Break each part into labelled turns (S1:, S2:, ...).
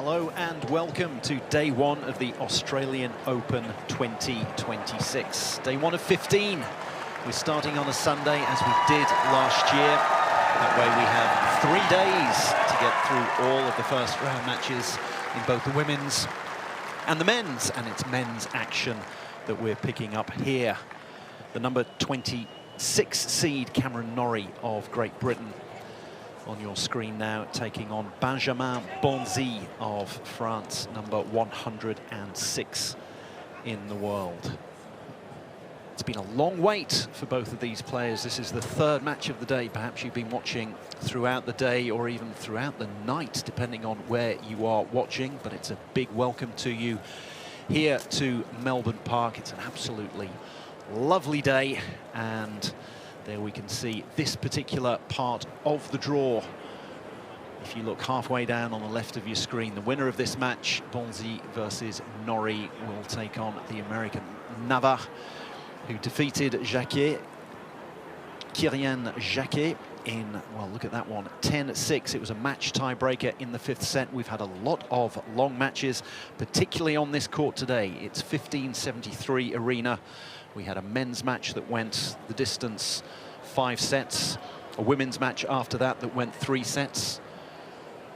S1: Hello and welcome to day one of the Australian Open 2026. Day one of 15. We're starting on a Sunday as we did last year. That way we have 3 days to get through all of the first round matches in both the women's and the men's. And it's men's action that we're picking up here. The number 26 seed Cameron Norrie of Great Britain on your screen now, taking on Benjamin Bonzi of France, number 106 in the world. It's been a long wait for both of these players. This is the third match of the day. Perhaps you've been watching throughout the day or even throughout the night, depending on where you are watching. But it's a big welcome to you here to Melbourne Park. It's an absolutely lovely day, and there we can see this particular part of the draw. If you look halfway down on the left of your screen, the winner of this match, Bonzi versus Norrie, will take on the American Laver, who defeated Kyrian Jacquet in, well, look at that one, 10-6. It was a match tiebreaker in the fifth set. We've had a lot of long matches, particularly on this court today. It's 1573 Arena. We had a men's match that went the distance 5 sets, a women's match after that that went 3 sets.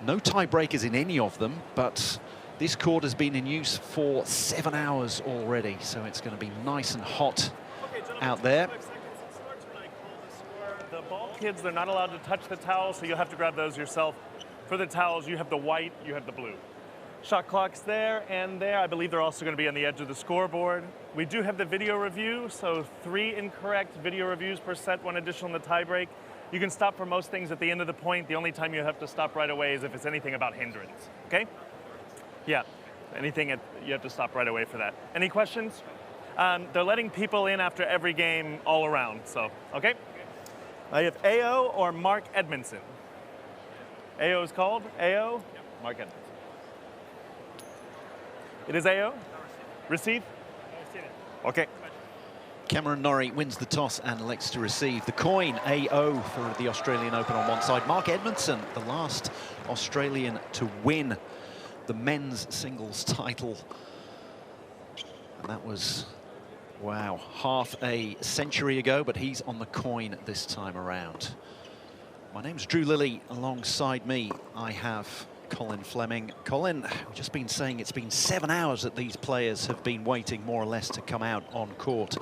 S1: No tiebreakers in any of them, but this court has been in use for 7 hours already, so it's going to be nice and hot out there.
S2: The ball kids, they're not allowed to touch the towels, so you'll have to grab those yourself. For the towels, you have the white, you have the blue. Shot clocks there and there. I believe they're also going to be on the edge of the scoreboard. We do have the video review, so 3 incorrect video reviews per set, 1 additional in the tiebreak. You can stop for most things at the end of the point. The only time you have to stop right away is if it's anything about hindrance, okay? Yeah, you have to stop right away for that. Any questions? They're letting people in after every game all around, so, okay? I have AO or Mark Edmondson. AO is called? AO? Yep. Mark Edmondson. It is AO? Receive? Okay.
S1: Cameron Norrie wins the toss and elects to receive. The coin, AO, for the Australian Open on one side. Mark Edmondson, the last Australian to win the men's singles title. And that was, wow, half a century ago, but he's on the coin this time around. My name's Drew Lilly. Alongside me, I have Colin Fleming. Colin, we've just been saying it's been 7 hours that these players have been waiting more or less to come out on court.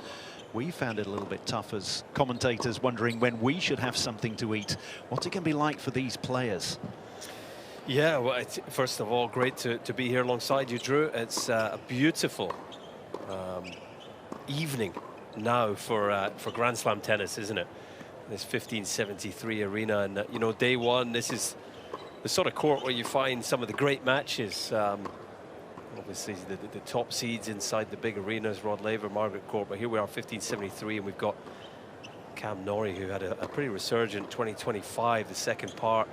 S1: We found it a little bit tough as commentators, wondering when we should have something to eat. What's it going to be like for these players?
S3: Yeah, well, first of all, great to be here alongside you, Drew. It's a beautiful evening now for Grand Slam tennis, isn't it? This 1573 Arena, and you know, day one, this is the sort of court where you find some of the great matches. Obviously, the top seeds inside the big arenas, Rod Laver, Margaret Court, but here we are, 1573, and we've got Cam Norrie, who had a pretty resurgent 2025, the second part.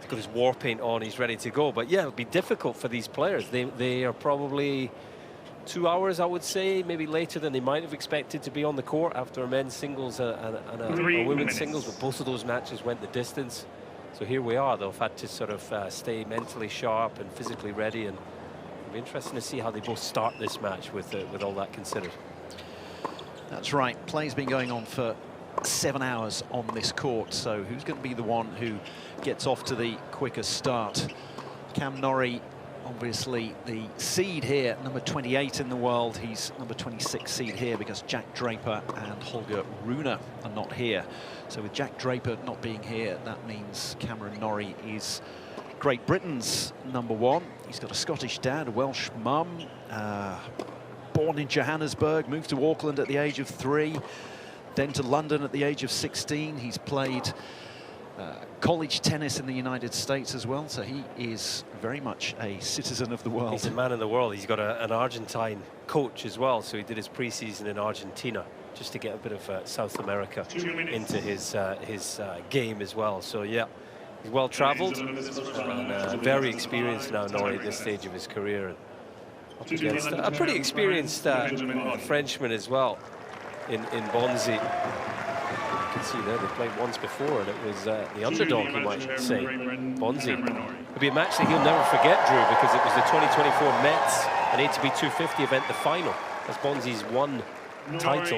S3: He's got his war paint on, he's ready to go. But yeah, it'll be difficult for these players. They are probably 2 hours, I would say, maybe later than they might have expected to be on the court after a men's singles and a women's singles, but both of those matches went the distance. So here we are. They've had to sort of stay mentally sharp and physically ready, and it'll be interesting to see how they both start this match with all that considered.
S1: That's right. Play's been going on for 7 hours on this court, so who's going to be the one who gets off to the quickest start? Cam Norrie, obviously the seed here, number 28 in the world. He's number 26 seed here because Jack Draper and Holger Rune are not here. So with Jack Draper not being here, that means Cameron Norrie is Great Britain's number 1. He's got a Scottish dad, a Welsh mum, born in Johannesburg, moved to Auckland at the age of 3, then to London at the age of 16. He's played college tennis in the United States as well, so he is very much a citizen of the world.
S3: He's a man of the world. He's got an Argentine coach as well, so he did his pre-season in Argentina just to get a bit of South America into his game as well. So yeah, he's well travelled and very experienced now, Norrie, at this stage of his career, and up against a pretty experienced Frenchman as well in Bonzi. You can see there they played once before, and it was the underdog, you might say, Bonzi. A be a match that he'll never forget, Drew, because it was the 2024 Mets and ATP 250 event, the final. That's Bonzi's one title.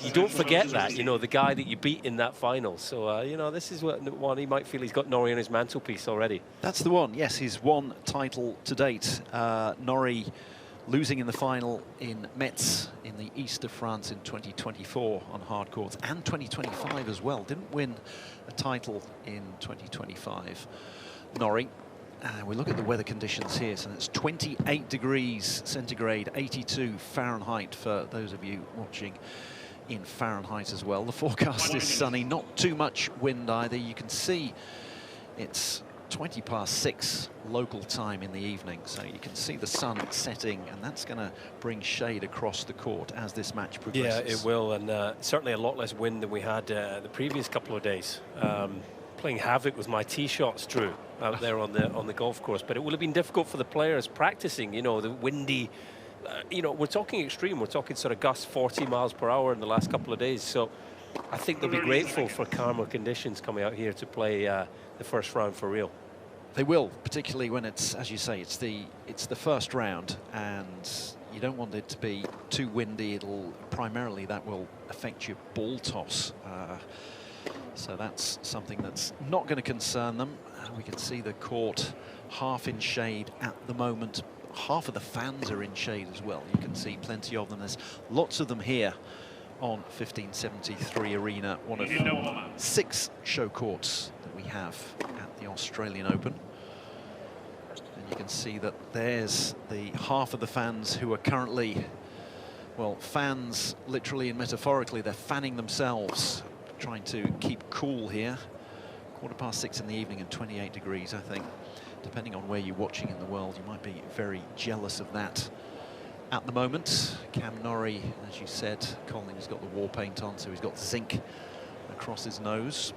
S3: You don't forget that, you know, the guy that you beat in that final. So, you know, this is one he might feel he's got Norrie on his mantelpiece already.
S1: That's the one, yes, his one title to date. Norrie losing in the final in Metz in the east of France in 2024 on hard courts, and 2025 as well. Didn't win a title in 2025. Norrie. We look at the weather conditions here, so it's 28 degrees centigrade, 82 Fahrenheit for those of you watching in Fahrenheit as well. The forecast is sunny, not too much wind either. You can see it's 20 past 6 local time in the evening, so you can see the sun setting, and that's going to bring shade across the court as this match progresses.
S3: Yeah, it will, and certainly a lot less wind than we had the previous couple of days. Playing havoc with my tee shots, Drew, out there on the golf course, but it would have been difficult for the players practicing, you know, the windy, you know, we're talking extreme, we're talking sort of gusts 40 miles per hour in the last couple of days, so I think they'll be grateful for calmer conditions coming out here to play the first round for real.
S1: They will, particularly when it's, as you say, it's the first round, and you don't want it to be too windy. It'll primarily, that will affect your ball toss. So that's something that's not going to concern them. We can see the court half in shade at the moment. Half of the fans are in shade as well. You can see plenty of them. There's lots of them here on 1573 Arena, one of 6 show courts that we have at the Australian Open. And you can see that there's the half of the fans who are currently, well, fans literally and metaphorically, they're fanning themselves, trying to keep cool here. 6:15 in the evening and 28 degrees, I think. Depending on where you're watching in the world, you might be very jealous of that at the moment. Cam Norrie, as you said, Colin's got the war paint on, so he's got zinc across his nose.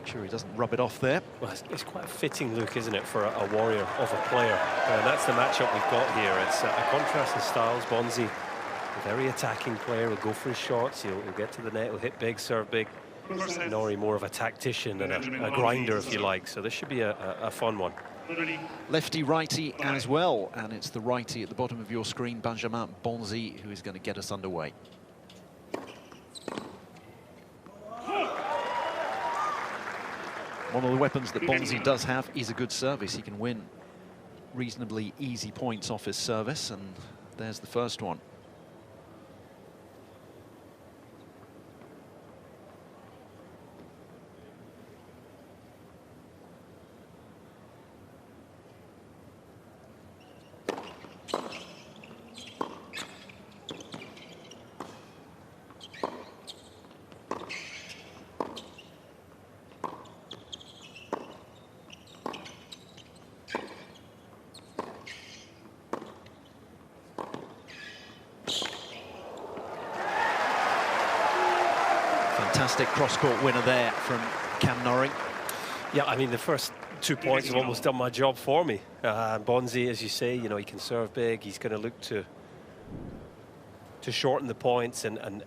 S1: Sure he doesn't rub it off there.
S3: Well, it's quite a fitting look, isn't it, for a warrior of a player, and that's the matchup we've got here. It's a contrast in styles. Bonzi, a very attacking player, will go for his shots, he'll get to the net, he'll hit big, serve big. Norrie more of a tactician and a grinder, if you like, so this should be a fun one.
S1: Lefty righty as well, and it's the righty at the bottom of your screen, Benjamin Bonzi, who is going to get us underway. One of the weapons that Bonzi does have is a good service. He can win reasonably easy points off his service, and there's the first one. Fantastic cross-court winner there from Cam Norrie.
S3: Yeah, I mean, the first 2 points have almost done my job for me. Bonzi, as you say, you know, he can serve big. He's going to look to shorten the points and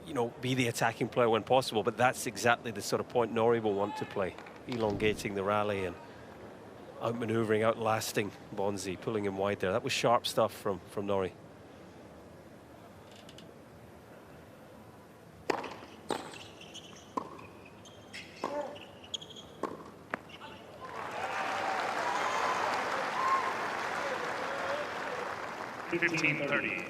S3: you know, be the attacking player when possible. But that's exactly the sort of point Norrie will want to play, elongating the rally and outmaneuvering, outlasting Bonzi, pulling him wide there. That was sharp stuff from Norrie.
S2: $15.30.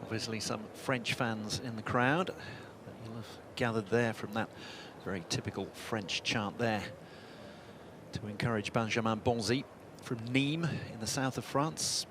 S1: Obviously some French fans in the crowd that you'll have gathered there from that very typical French chant there to encourage Benjamin Bonzi from Nîmes in the south of France.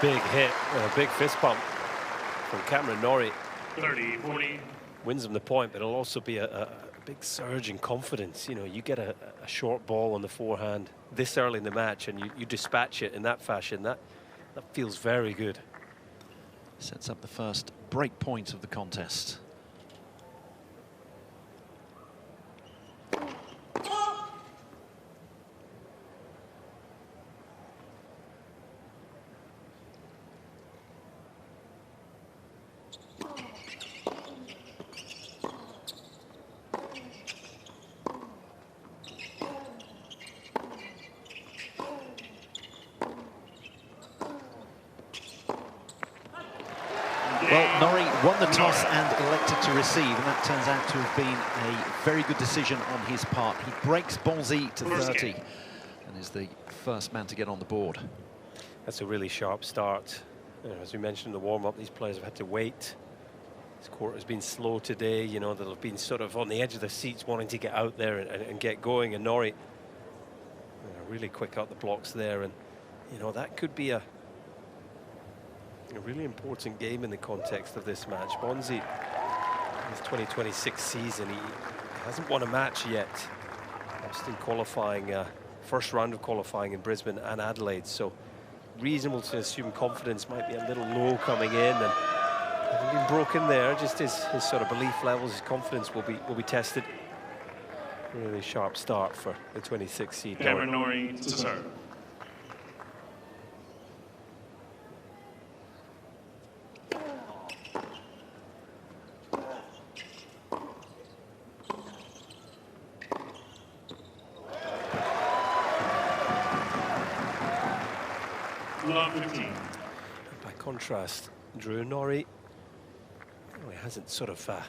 S3: Big hit, a big fist pump from Cameron Norrie.
S2: 30-40.
S3: Wins him the point, but it'll also be a big surge in confidence. You know, you get a short ball on the forehand this early in the match and you dispatch it in that fashion. That feels very good.
S1: Sets up the first break point of the contest. Well, Norrie won the toss and elected to receive, and that turns out to have been a very good decision on his part. He breaks Bonzi to 30 and is the first man to get on the board.
S3: That's a really sharp start. You know, as we mentioned in the warm-up, these players have had to wait. This court has been slow today. You know, they'll have been sort of on the edge of their seats wanting to get out there and get going. And Norrie, really quick out the blocks there. And, you know, that could be a really important game in the context of this match. Bonzi, in his 2026 season, he hasn't won a match yet. Lost in qualifying, first round of qualifying in Brisbane and Adelaide. So reasonable to assume confidence might be a little low coming in, and having been broken there, just his sort of belief levels, his confidence will be tested. Really sharp start for the 26th seed.
S2: Cameron Norrie to serve.
S3: By contrast, Drew Norrie, he hasn't sort of done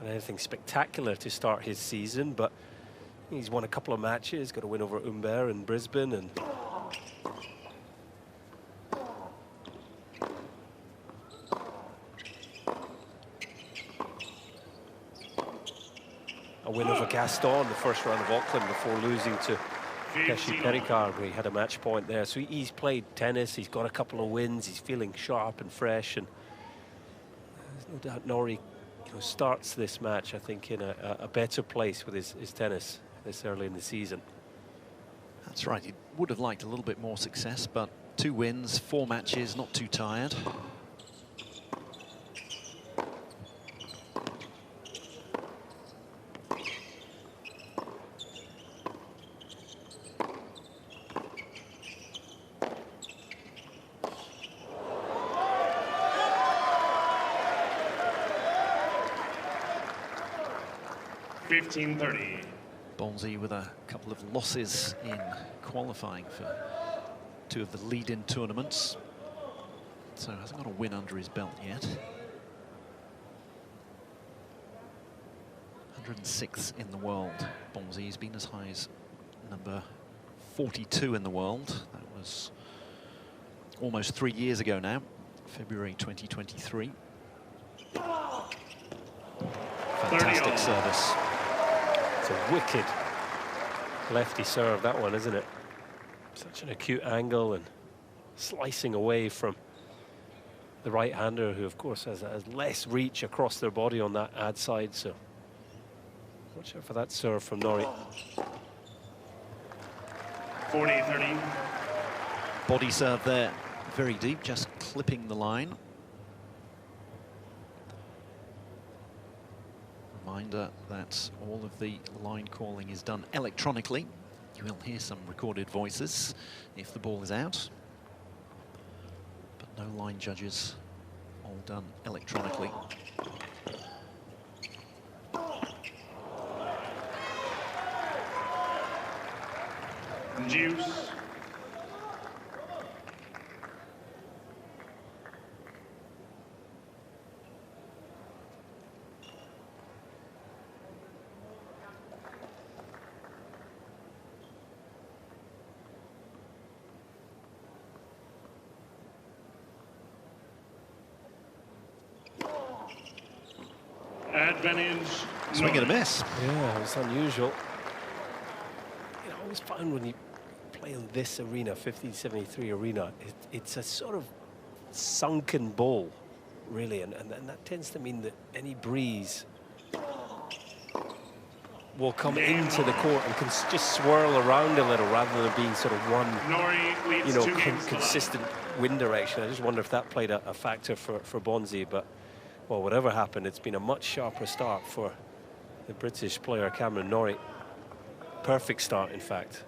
S3: anything spectacular to start his season, but he's won a couple of matches, got a win over Humbert in Brisbane, and a win over Gaston the first round of Auckland before losing to Peshi Pericard, where he had a match point there. So he's played tennis, he's got a couple of wins, he's feeling sharp and fresh, and there's no doubt Norrie starts this match, I think, in a better place with his tennis this early in the season.
S1: That's right, he would have liked a little bit more success, but 2 wins, 4 matches, not too tired. Bonzi with a couple of losses in qualifying for 2 of the lead-in tournaments, so hasn't got a win under his belt yet. 106th in the world. Bonzi's been as high as number 42 in the world. That was almost 3 years ago now, February 2023. Fantastic service.
S3: It's a wicked lefty serve, that one, isn't it? Such an acute angle and slicing away from the right-hander, who of course has less reach across their body on that ad side. So watch out for that serve from Norrie.
S2: 40-30.
S1: Body serve there, very deep, just clipping the line. Reminder that all of the line calling is done electronically. You will hear some recorded voices if the ball is out, but no line judges, all done electronically.
S2: Juice. Advantage.
S1: Swing and a miss.
S3: Yeah, it's unusual. You know, I always find when you play in this arena, 1573 arena, it's a sort of sunken bowl, really, and that tends to mean that any breeze will come into the court and can just swirl around a little rather than being sort of one, you know, consistent wind direction. I just wonder if that played a factor for Bonzi, but well, whatever happened, it's been a much sharper start for the British player Cameron Norrie. Perfect start, in fact.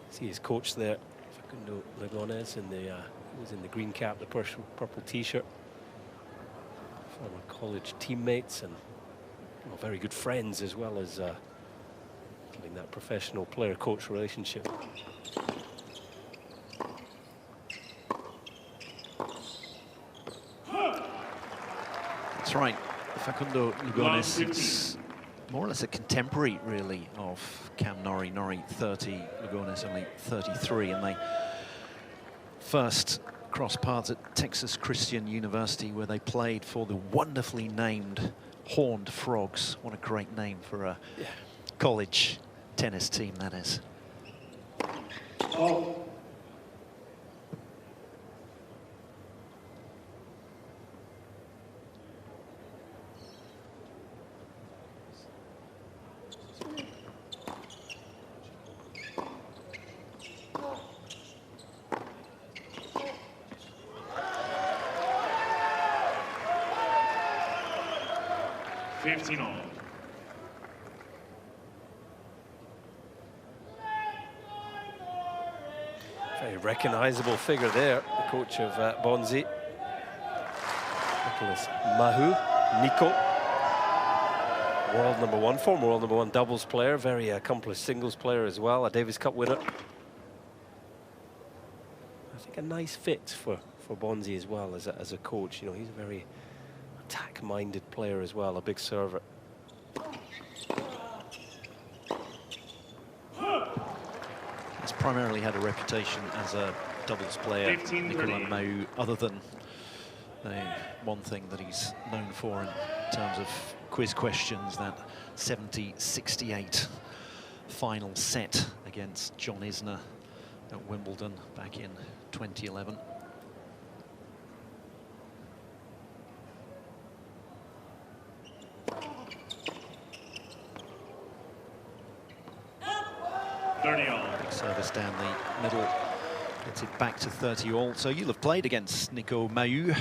S3: See his coach there, Facundo Legones, in the was in the green cap, the purple T-shirt. Former college teammates and well, very good friends, as well as having that professional player-coach relationship.
S1: That's right. Facundo Lugones is more or less a contemporary, really, of Cam Norrie. Norrie 30, Lugones only 33, and they first crossed paths at Texas Christian University, where they played for the wonderfully named Horned Frogs. What a great name for a college tennis team, that is.
S2: Oh.
S3: Very recognisable figure there, the coach of Bonzi. Nicholas Mahou, Nico. World number one, former world number one doubles player, very accomplished singles player as well, a Davis Cup winner. I think a nice fit for Bonzi as well as a coach. You know, he's a very attack-minded player as well, a big server.
S1: He's primarily had a reputation as a doubles player, Nicolas Mahou, other than the one thing that he's known for in terms of quiz questions, that 70-68 final set against John Isner at Wimbledon back in 2011. Big service down the middle, gets it back to 30 all. So you'll have played against Nico Mahou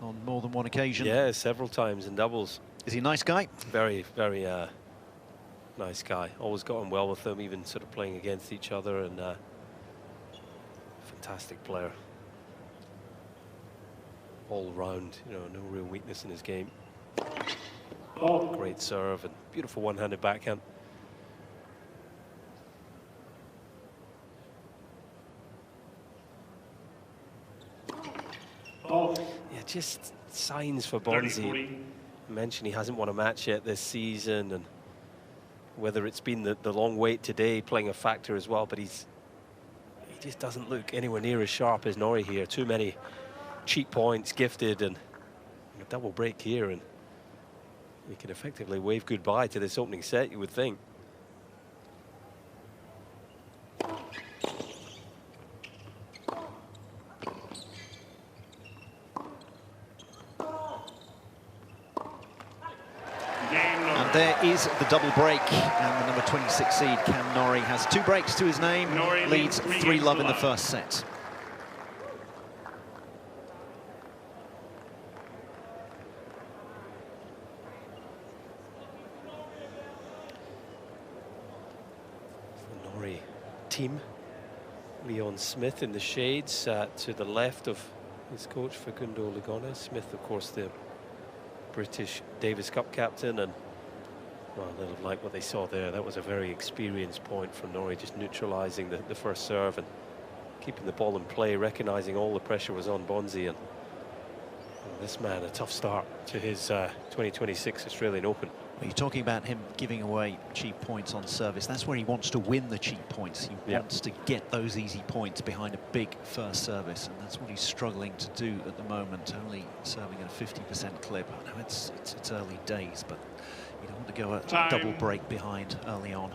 S1: on more than one occasion.
S3: Yeah, several times in doubles.
S1: Is he a nice guy?
S3: Very, very nice guy. Always got on well with them, even sort of playing against each other, and fantastic player. All round, you know, no real weakness in his game. Great serve and beautiful one-handed backhand. Yeah, just signs for Bonzi. Mentioned he hasn't won a match yet this season, and whether it's been the long wait today playing a factor as well, but he just doesn't look anywhere near as sharp as Norrie here. Too many cheap points gifted, and a double break here, and he can effectively wave goodbye to this opening set, you would think.
S1: There is the double break, and the number 26 seed, Cam Norrie, has 2 breaks to his name, leads 3-love in the first set.
S3: The Norrie team, Leon Smith in the shades to the left of his coach Facundo Lugones. Smith, of course, the British Davis Cup captain, and well, they'll have liked what they saw there. That was a very experienced point from Norrie, just neutralising the first serve and keeping the ball in play, recognising all the pressure was on Bonzi, and this man a tough start to his 2026 Australian Open.
S1: Well, you're talking about him giving away cheap points on service. That's where he wants to win the cheap points. He wants to get those easy points behind a big first service, and that's what he's struggling to do at the moment, only serving at a 50% clip. I know it's early days, but you don't want to go a double break behind early on.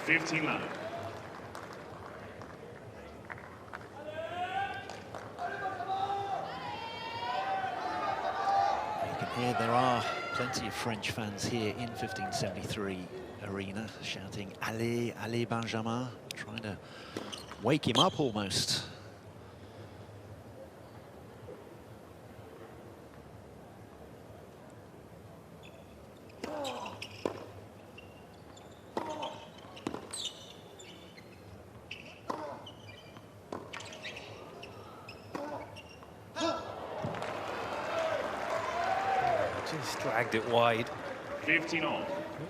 S2: $15.
S1: You can hear there are plenty of French fans here in 1573 Arena shouting "Allez, allez Benjamin," trying to wake him up almost.
S3: Just dragged it wide.
S2: 15 all.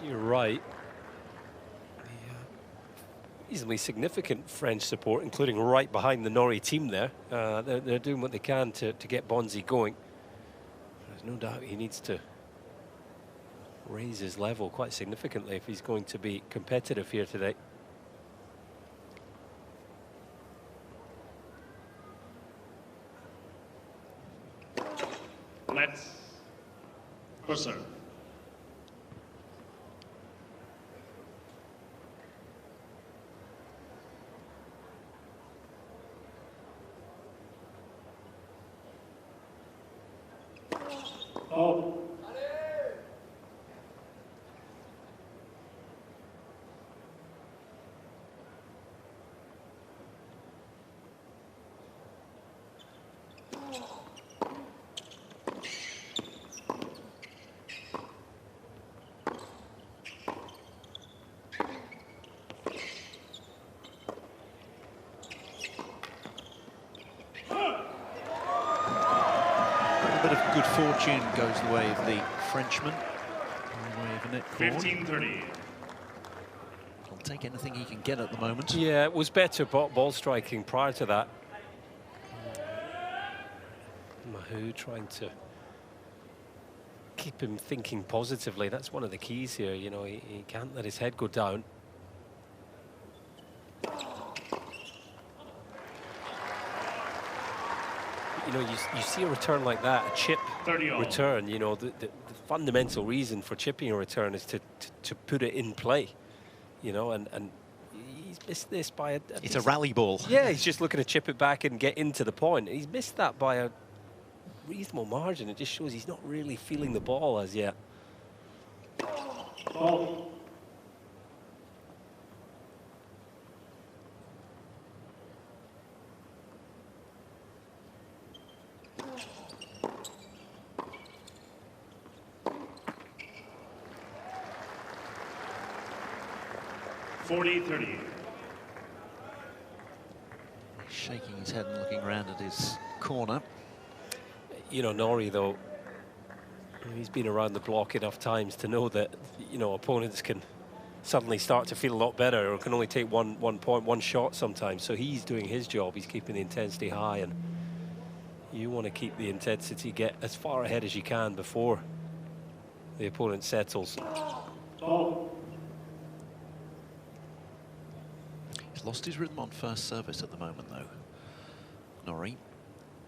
S3: You're right. Reasonably significant French support, including right behind the Norrie team there. They're doing what they can to get Bonzi going. There's no doubt he needs to raise his level quite significantly if he's going to be competitive here today.
S2: Let's Husser. Oh.
S1: A bit of good fortune goes the way of the Frenchman.
S2: 15-30.
S1: He'll take anything he can get at the moment.
S3: Yeah, it was better ball striking prior to that. Mahou trying to keep him thinking positively. That's one of the keys here. You know, he can't let his head go down. You know, you see a return like that, a chip return, you know, the fundamental reason for chipping a return is to put it in play, you know, and he's missed this by a...
S1: It's a rally ball.
S3: Yeah, he's just looking to chip it back and get into the point. He's missed that by a reasonable margin. It just shows he's not really feeling the ball as yet.
S2: Oh. $40-30.
S1: Shaking his head and looking around at his corner.
S3: You know, Norrie, though, he's been around the block enough times to know that, you know, opponents can suddenly start to feel a lot better or can only take one point, one shot sometimes. So he's doing his job. He's keeping the intensity high, and you want to keep the intensity, get as far ahead as you can before the opponent settles.
S2: Oh.
S1: He's lost his rhythm on first service at the moment, though. Norrie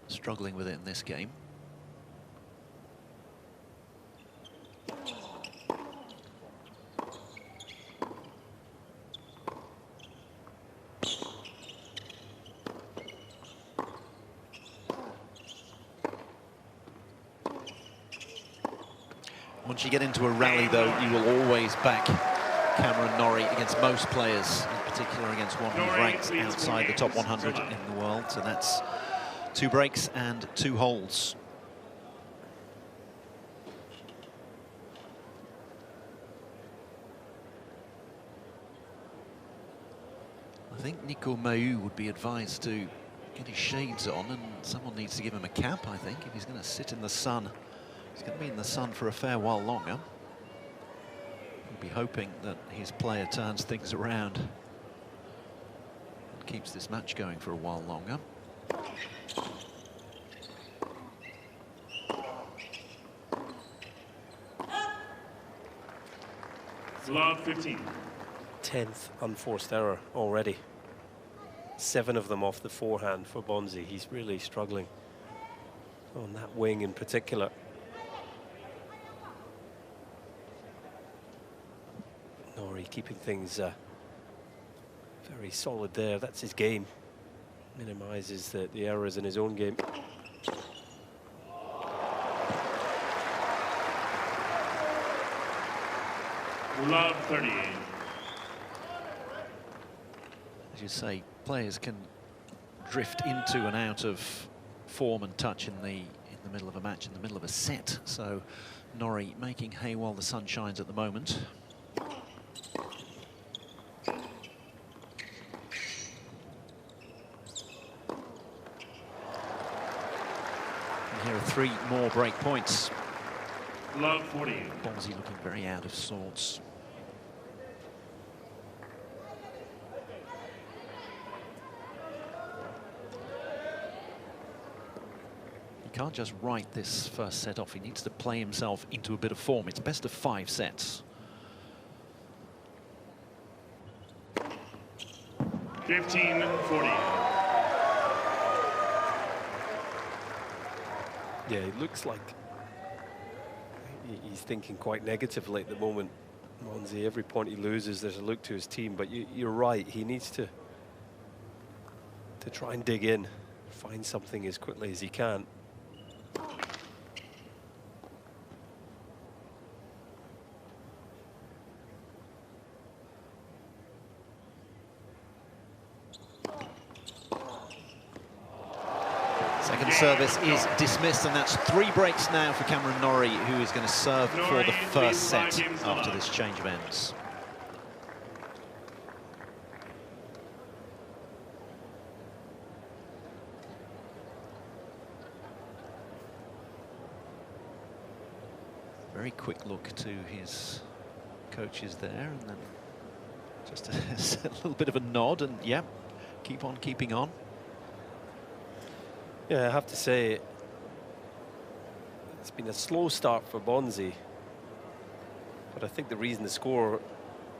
S1: struggling with it in this game. Once you get into a rally, though, you will always back Cameron Norrie against most players, in particular against one who's ranked outside the top 100 in the world. So that's 2 breaks and 2 holds. I think Nico Mahut would be advised to get his shades on, and someone needs to give him a cap, I think, if he's going to sit in the sun. He's going to be in the sun for a fair while longer. He'll be hoping that his player turns things around and keeps this match going for a while longer.
S2: Love 15.
S3: 10th unforced error already. 7 of them off the forehand for Bonzi. He's really struggling on that wing in particular. Norrie keeping things very solid there. That's his game. Minimises the errors in his own game.
S2: Love 38.
S1: As you say, players can drift into and out of form and touch in the middle of a match, in the middle of a set. So Norrie making hay while the sun shines at the moment. And here are 3 more break points.
S2: Love 40.
S1: Bonzi looking very out of sorts. He can't just write this first set off. He needs to play himself into a bit of form. It's best of 5 sets.
S2: 15-40.
S3: Yeah, it looks like he's thinking quite negatively at the moment. Bonzi, every point he loses, there's a look to his team. But you're right, he needs to try and dig in, find something as quickly as he can.
S1: Second service is dismissed, and that's 3 breaks now for Cameron Norrie, who is going to serve for the first set after this change of ends. Very quick look to his coaches there, and then just a little bit of a nod, and yeah, keep on keeping on.
S3: Yeah, I have to say, it's been a slow start for Bonzi, but I think the reason the score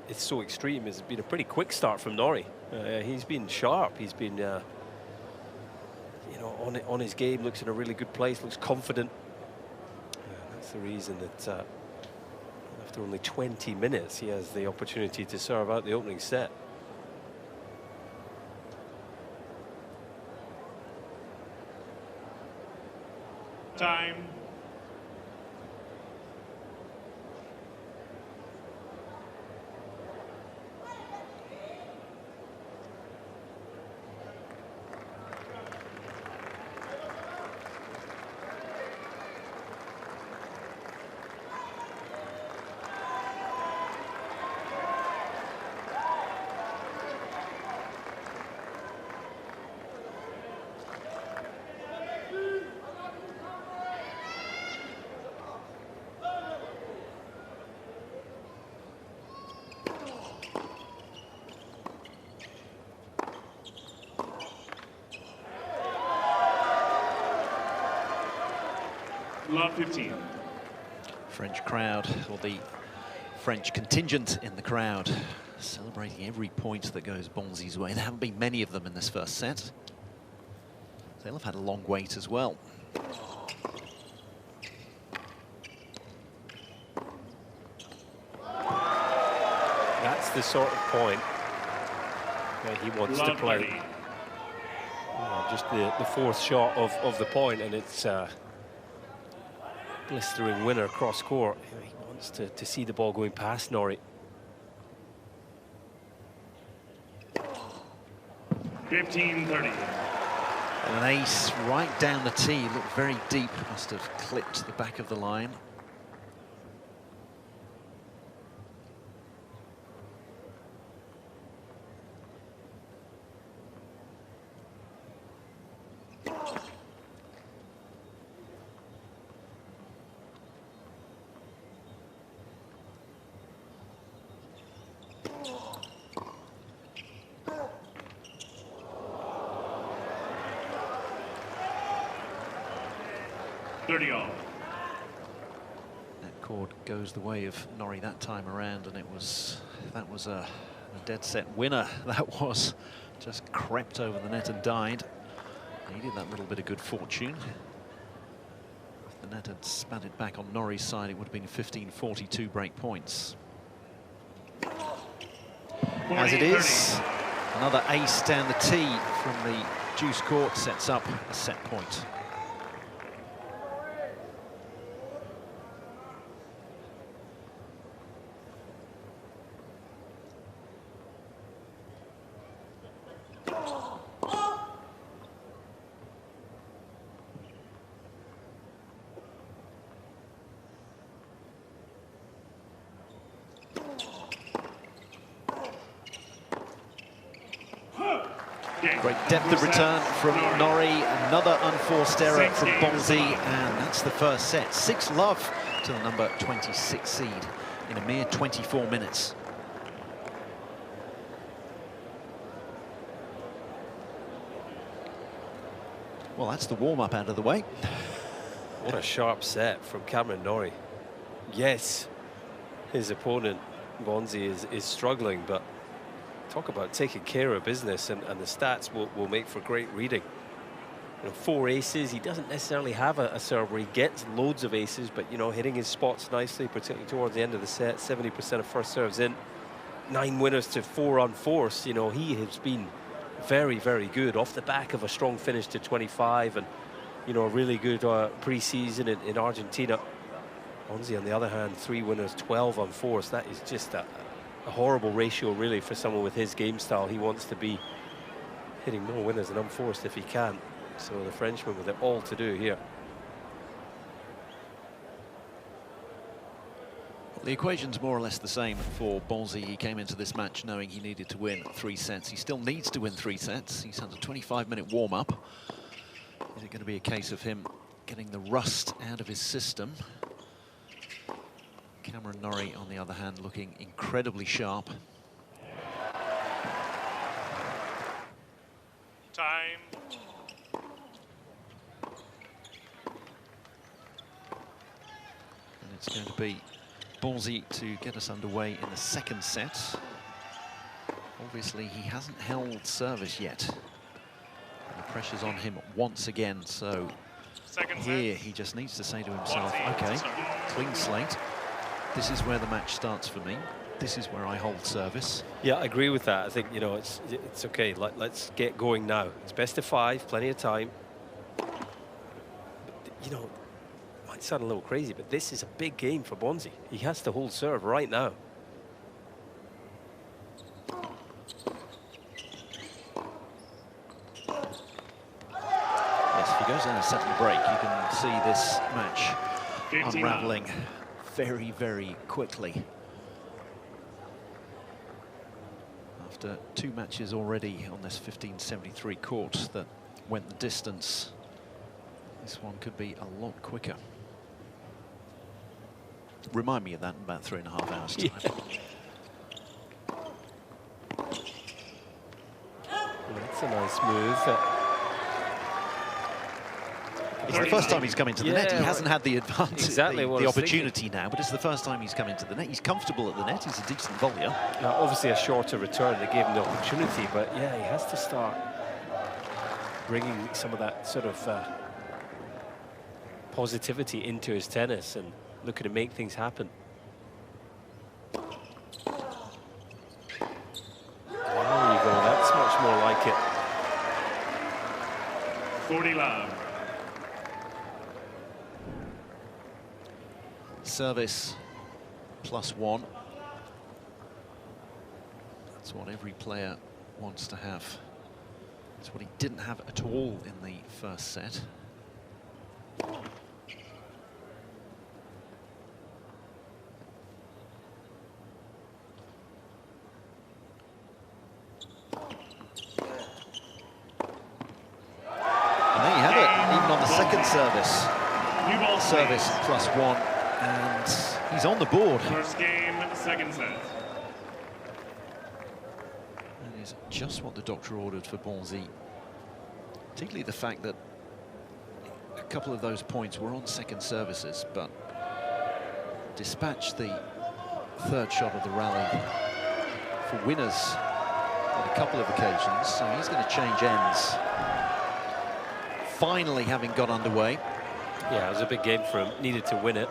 S3: is so extreme is it's been a pretty quick start from Norrie. He's been sharp. He's been, you know, on his game. Looks in a really good place. Looks confident. That's the reason that after only 20 minutes, he has the opportunity to serve out the opening set.
S2: Time. Love 15.
S1: French crowd, or the French contingent in the crowd, celebrating every point that goes Bonzi's way. There haven't been many of them in this first set. They'll have had a long wait as well.
S3: That's the sort of point where he wants to play. Just the 4th shot of the point, and it's blistering winner cross court. He wants to see the ball going past Norrie.
S2: 15-30.
S1: An ace right down the tee, looked very deep, must have clipped the back of the line. That cord goes the way of Norrie that time around, and that was a dead set winner. That was just crept over the net and died. Needed that little bit of good fortune. If the net had spat it back on Norrie's side, it would have been 15-42 break points. As it is, another ace down the tee from the juice court sets up a set point. Great depth of return from Norrie, another unforced error from Bonzi, and that's the first set. 6-love to the number 26 seed in a mere 24 minutes. Well, that's the warm-up out of the way.
S3: What a sharp set from Cameron Norrie. Yes, his opponent, Bonzi, is struggling, but talk about taking care of business, and the stats will make for great reading. You know, 4 aces. He doesn't necessarily have a serve where he gets loads of aces, but, you know, hitting his spots nicely, particularly towards the end of the set. 70% of first serves in. 9 winners to 4 unforced. You know, he has been very, very good off the back of a strong finish to 25, and, you know, a really good pre-season in Argentina. Bonzi, on the other hand, 3 winners, 12 unforced. That is just a horrible ratio, really, for someone with his game style. He wants to be hitting more winners than unforced if he can. So the Frenchman with it all to do here.
S1: The equation's more or less the same for Bonzi. He came into this match knowing he needed to win 3 sets. He still needs to win 3 sets. He's had a 25-minute warm-up. Is it going to be a case of him getting the rust out of his system? Cameron Norrie, on the other hand, looking incredibly sharp.
S2: Time.
S1: And it's going to be Bonzi to get us underway in the second set. Obviously, he hasn't held service yet. And the pressure's on him once again, so here he just needs to say to himself, okay, clean slate. This is where the match starts for me. This is where I hold service.
S3: Yeah, I agree with that. I think, you know, it's okay. Let's get going now. It's best of 5, plenty of time. But, you know, it might sound a little crazy, but this is a big game for Bonzi. He has to hold serve right now.
S1: Yes, if he goes down a second break, you can see this match unraveling very, very quickly. After 2 matches already on this 1573 court that went the distance, this one could be a lot quicker. Remind me of that in about 3.5 hours' time.
S3: That's a nice move.
S1: It's the first time he's come into the net. He hasn't had the advantage,
S3: exactly
S1: the opportunity now, but it's the first time he's come into the net. He's comfortable at the net. He's a decent volleyer.
S3: Now, obviously a shorter return that gave him the opportunity, but yeah, he has to start bringing some of that sort of positivity into his tennis and looking to make things happen. There you go. That's much more like it.
S2: 40-love.
S1: Service +1. That's what every player wants to have. It's what he didn't have at all in the first set. And there you have it, even on the second service. Service +1, and he's on the board.
S2: First game, second set.
S1: That is just what the doctor ordered for Bonzi. Particularly the fact that a couple of those points were on second services, but dispatched the third shot of the rally for winners on a couple of occasions, so he's going to change ends. Finally having got underway.
S3: Yeah, it was a big game for him. Needed to win it.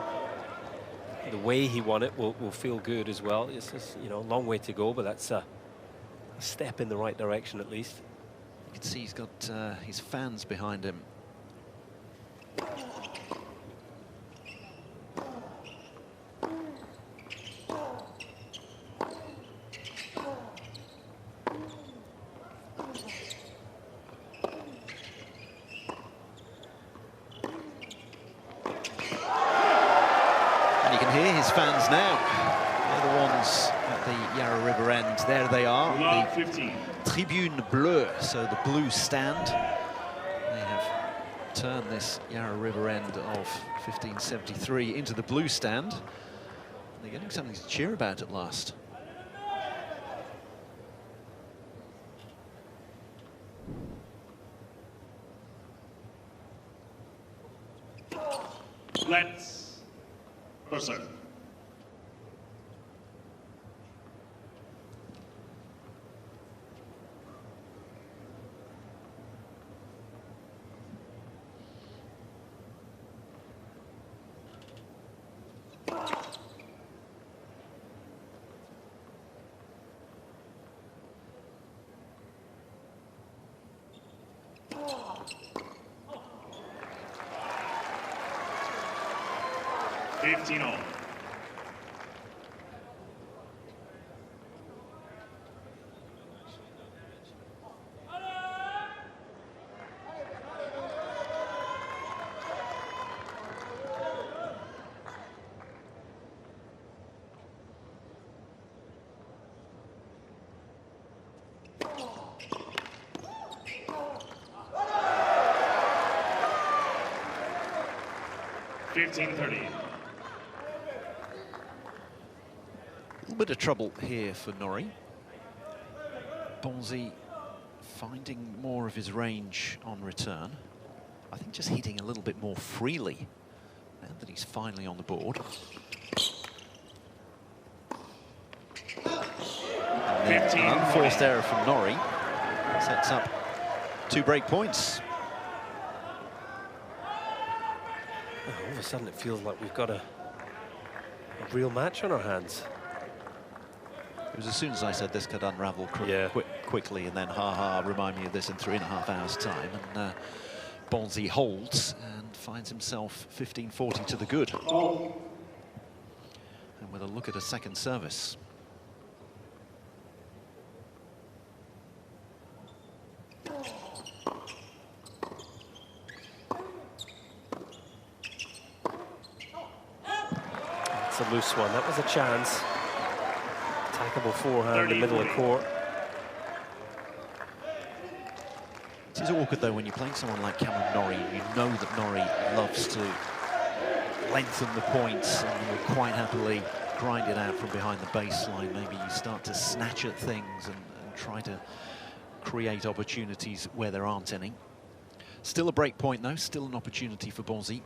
S3: The way he won it will feel good as well. It's just, you know, a long way to go, but that's a step in the right direction at least.
S1: You can see he's got his fans behind him. And you can hear his fans now. They're the ones at the Yarra River end. There they are.
S2: Lot 15.
S1: Tribune Bleue, so the blue stand. They have turned this Yarra River end of 1573 into the blue stand. They're getting something to cheer about at last.
S2: Let's proceed. $15 all. $15.30.
S1: A little bit of trouble here for Norrie. Bonzi finding more of his range on return. I think just hitting a little bit more freely now that he's finally on the board. And then an unforced error from Norrie sets up 2 break points.
S3: All of a sudden it feels like we've got a real match on our hands.
S1: It was as soon as I said this could unravel
S3: Yeah.
S1: quickly, and then remind me of this in 3.5 hours time, and Bonzi holds and finds himself 15-40 to the good. And with a look at a second service.
S3: It's a loose one. That was a chance. Attackable forehand in the middle of court.
S1: It is awkward though when you're playing someone like Cameron Norrie. You know that Norrie loves to lengthen the points and will quite happily grind it out from behind the baseline. Maybe you start to snatch at things and try to create opportunities where there aren't any. Still a break point though, still an opportunity for Bonzi.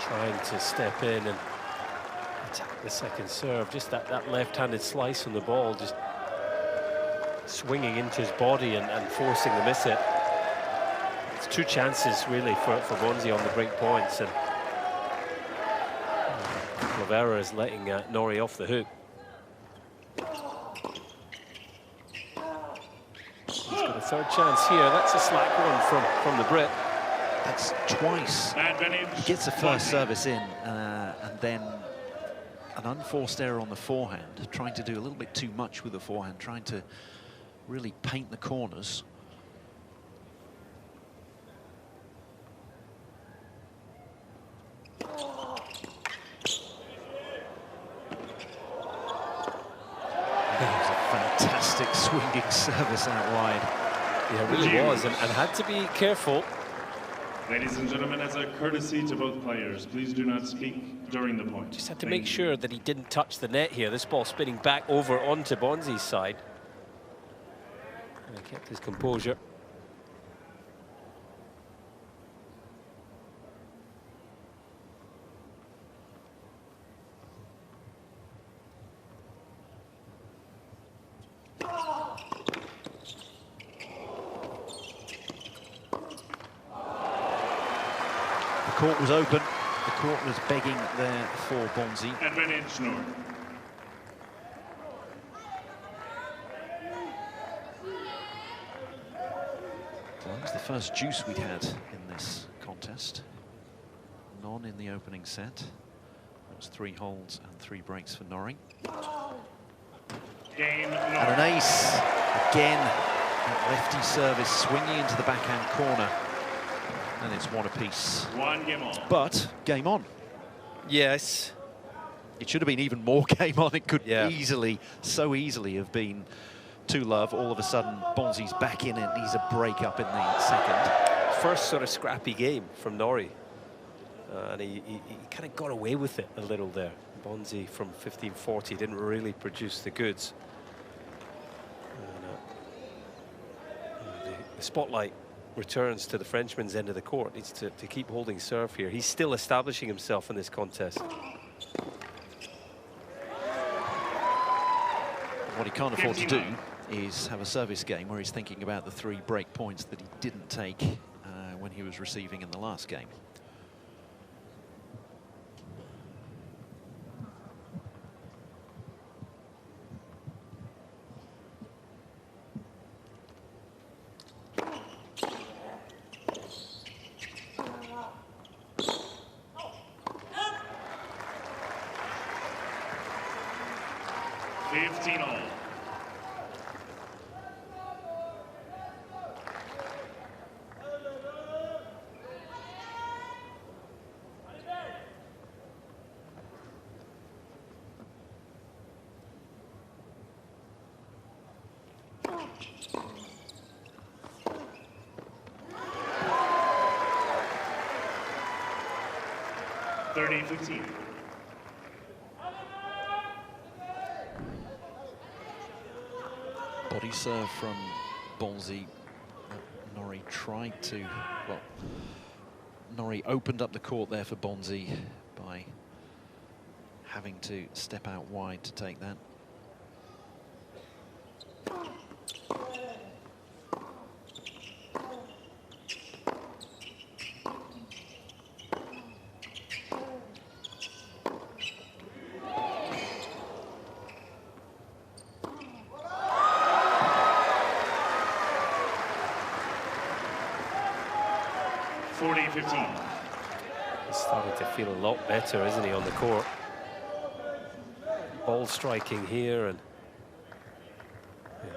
S3: Trying to step in and attack the second serve. Just that left-handed slice on the ball, just swinging into his body and forcing the miss it. It's two chances really for Bonzi on the break points, and a couple of errors letting Norrie off the hook. He's got a third chance here. That's a slack one from the Brit.
S1: That's twice. He gets the first service in, and then an unforced error on the forehand, trying to do a little bit too much with the forehand, trying to really paint the corners. That was a fantastic swinging service out wide.
S3: Yeah, it really was, and had to be careful.
S4: Ladies and gentlemen, as a courtesy to both players, please do not speak during the point.
S3: Just had to make sure that he didn't touch the net here. This ball spinning back over onto Bonzi's side. And he kept his composure.
S1: The court was open. The court was begging there for Bonzi.
S4: Advantage Norrie.
S1: So that was the first juice we'd had in this contest. None in the opening set. That was 3 holds and 3 breaks for Norrie.
S4: Game Norrie.
S1: And an ace again. That lefty service swinging into the backhand corner. And it's 1 apiece.
S4: 1 game on.
S1: But game on.
S3: Yes.
S1: It should have been even more game on. It could
S3: Yeah.
S1: so easily have been 2-love. All of a sudden, Bonzi's back in it. Needs a break up in the second.
S3: First sort of scrappy game from Norrie. And he kind of got away with it a little there. Bonzi from 1540 didn't really produce the goods. And, the spotlight returns to the Frenchman's end of the court. Needs to keep holding serve here. He's still establishing himself in this contest.
S1: What he can't afford to do is have a service game where he's thinking about the 3 break points that he didn't take when he was receiving in the last game. Body serve from Bonzi. Norrie tried to, well, Norrie opened up the court there for Bonzi by having to step out wide to take that.
S3: He's starting to feel a lot better, isn't he, on the court? Ball striking here, and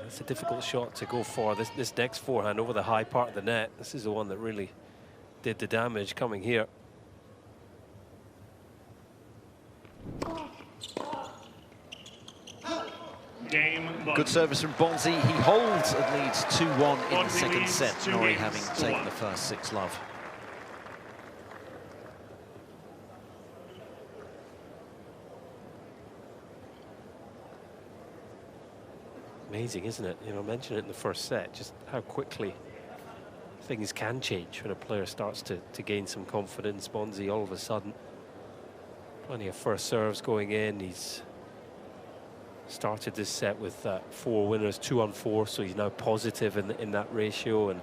S3: it's a difficult shot to go for. This next forehand over the high part of the net, this is the one that really did the damage coming here.
S1: Good service from Bonzi. He holds and leads 2-1 in the second set, Norrie having taken the first 6-love.
S3: Amazing, isn't it? You know, I mentioned it in the first set, just how quickly things can change when a player starts to gain some confidence. Bonzi all of a sudden Plenty of first serves going in. He's started this set with 4 winners, 2 on 4, so he's now positive in that ratio, and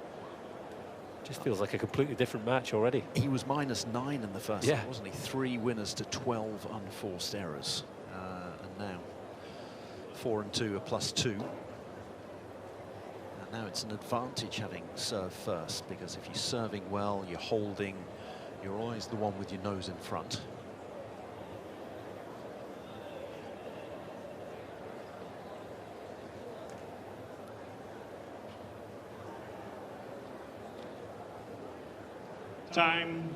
S3: just feels like a completely different match already.
S1: He was -9 in the first set, wasn't he? 3 winners to 12 unforced errors, and now 4 and 2 are +2. And now it's an advantage having serve first, because if you're serving well, you're holding, you're always the one with your nose in front.
S4: Time.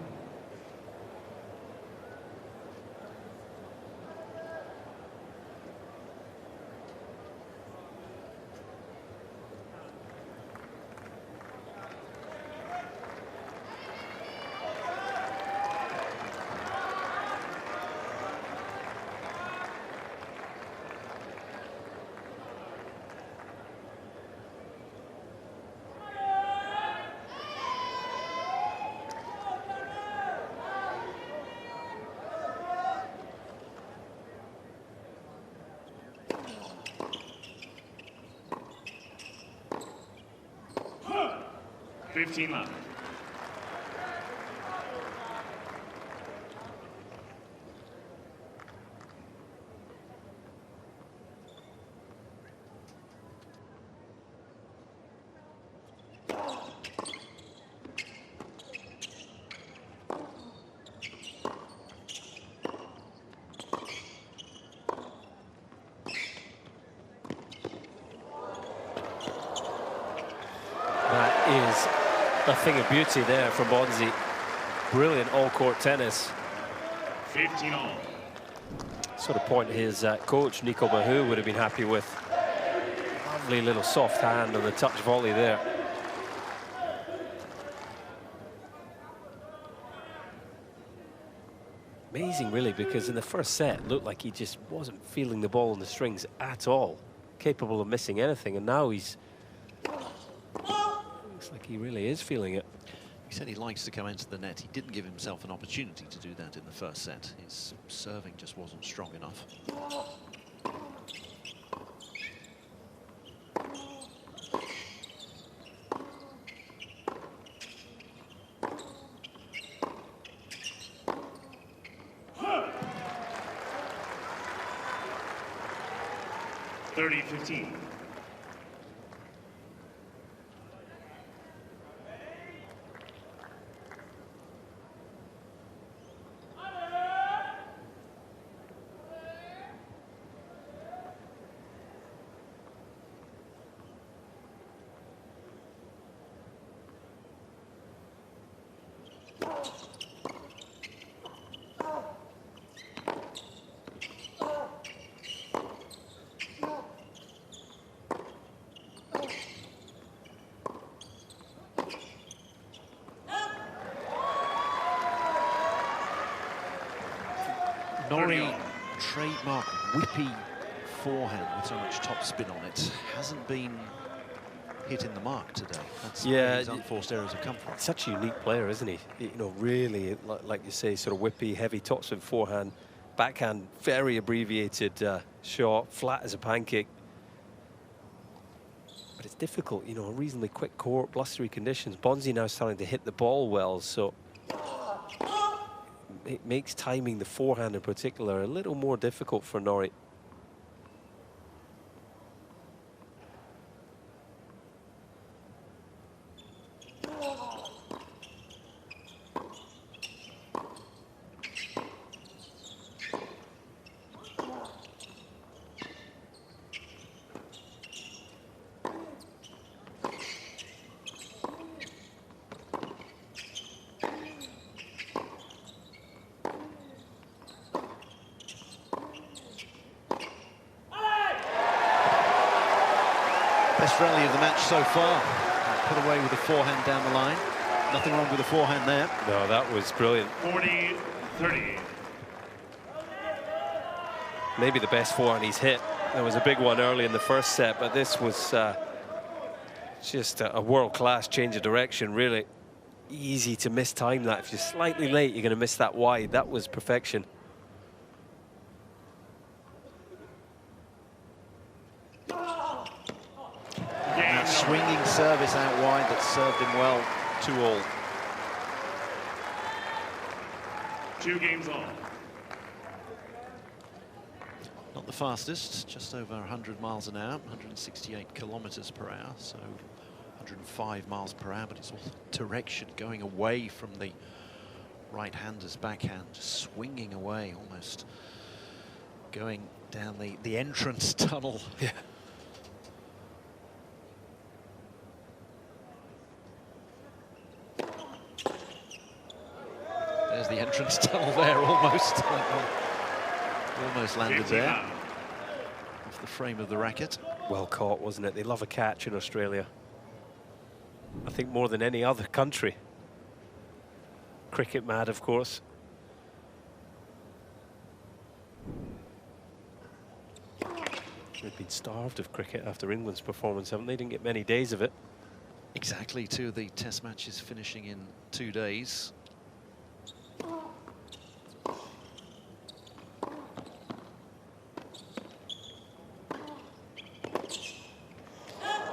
S4: $15 left.
S3: A thing of beauty there from Bonzi. Brilliant all-court tennis.
S4: 15 all.
S3: Sort of point his coach, Nico Mahou, would have been happy with. Lovely little soft hand on the touch volley there. Amazing, really, because in the first set, it looked like he just wasn't feeling the ball on the strings at all. Capable of missing anything, and now he's... looks like he really is feeling it.
S1: He said he likes to come into the net. He didn't give himself an opportunity to do that in the first set. His serving just wasn't strong enough.
S4: $30-15.
S1: Norrie, trademark whippy forehand with so much topspin on it, hasn't been hitting the mark today. That's where his unforced errors have come from.
S3: Such a unique player, isn't he? You know, really, like you say, sort of whippy, heavy topspin forehand, backhand, very abbreviated shot, flat as a pancake. But it's difficult, you know, a reasonably quick court, blustery conditions. Bonzi now starting to hit the ball well, so it makes timing the forehand in particular a little more difficult for Norrie.
S1: Best rally of the match so far. Put away with the forehand down the line. Nothing wrong with the forehand there.
S3: No, that was brilliant.
S4: 40-30.
S3: Maybe the best forehand he's hit. There was a big one early in the first set, but this was just a world-class change of direction, really. Easy to mistime that. If you're slightly late, you're going to miss that wide. That was perfection.
S1: service out wide that served him well, 2-all.
S4: 2 games all.
S1: Not the fastest, just over 100 miles an hour, 168 kilometers per hour, so 105 miles per hour, but it's all direction going away from the right-hander's backhand, just swinging away, almost going down the entrance tunnel.
S3: Yeah.
S1: There's the entrance tunnel there, almost. Almost landed there. Off the frame of the racket.
S3: Well caught, wasn't it? They love a catch in Australia. I think more than any other country. Cricket mad, of course. They've been starved of cricket after England's performance, haven't they? Didn't get many days of it.
S1: Exactly, 2 of the test matches finishing in 2 days.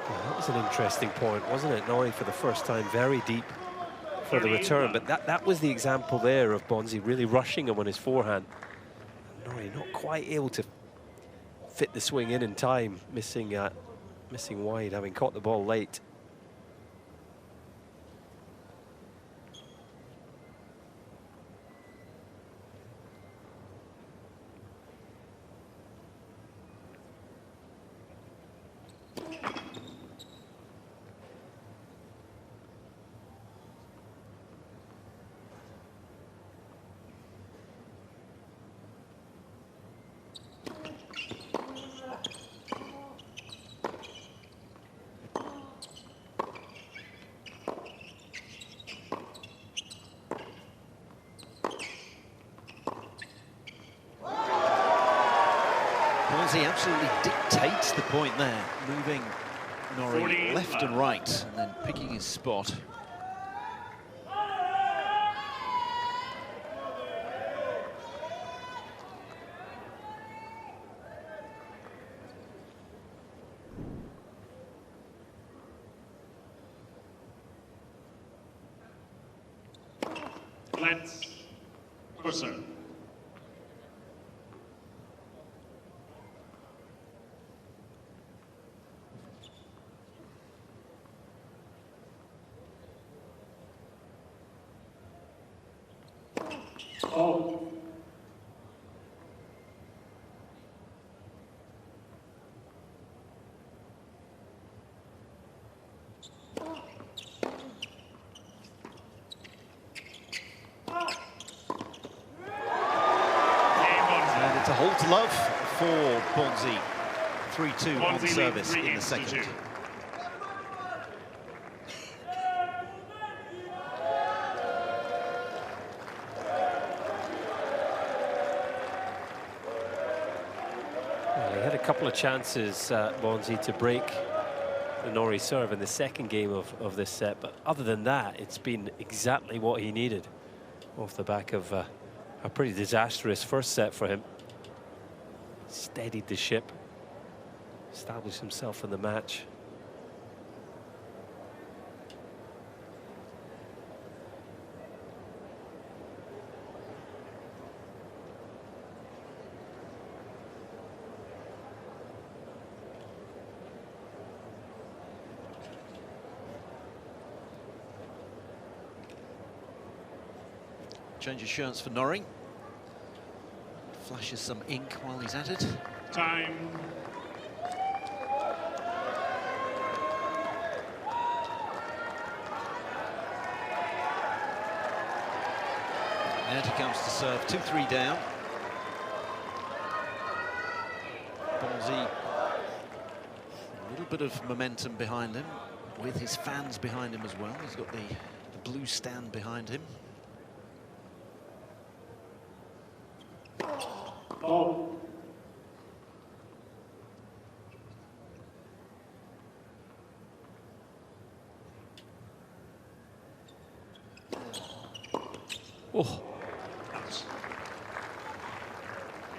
S3: That was an interesting point, wasn't it? Norrie for the first time very deep for the return, but that was the example there of Bonzi really rushing him on his forehand. Norrie not quite able to fit the swing in time, missing wide, having caught the ball late.
S1: Bonzi absolutely dictates the point there, moving Norrie left and right, and then picking his spot.
S4: Let's Husser. Oh.
S1: And it's a hole to love for Bonzi. 3-2 on
S4: Bonzi
S1: service
S4: leads 3
S1: in the
S4: games to
S1: second.
S4: 2.
S3: Well, he had a couple of chances, Bonzi, to break the Norrie serve in the second game of this set, but other than that, it's been exactly what he needed off the back of a pretty disastrous first set for him. Steadied the ship, established himself in the match.
S1: Change of shirts for Norrie. Flashes some ink while he's at it.
S4: Time.
S1: And he comes to serve, 2-3 down. Bonzi, a little bit of momentum behind him, with his fans behind him as well. He's got the blue stand behind him.
S4: Oh.
S3: Oh,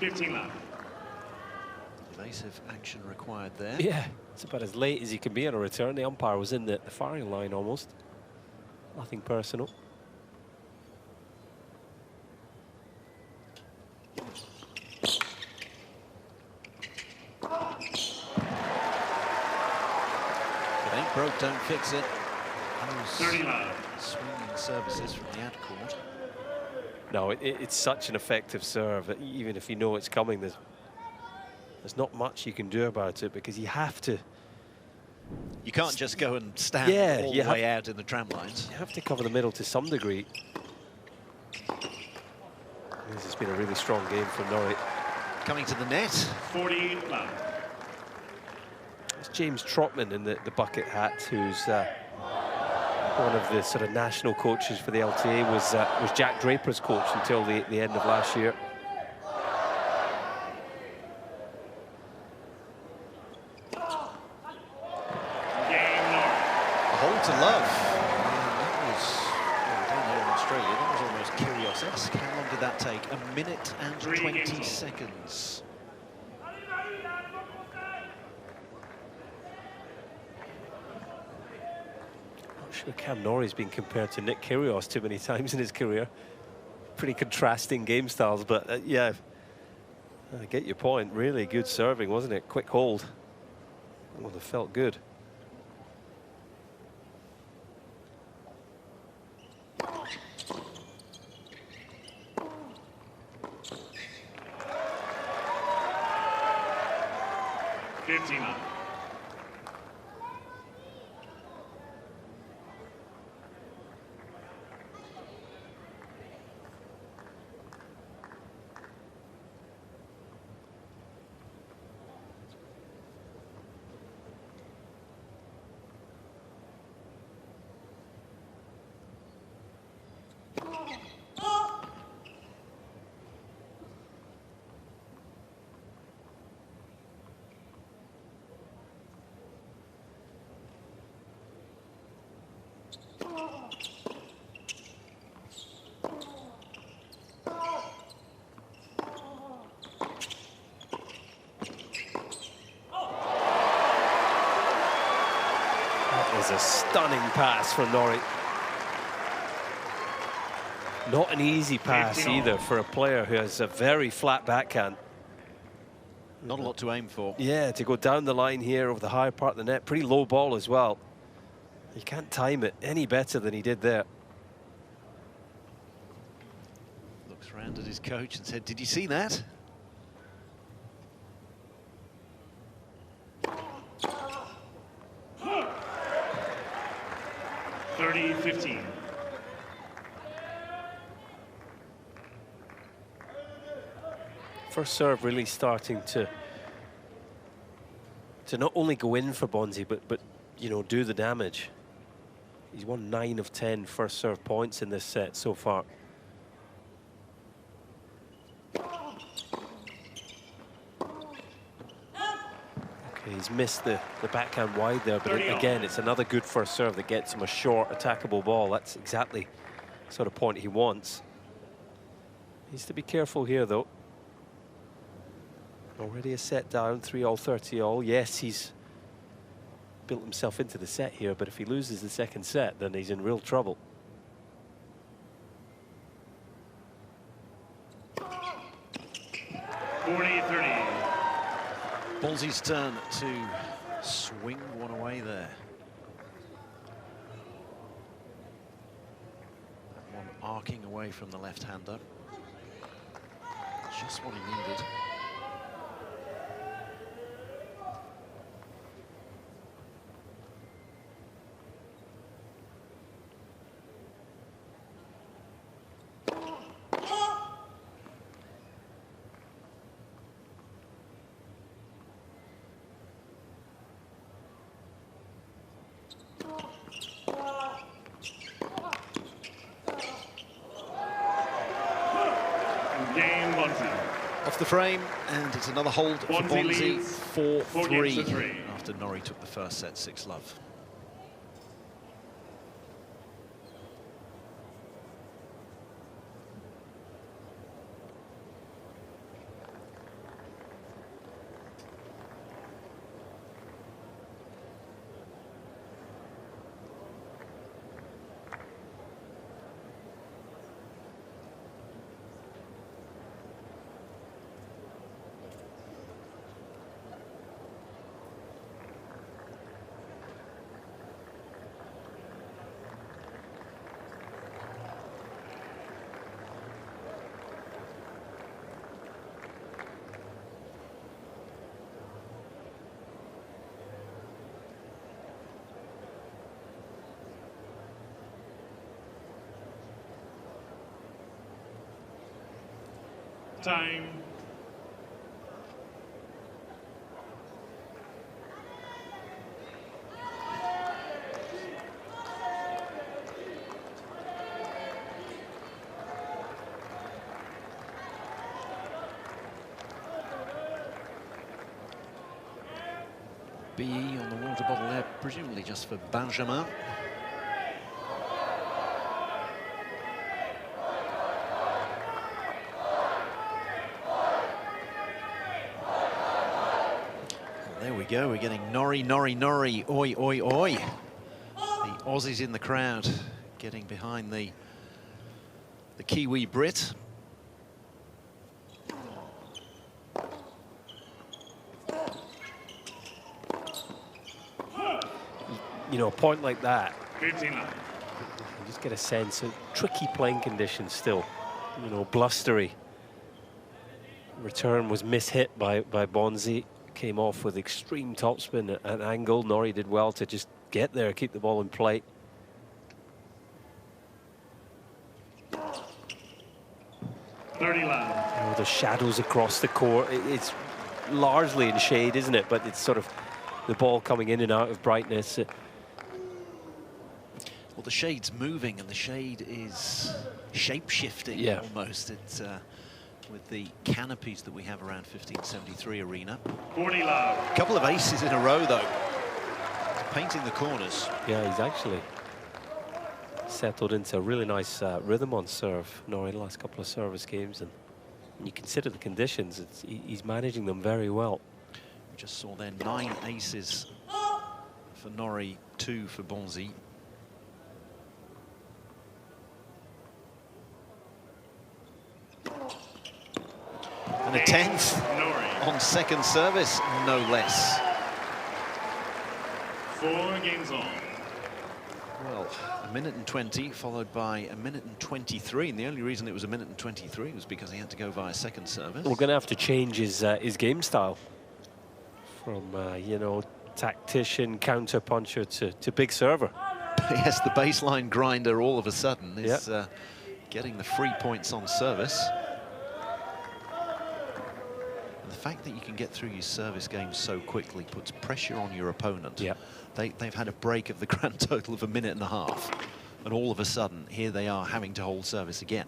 S4: 15 left.
S1: Invasive action required there.
S3: Yeah, it's about as late as you can be on a return. The umpire was in the firing line almost. Nothing personal.
S1: If it ain't broke, don't fix it.
S4: 39.
S1: Swinging services from the ad court.
S3: No, it's such an effective serve that even if you know it's coming, there's not much you can do about it, because you have to.
S1: You can't just go and stand all the way out in the tram lines.
S3: You have to cover the middle to some degree. This has been a really strong game for Norrie.
S1: Coming to the net.
S4: 48 love.
S3: It's James Trotman in the bucket hat, who's one of the sort of national coaches for the LTA, was Jack Draper's coach until the end of last year.
S1: To love. That was, well, down here in Australia, that was almost Kyrgios-esque. How long did that take? 1 minute and 20 seconds.
S3: Not sure Cam Norrie's been compared to Nick Kyrgios too many times in his career. Pretty contrasting game styles, but yeah, I get your point. Really good serving, wasn't it? Quick hold. Well, it felt good. A stunning pass from Norrie. Not an easy pass either for a player who has a very flat backhand.
S1: Not a lot to aim for.
S3: Yeah, to go down the line here over the higher part of the net. Pretty low ball as well. You can't time it any better than he did there.
S1: Looks round at his coach and said, "Did you see that?"
S4: 30-15.
S3: First serve really starting to not only go in for Bonzi, but you know, do the damage. He's won 9 of 10 first serve points in this set so far. He's missed the backhand wide there, but again, it's another good first serve that gets him a short, attackable ball. That's exactly the sort of point he wants. Needs to be careful here, though. Already a set down, 3-all, 30-all. Yes, he's built himself into the set here, but if he loses the second set, then he's in real trouble.
S1: Bonzi's turn to swing one away there. That one arcing away from the left-hander. Just what he needed. Off the frame, and it's another hold for Bonzi, 4-3, after Norrie took the first set 6-love.
S4: Time.
S1: BE on the water bottle there, presumably just for Benjamin. Well, there we go, we're getting Norrie, oi, oi, oi. The Aussies in the crowd getting behind the Kiwi Brit.
S3: You know, a point like that,
S4: 15 love.
S3: you just get a sense of tricky playing conditions still. You know, blustery. Return was mishit by Bonzi. Came off with extreme topspin at an angle. Norrie did well to just get there, keep the ball in play.
S4: $30 love.
S3: You know, the shadows across the court. It's largely in shade, isn't it? But it's sort of the ball coming in and out of brightness.
S1: Well, the shade's moving, and the shade is shape-shifting almost. It's with the canopies that we have around 1573 Arena.
S4: 40 love.
S1: A couple of aces in a row, though. Painting the corners.
S3: Yeah, he's actually settled into a really nice rhythm on serve, Norrie, the last couple of service games. And when you consider the conditions, he's managing them very well.
S1: We just saw there 9 aces for Norrie, 2 for Bonzi. And a 10th
S4: Norrie.
S1: on second service, no less.
S4: 4 games on.
S1: Well, a minute and 20, followed by a minute and 23. And the only reason it was a minute and 23 was because he had to go via second service.
S3: We're going to have to change his game style from, you know, tactician, counter puncher to big server.
S1: Yes, the baseline grinder all of a sudden is getting the free points on service. And the fact that you can get through your service game so quickly puts pressure on your opponent.
S3: Yeah.
S1: They've had a break of the grand total of a minute and a half. And all of a sudden, here they are having to hold service again.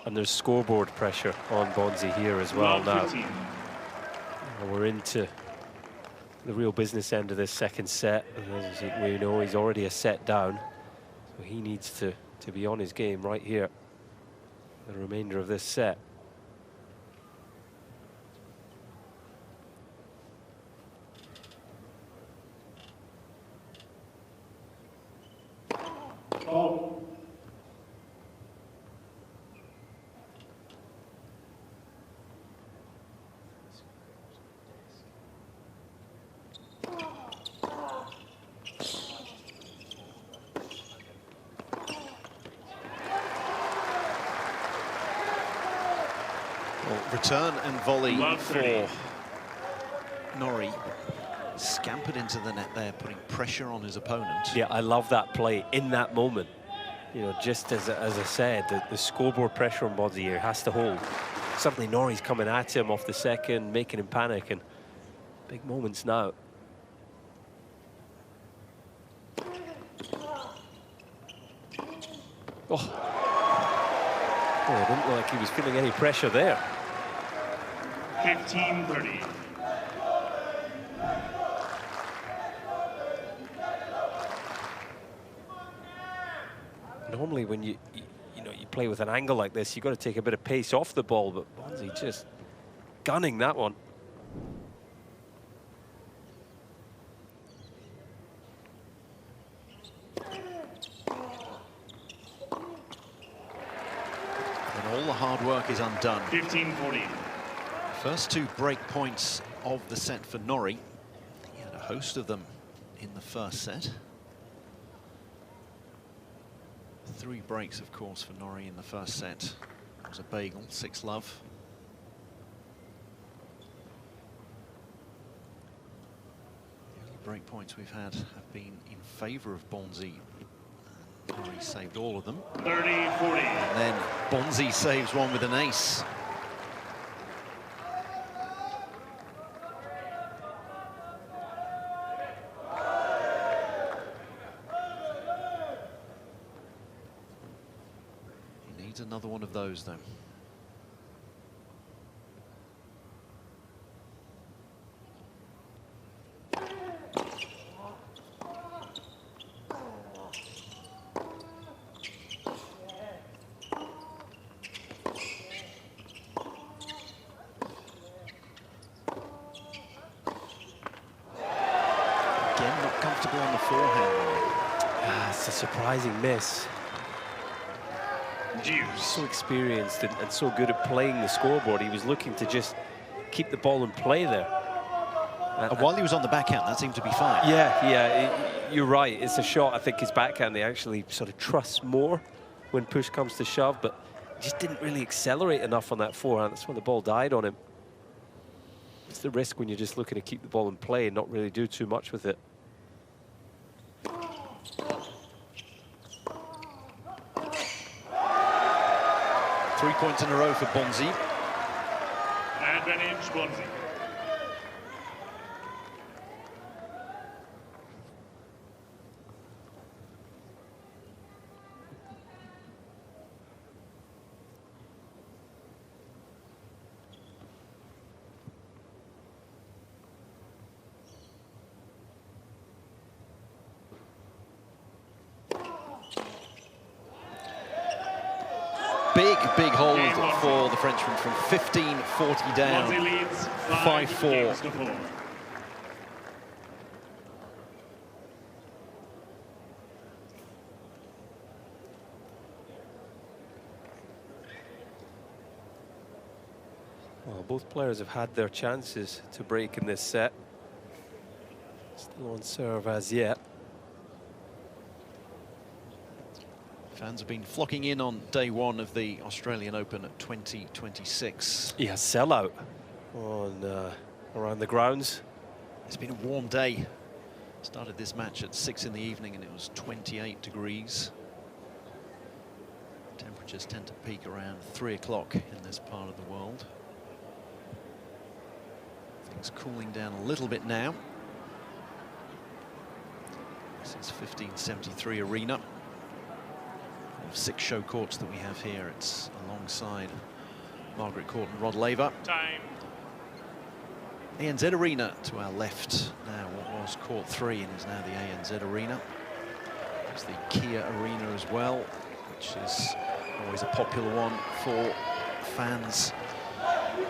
S3: And there's scoreboard pressure on Bonzi here as well now.
S4: 15.
S3: And we're into the real business end of this second set. And as we know, he's already a set down. So he needs to be on his game right here. The remainder of this set.
S4: Oh.
S1: Return and volley
S4: Love
S1: for
S4: 30.
S1: Norrie. Scampered into the net there, putting pressure on his opponent.
S3: Yeah, I love that play in that moment. You know, just as I said, the scoreboard pressure on Bonzi here has to hold. Suddenly Norrie's coming at him off the second, making him panic, and big moments now. Oh, it didn't look like he was feeling any pressure there.
S4: 15-30.
S3: Normally when you play with an angle like this, you've got to take a bit of pace off the ball, but Bonzi just gunning that one.
S1: And all the hard work is undone.
S4: 15-40.
S1: First 2 break points of the set for Norrie. He had a host of them in the first set. 3 breaks, of course, for Norrie in the first set. It was a bagel, 6 love. The only break points we've had have been in favour of Bonzi. Norrie saved all of them.
S4: 30-40.
S1: And then Bonzi saves one with an ace. He needs another one of those, though. On the forehand.
S3: It's a surprising miss. So experienced and so good at playing the scoreboard. He was looking to just keep the ball in play there.
S1: And while he was on the backhand, that seemed to be fine.
S3: You're right. It's a shot. I think his backhand, they actually sort of trust more when push comes to shove, but he just didn't really accelerate enough on that forehand. That's why the ball died on him. It's the risk when you're just looking to keep the ball in play and not really do too much with it.
S1: 3 points in a row for Bonzi.
S4: Advantage Bonzi.
S1: Big hold for the Frenchman from 15-40 down, 5-4.
S3: Well, both players have had their chances to break in this set. Still on serve as yet.
S1: Fans have been flocking in on day one of the Australian Open at 2026.
S3: Yeah, sellout on around the grounds.
S1: It's been a warm day. Started this match at 6 in the evening and it was 28 degrees. Temperatures tend to peak around 3 o'clock in this part of the world. Things cooling down a little bit now. This is 1573 Arena. 6 show courts that we have here. It's alongside Margaret Court and Rod Laver.
S2: Time.
S1: ANZ Arena to our left now. What was Court 3 and is now the ANZ Arena. There's the Kia Arena as well, which is always a popular one for fans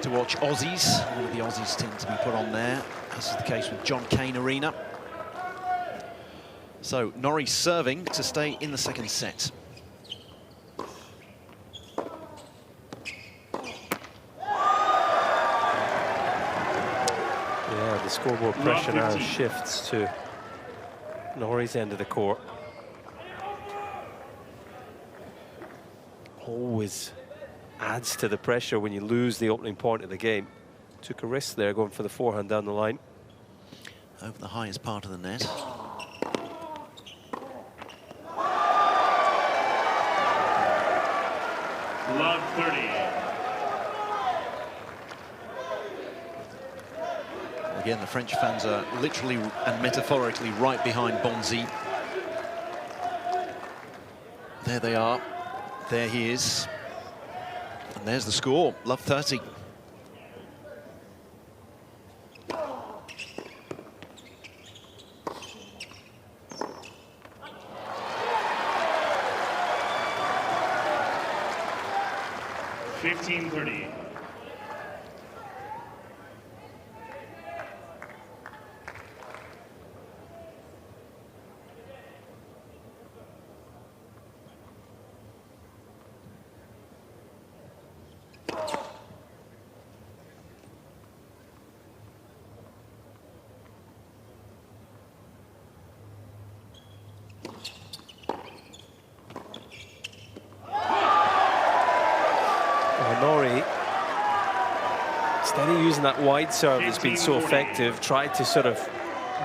S1: to watch Aussies. All of the Aussies tend to be put on there, as is the case with John Cain Arena. So Norrie serving to stay in the second set.
S3: The scoreboard pressure now shifts to Norrie's end of the court. Always adds to the pressure when you lose the opening point of the game. Took a risk there going for the forehand down the line.
S1: Over the highest part of the net.
S4: Love 30.
S1: Again, the French fans are literally and metaphorically right behind Bonzi. There they are. There he is. And there's the score. Love 30.
S4: $15.30.
S3: Norrie, instead of using that wide serve that's been so effective, tried to sort of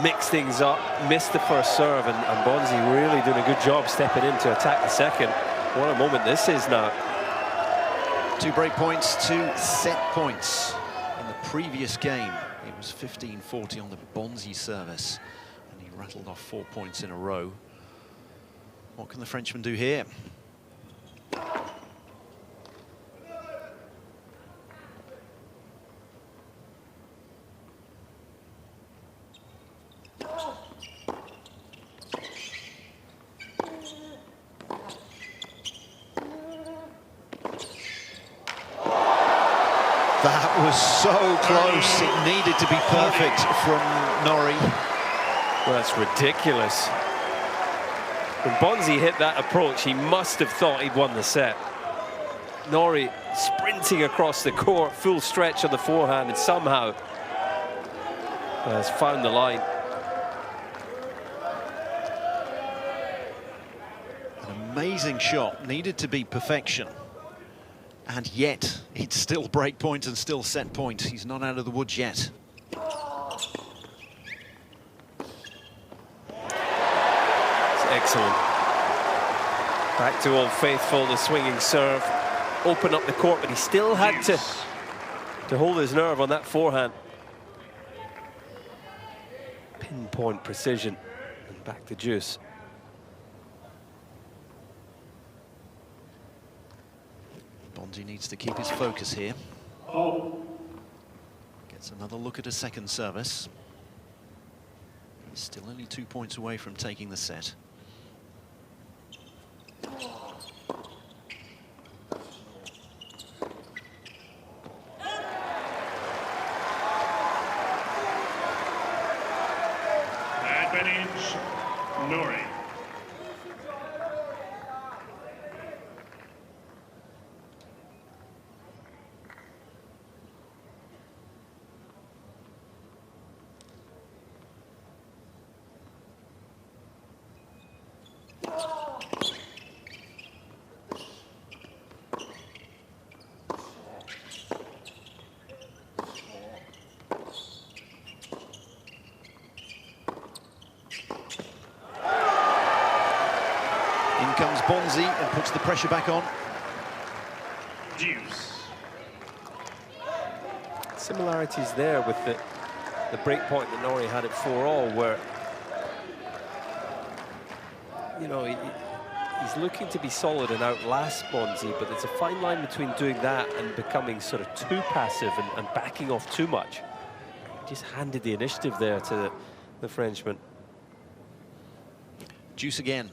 S3: mix things up, missed the first serve, and Bonzi really doing a good job stepping in to attack the second. What a moment this is now.
S1: 2 break points, 2 set points. In the previous game, it was 15-40 on the Bonzi service, and he rattled off 4 points in a row. What can the Frenchman do here? That was so close. It needed to be perfect from Norrie.
S3: Well, that's ridiculous. When Bonzi hit that approach, he must have thought he'd won the set. Norrie sprinting across the court, full stretch on the forehand, and somehow has found the line.
S1: An amazing shot, needed to be perfection. And yet, it's still break point and still set point. He's not out of the woods yet.
S3: It's excellent. Back to Old Faithful, the swinging serve. Open up the court, but he still had to hold his nerve on that forehand. Pinpoint precision. And back to Deuce.
S1: Bonzi needs to keep his focus here. Gets another look at a second service. He's still only 2 points away from taking the set.
S4: Advantage, Norrie.
S1: In comes Bonzi and puts the pressure back on.
S4: Deuce.
S3: Similarities there with the break point that Norrie had at 4-all, where, you know, he's looking to be solid and outlast Bonzi, but there's a fine line between doing that and becoming sort of too passive and backing off too much. He just handed the initiative there to the Frenchman.
S1: Deuce again.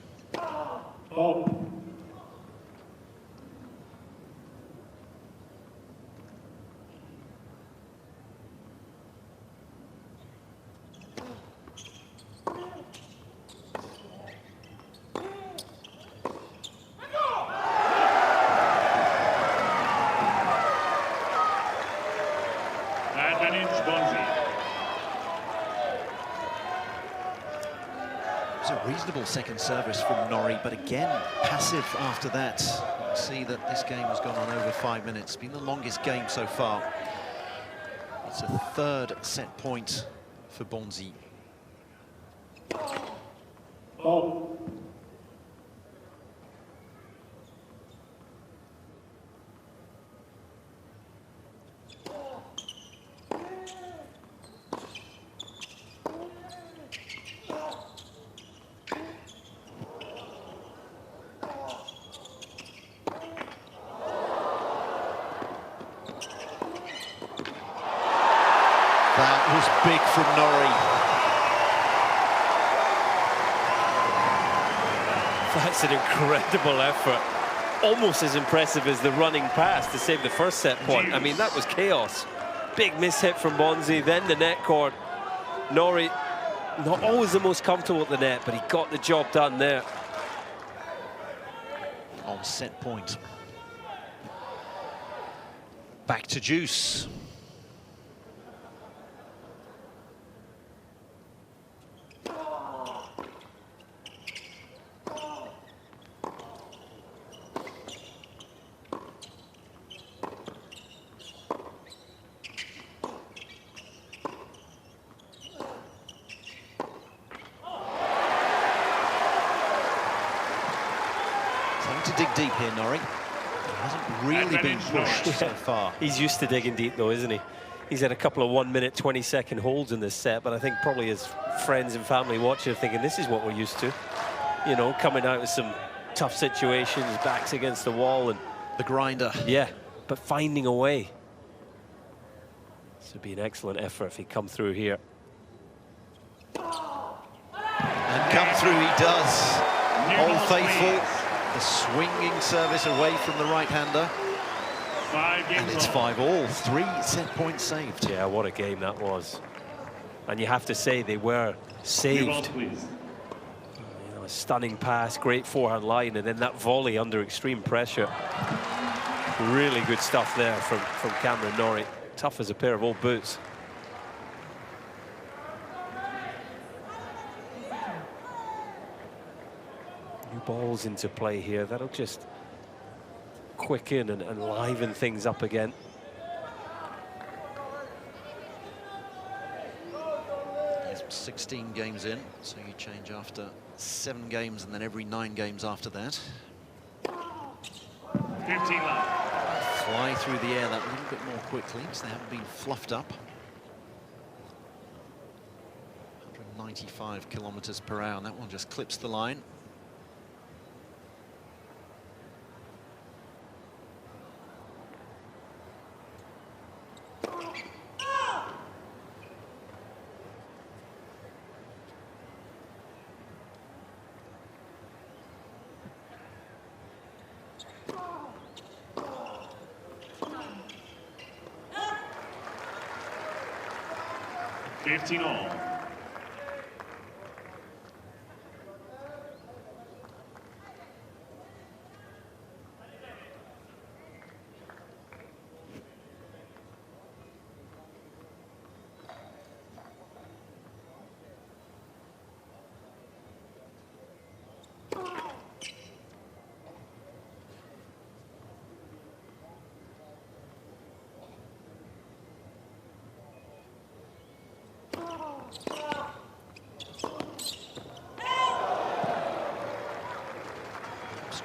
S4: Advantage, Bonzi.
S1: It was a reasonable second service from Norrie, but again, passive after that. You can see that this game has gone on over 5 minutes. It's been the longest game so far. It's a third set point for Bonzi. That was big from Norrie.
S3: That's an incredible effort. Almost as impressive as the running pass to save the first set point. I mean, that was chaos. Big mishit from Bonzi, then the net cord. Norrie, not always the most comfortable at the net, but he got the job done there.
S1: On set point. Back to Deuce. to dig deep here, Norrie. He hasn't really been pushed so far.
S3: He's used to digging deep, though, isn't he? He's had a couple of 1 minute, 20-second holds in this set, but I think probably his friends and family watching are thinking, this is what we're used to. You know, coming out of some tough situations, backs against the wall, and
S1: the grinder.
S3: Yeah, but finding a way. This would be an excellent effort if he come through here.
S1: And come through he does. Old Faithful, the swinging service away from the right-hander. And it's 5-all, 3 set points saved.
S3: Yeah, what a game that was. And you have to say they were saved. You know, a stunning pass, great forehand line, and then that volley under extreme pressure. Really good stuff there from Cameron Norrie. Tough as a pair of old boots. New balls into play here. That'll just quicken and liven things up again.
S1: He's 16 games in, so you change after 7 games and then every 9 games after that.
S4: 15 left.
S1: Fly through the air that little bit more quickly, because they haven't been fluffed up. 195 kilometers per hour, and that one just clips the line.
S4: All.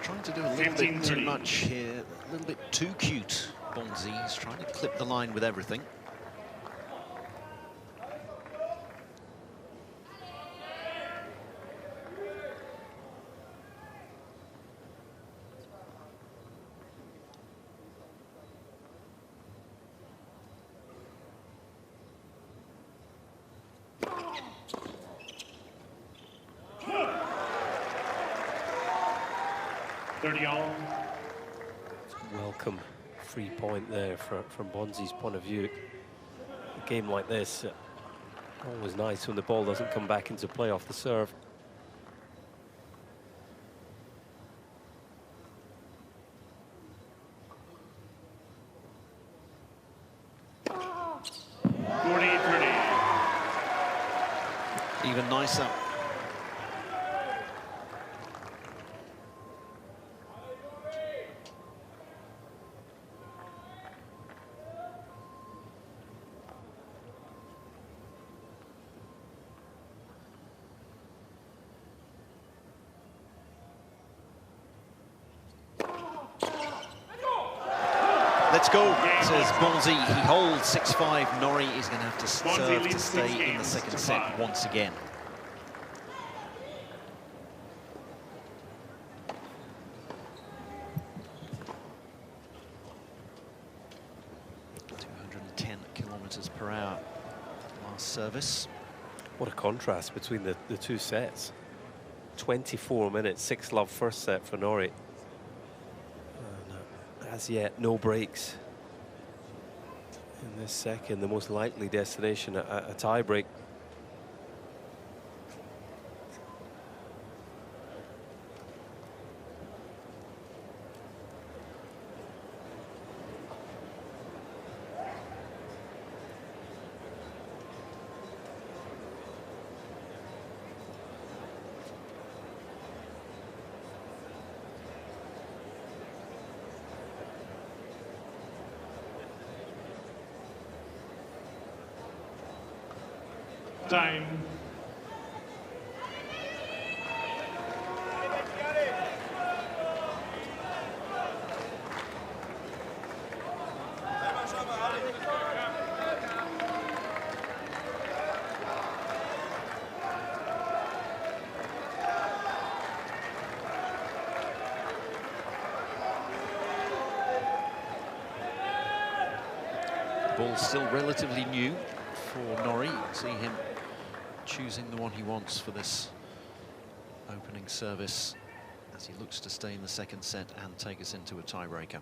S1: Trying to do a little bit too much here, a little bit too cute. Bonzi, he's trying to clip the line with everything.
S3: Welcome free point there from Bonzi's point of view. A game like this, always nice when the ball doesn't come back into play off the serve.
S1: Even nicer. Let's go, says Bonzi. He holds 6-5. Norrie is going to have to serve to stay in the second set once again. Kilometers per hour. Last service.
S3: What a contrast between the two sets. 24 minutes, 6-love first set for Norrie. As yet, no breaks in this second. The most likely destination, a tie break.
S4: Time.
S1: Ball's still relatively new for Norrie. You can see him choosing the one he wants for this opening service as he looks to stay in the second set and take us into a tiebreaker.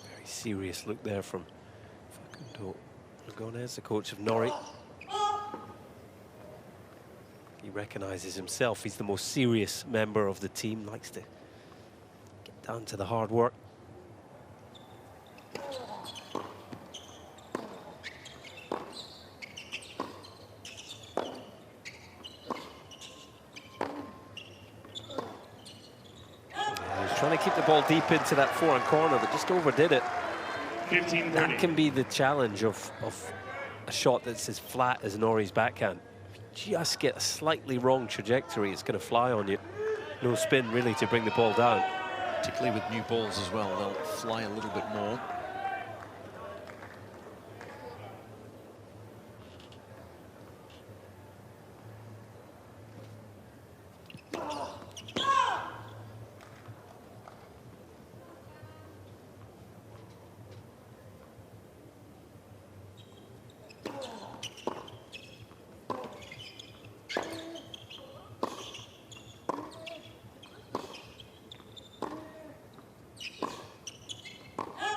S3: Very serious look there from Facundo Lugones, the coach of Norrie. He recognises himself. He's the most serious member of the team, likes to get down to the hard work. Trying to keep the ball deep into that forehand corner, but just overdid it.
S4: 15-30.
S3: That can be the challenge of a shot that's as flat as Norrie's backhand. If you just get a slightly wrong trajectory, it's going to fly on you. No spin, really, to bring the ball down.
S1: Particularly with new balls as well, they'll fly a little bit more.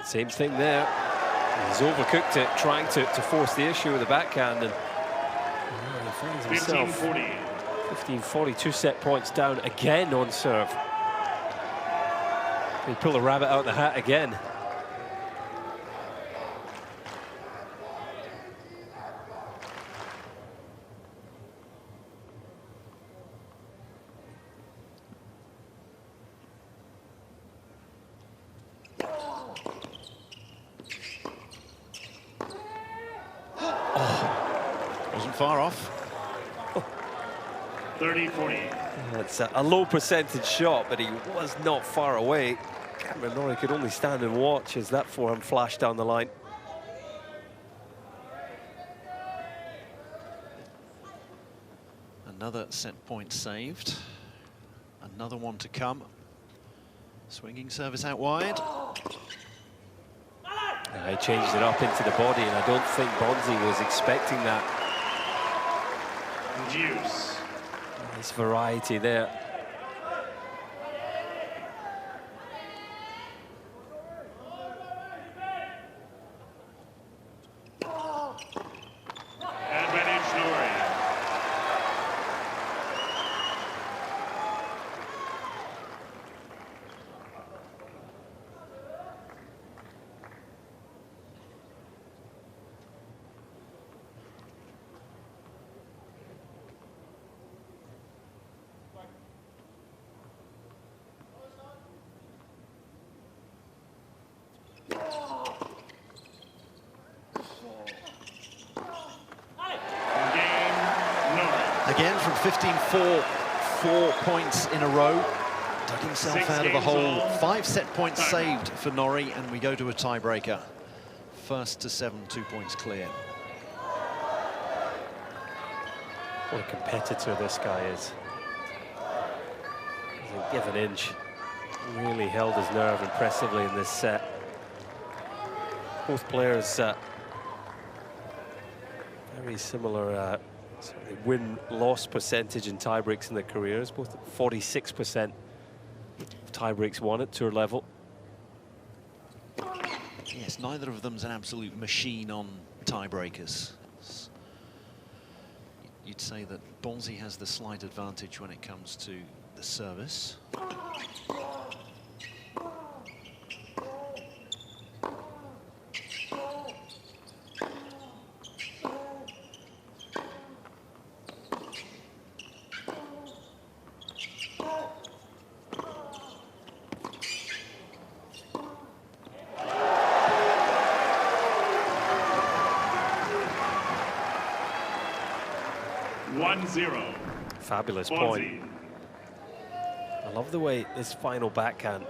S3: Same thing there. He's overcooked it, trying to force the issue with the backhand, and he finds himself 15-40, 2 set points down again on serve. He pulled a rabbit out of the hat again.
S1: Far off.
S4: 30-40.
S3: That's a low percentage shot, but he was not far away. Cameron Norrie could only stand and watch as that forehand flashed down the line.
S1: Another set point saved. Another one to come. Swinging service out wide.
S3: He changed it up into the body, and I don't think Bonzi was expecting that.
S4: Juice.
S3: Nice variety there.
S4: Advantage Norrie.
S1: Again from 15-4, 4 points in a row. Dug himself out of the hole. 5 set points saved for Norrie, and we go to a tiebreaker. First to 7, 2 points clear.
S3: What a competitor this guy is. Doesn't give an inch. Really held his nerve impressively in this set. Both players very similar win-loss percentage in tie-breaks in their careers, both at 46% of tie-breaks won at tour level.
S1: Yes, neither of them's an absolute machine on tiebreakers. You'd say that Bonzi has the slight advantage when it comes to the service.
S4: 1-0.
S3: Fabulous
S4: Bonzi.
S3: point. I love the way this final backhand,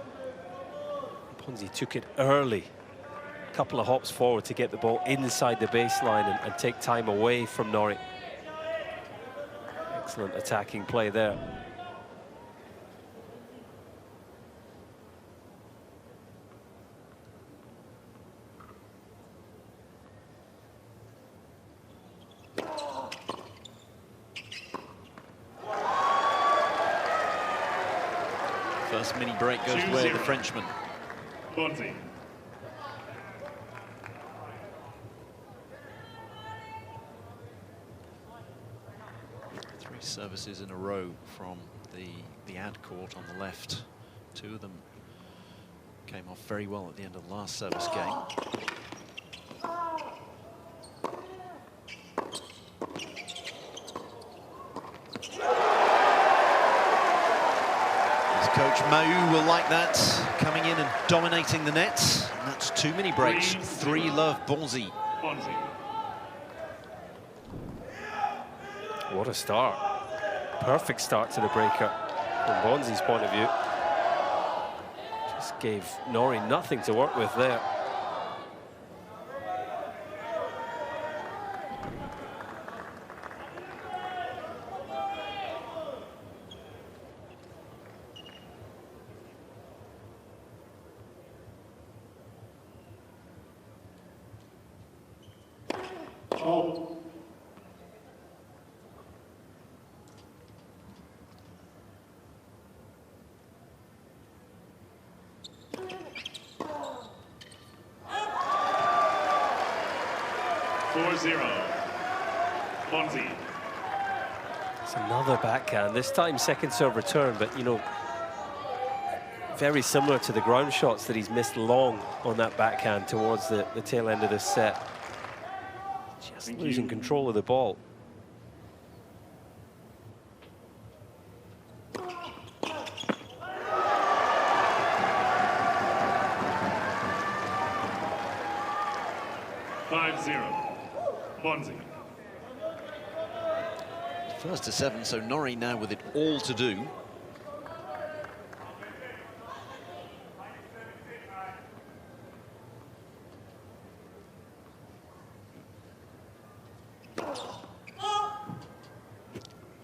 S3: Bonzi took it early. A couple of hops forward to get the ball inside the baseline and take time away from Norrie. Excellent attacking play there.
S1: First mini break goes the way of the Frenchman.
S4: Bonzi.
S1: Three services in a row from the ad court on the left. Two of them came off very well at the end of the last service game. Coach Mahou will like that, coming in and dominating the net. And that's too many breaks. 3-love Bonzi.
S3: What a start. Perfect start to the breaker from Bonzi's point of view. Just gave Norrie nothing to work with there.
S4: Oh. Bonzi.
S3: It's another backhand, this time second serve return, but you know, very similar to the ground shots that he's missed long on that backhand towards the tail end of this set. Just losing control of the ball.
S4: Bonzi.
S1: First to 7, so Norrie now with it all to do.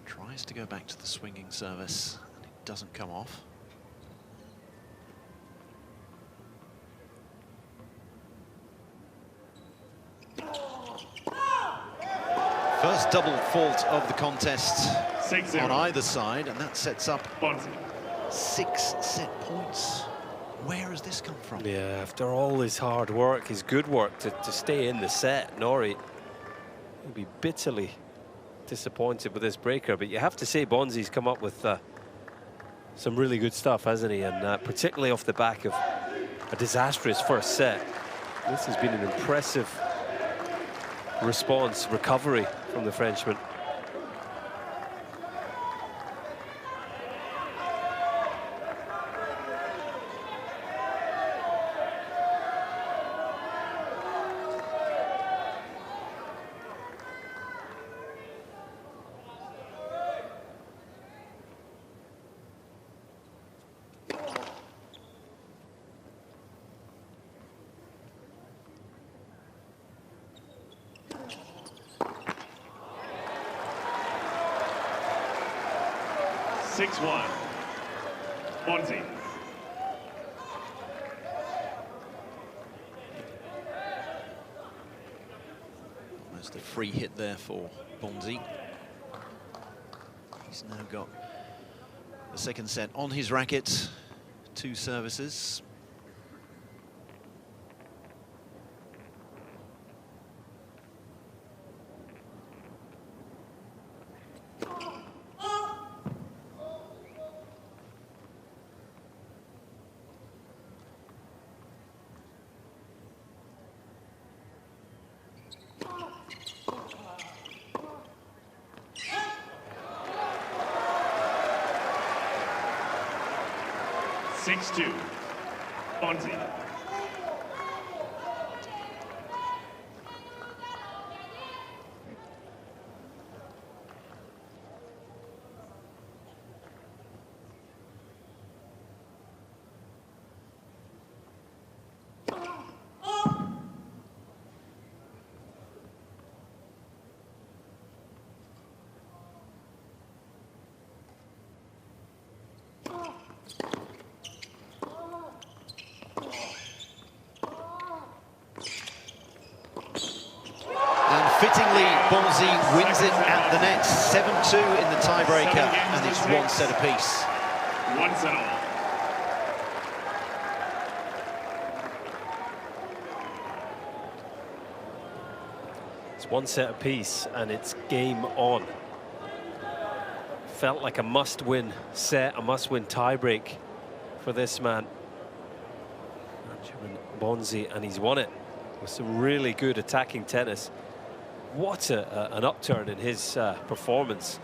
S1: Tries to go back to the swinging service, and it doesn't come off. First double fault of the contest on either side, and that sets up 6 set points. Where has this come from?
S3: Yeah, after all his hard work, his good work to stay in the set, Norrie will be bitterly disappointed with this breaker. But you have to say Bonzi's come up with some really good stuff, hasn't he? And particularly off the back of a disastrous first set. This has been an impressive response, recovery from the Frenchman.
S4: Bonzi.
S1: Almost a free hit there for Bonzi. He's now got the second set on his racket. 2 services.
S4: Bonzi.
S1: Fittingly, Bonzi wins it at the net, 7-2 in the tiebreaker, and it's 1 set apiece.
S4: 1 set all.
S3: It's 1 set apiece, and it's game on. Felt like a must-win set, a must-win tiebreak for this man, Benjamin Bonzi, and he's won it with some really good attacking tennis. What an upturn in his performance.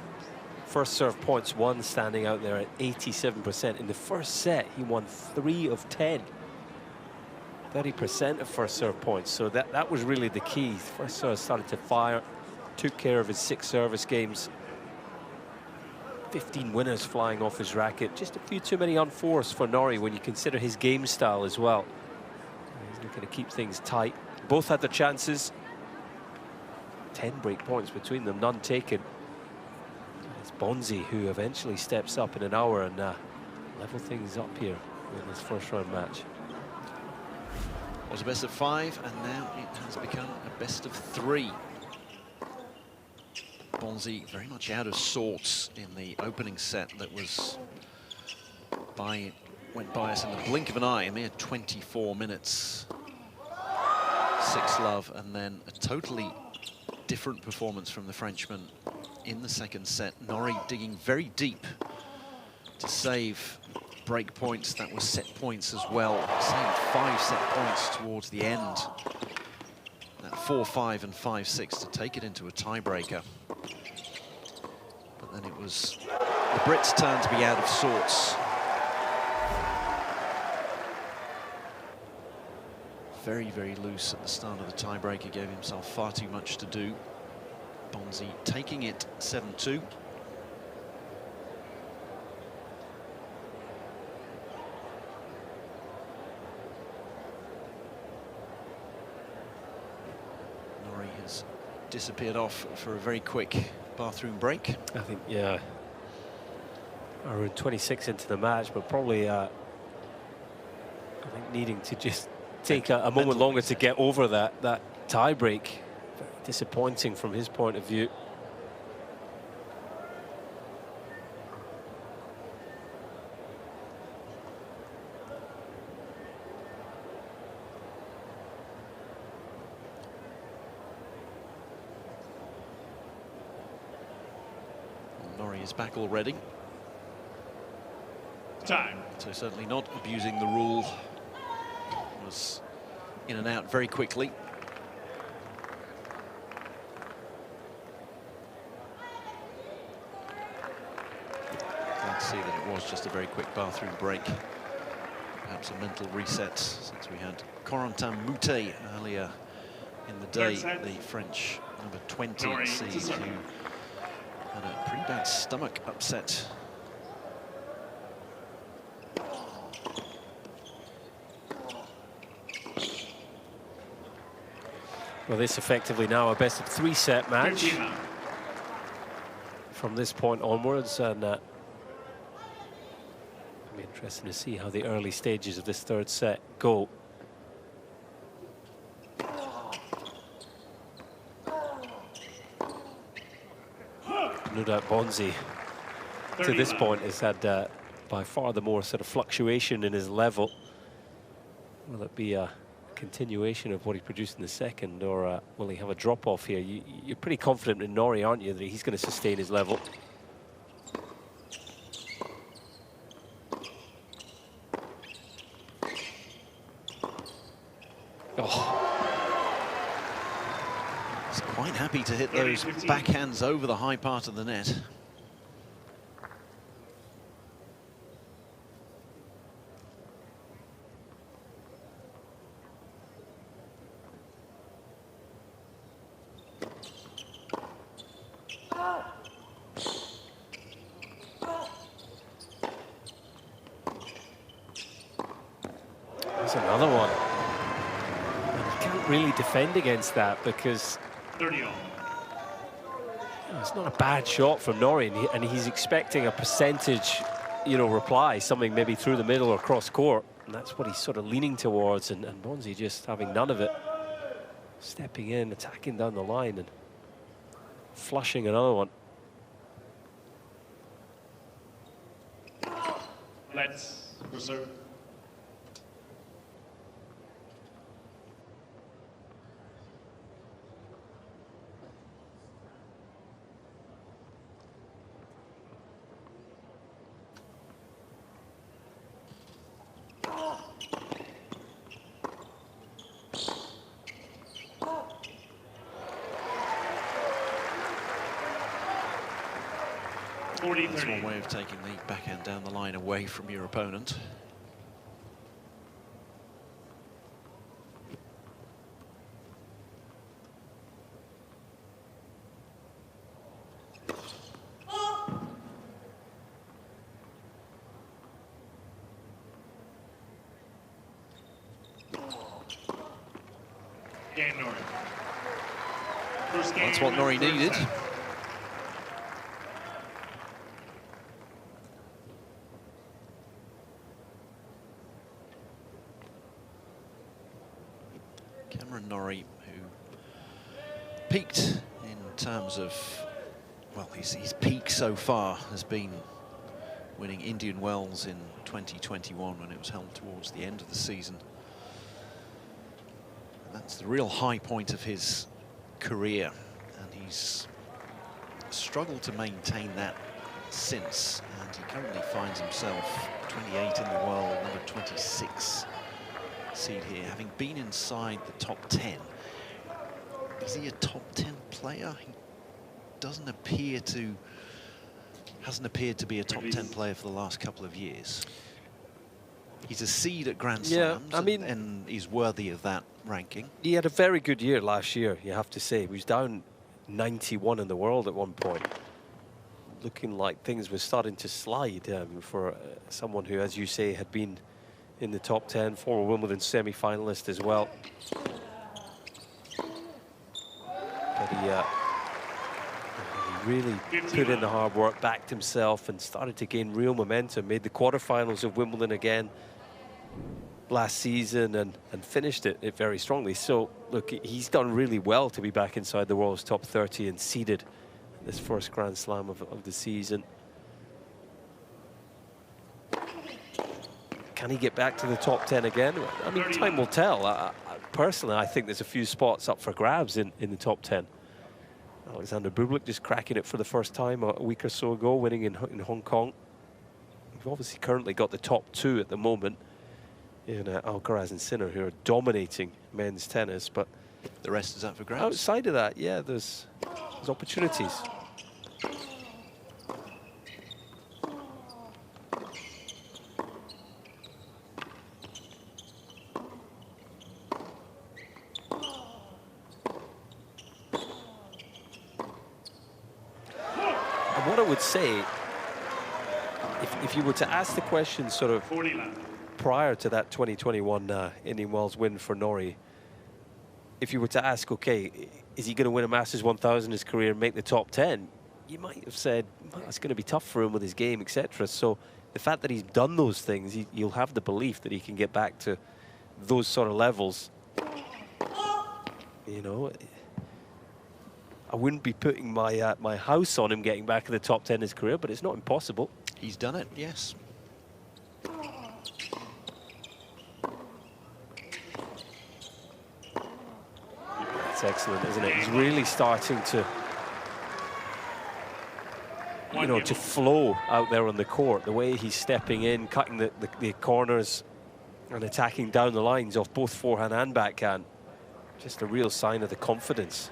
S3: First serve points won, standing out there at 87%. In the first set, he won 3 of 10. 30% of first serve points, so that was really the key. First serve started to fire, took care of his 6 service games. 15 winners flying off his racket. Just a few too many unforced for Norrie when you consider his game style as well. He's looking to keep things tight. Both had their chances. 10 break points between them, none taken. It's Bonzi who eventually steps up in an hour and level things up here in this first round match.
S1: It was a best of 5, and now it has become a best of 3. Bonzi very much out of sorts in the opening set that went by us in the blink of an eye, a mere 24 minutes. 6-love, and then a totally different performance from the Frenchman in the second set. Norrie digging very deep to save break points. That was set points as well. Saved 5 set points towards the end. That 4-5 and 5-6 to take it into a tiebreaker. But then it was the Brits' turn to be out of sorts. Very, very loose at the start of the tiebreaker, gave himself far too much to do. Bonzi taking it 7-2. Norrie has disappeared off for a very quick bathroom break.
S3: I think, yeah, around 26 into the match, but probably I think needing to just take a moment longer to get over that tie break. Very disappointing from his point of view.
S1: Norrie is back already.
S4: Time.
S1: So certainly not abusing the rule. Was in and out very quickly. Glad to see that it was just a very quick bathroom break. Perhaps a mental reset, since we had Corentin Moutet earlier in the day, the French number 20 seed, who had a pretty bad stomach upset.
S3: Well, this effectively now a best of 3 set match from this point onwards, and it'll be interesting to see how the early stages of this third set go. No doubt Bonzi to this point has had by far the more sort of fluctuation in his level. Will it be a continuation of what he produced in the second, or will he have a drop-off here? You're pretty confident in Norrie, aren't you, that he's going to sustain his level?
S1: Oh. He's quite happy to hit those backhands over the high part of the net.
S3: Another one. And you can't really defend against that, because
S4: 30 all.
S3: It's not a bad shot from Norrie, and he's expecting a percentage, reply, something maybe through the middle or cross court, and that's what he's sort of leaning towards, and Bonzi just having none of it. Stepping in, attacking down the line, and flushing another one.
S4: Let's reserve.
S1: That's one way of taking the backhand down the line away from your opponent.
S4: Cameron Norrie.
S1: That's what Norrie needed. Cameron Norrie, who peaked in terms of, well, his peak so far has been winning Indian Wells in 2021 when it was held towards the end of the season. And that's the real high point of his career, and he's struggled to maintain that since, and he currently finds himself 28 in the world, number 26 seed here, having been inside the top 10. Is he a top 10 player? He hasn't appeared to be a top 10 player for the last couple of years. He's a seed at Grand Slams,
S3: I mean,
S1: and he's worthy of that ranking.
S3: He had a very good year last year, you have to say. He was down 91 in the world at one point. Looking like things were starting to slide for someone who, as you say, had been in the top 10, former Wimbledon semi-finalist as well. But he really put in the hard work, backed himself, and started to gain real momentum. Made the quarterfinals of Wimbledon again last season and finished it very strongly. So, look, he's done really well to be back inside the world's top 30 and seeded this first Grand Slam of the season. Can he get back to the top 10 again? I mean, time will tell. Personally, I think there's a few spots up for grabs in the top 10. Alexander Bublik just cracking it for the first time a week or so ago, winning in Hong Kong. We've obviously currently got the top 2 at the moment in Alcaraz and Sinner, who are dominating men's tennis, but
S1: the rest is up for grabs.
S3: Outside of that, yeah, there's opportunities. What I would say, if you were to ask the question sort of prior to that 2021 Indian Wells win for Norrie, if you were to ask, okay, is he going to win a Masters 1000 in his career and make the top 10? You might have said, well, it's going to be tough for him with his game, etc. So the fact that he's done those things, you'll have the belief that he can get back to those sort of levels. You know, I wouldn't be putting my my house on him getting back to the top 10 in his career, but it's not impossible.
S1: He's done it, yes.
S3: That's excellent, isn't it? He's really starting to, you know, to flow out there on the court. The way he's stepping in, cutting the corners and attacking down the lines off both forehand and backhand. Just a real sign of the confidence.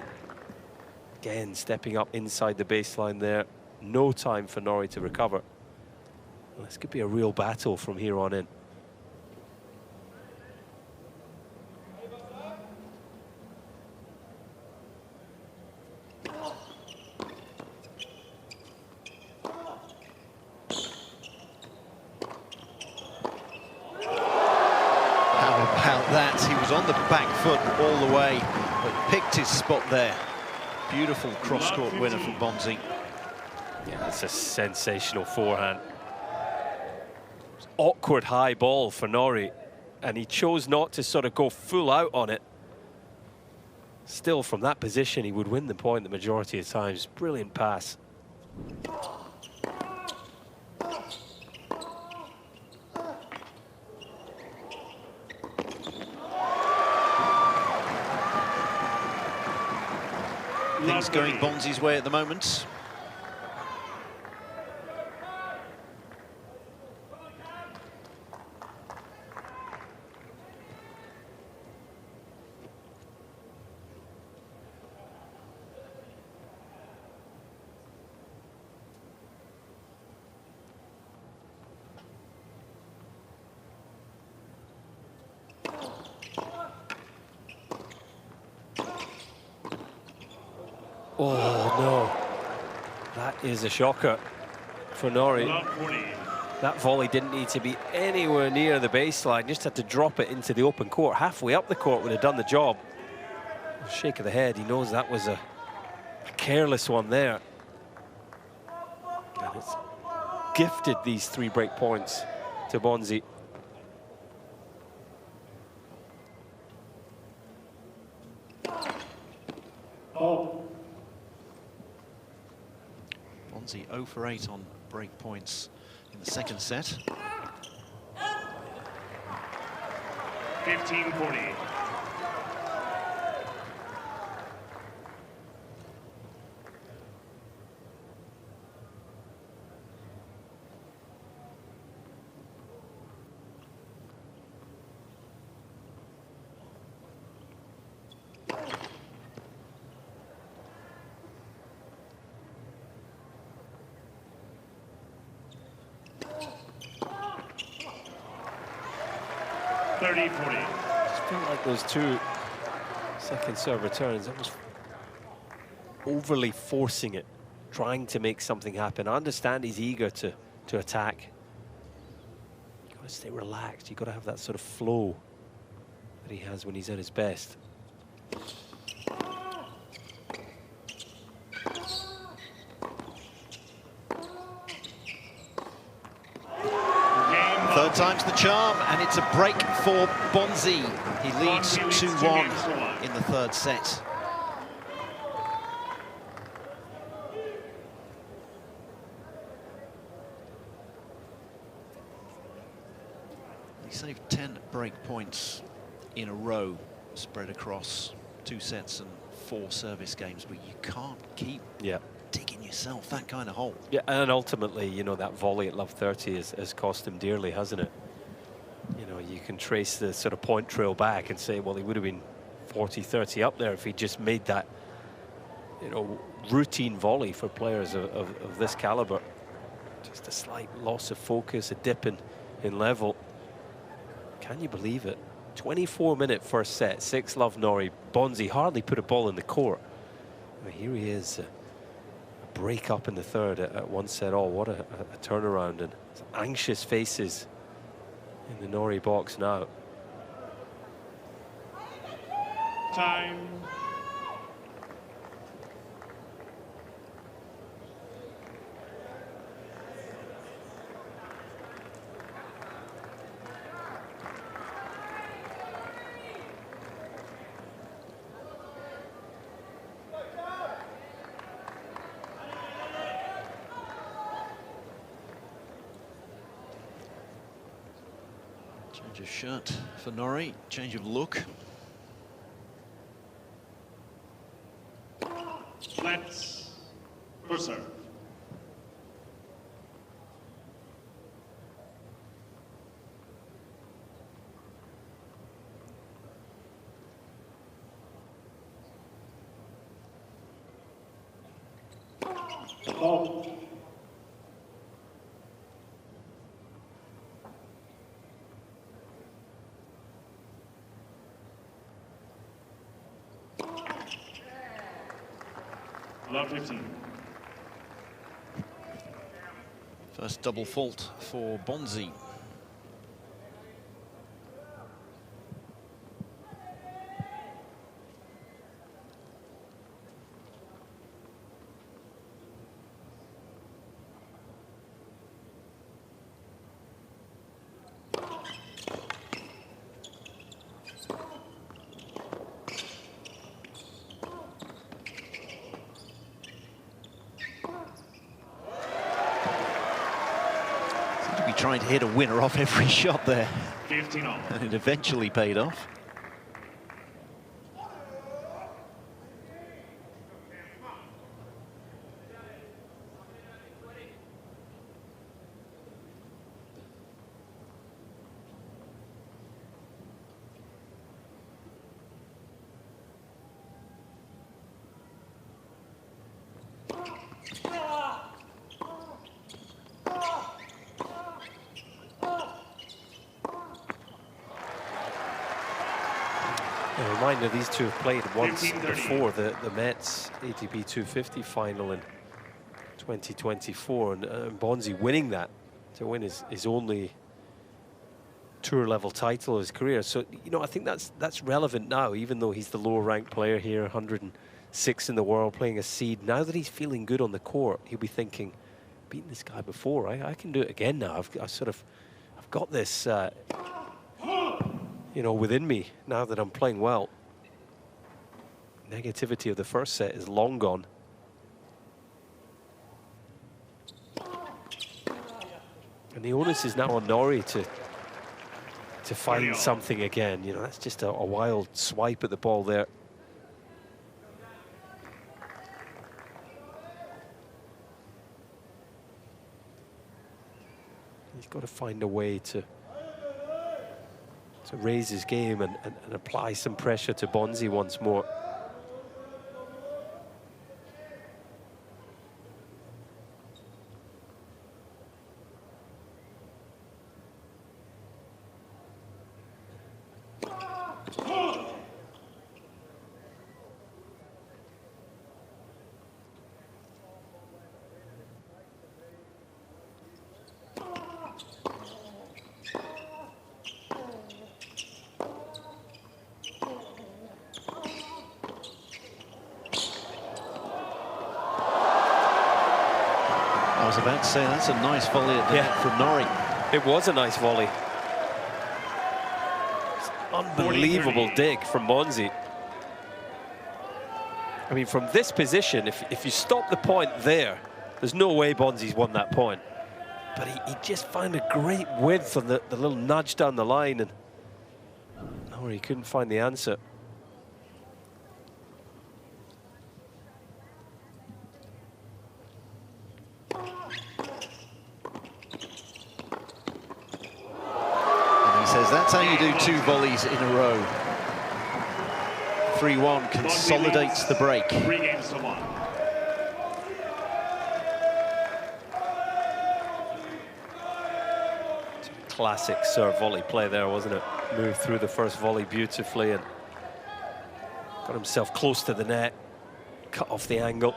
S3: Again, stepping up inside the baseline there. No time for Norrie to recover. Well, this could be a real battle from here on in.
S1: How about that? He was on the back foot all the way, but picked his spot there. Beautiful cross-court winner from Bonzi.
S3: Yeah, that's a sensational forehand. Awkward high ball for Norrie, and he chose not to sort of go full out on it. Still, from that position, he would win the point the majority of times. Brilliant pass.
S1: Things going Bonzi's way at the moment.
S3: Oh, no. That is a shocker for Norrie. That volley didn't need to be anywhere near the baseline, just had to drop it into the open court. Halfway up the court would have done the job. A shake of the head, he knows that was a careless one there. And it's gifted these 3 break points to Bonzi.
S1: Bonzi 0 for 8 on break points in the second set.
S4: 15-40.
S3: I just feel like those 2 second serve returns, that was overly forcing it, trying to make something happen. I understand he's eager to attack. You've got to stay relaxed. You've got to have that sort of flow that he has when he's at his best.
S1: Third time's the charm, and it's a break for Bonzi. He leads 2-1 in the third set. He saved 10 break points in a row, spread across 2 sets and 4 service games, but you can't keep digging yourself that kind of hole.
S3: Yeah, and ultimately, you know, that volley at love 30 has cost him dearly, hasn't it? You know, you can trace the sort of point trail back and say, well, he would have been 40-30 up there if he just made that, you know, routine volley for players of this caliber. Just a slight loss of focus, a dip in level. Can you believe it? 24-minute first set, 6-love Norrie. Bonzi hardly put a ball in the court. I mean, here he is. Break up in the third at 1 set all. What a turnaround, and anxious faces in the Norrie box now.
S4: Time.
S1: Change of shirt for Norrie, change of look.
S4: Let's for serve. Oh. Love 15.
S1: First double fault for Bonzi. trying to hit a winner off every shot there.
S4: 15 all.
S1: And it eventually paid off.
S3: A reminder, these two have played once before, the Mets ATP 250 final in 2024, and Bonzi winning that to win his only tour level title of his career. So, you know, I think that's relevant now, even though he's the lower ranked player here, 106 in the world, playing a seed. Now that he's feeling good on the court, he'll be thinking, beaten this guy before, I can do it again now. I've got this you know, within me now that I'm playing well. Negativity of the first set is long gone. And the onus is now on Norrie to find something again. You know, that's just a wild swipe at the ball there. He's got to find a way to raise his game and apply some pressure to Bonzi once more.
S1: I was about to say, that's a nice volley at the net from Norrie.
S3: It was a nice volley. Unbelievable dig from Bonzi. I mean, from this position, if you stop the point there, there's no way Bonzi's won that point. But he just found a great width on the little nudge down the line, and Norrie couldn't find the answer.
S1: That's how you do 2 volleys in a row. 3-1 consolidates the break.
S4: 3 games to 1.
S3: Classic serve volley play there, wasn't it? Moved through the first volley beautifully and got himself close to the net, cut off the angle.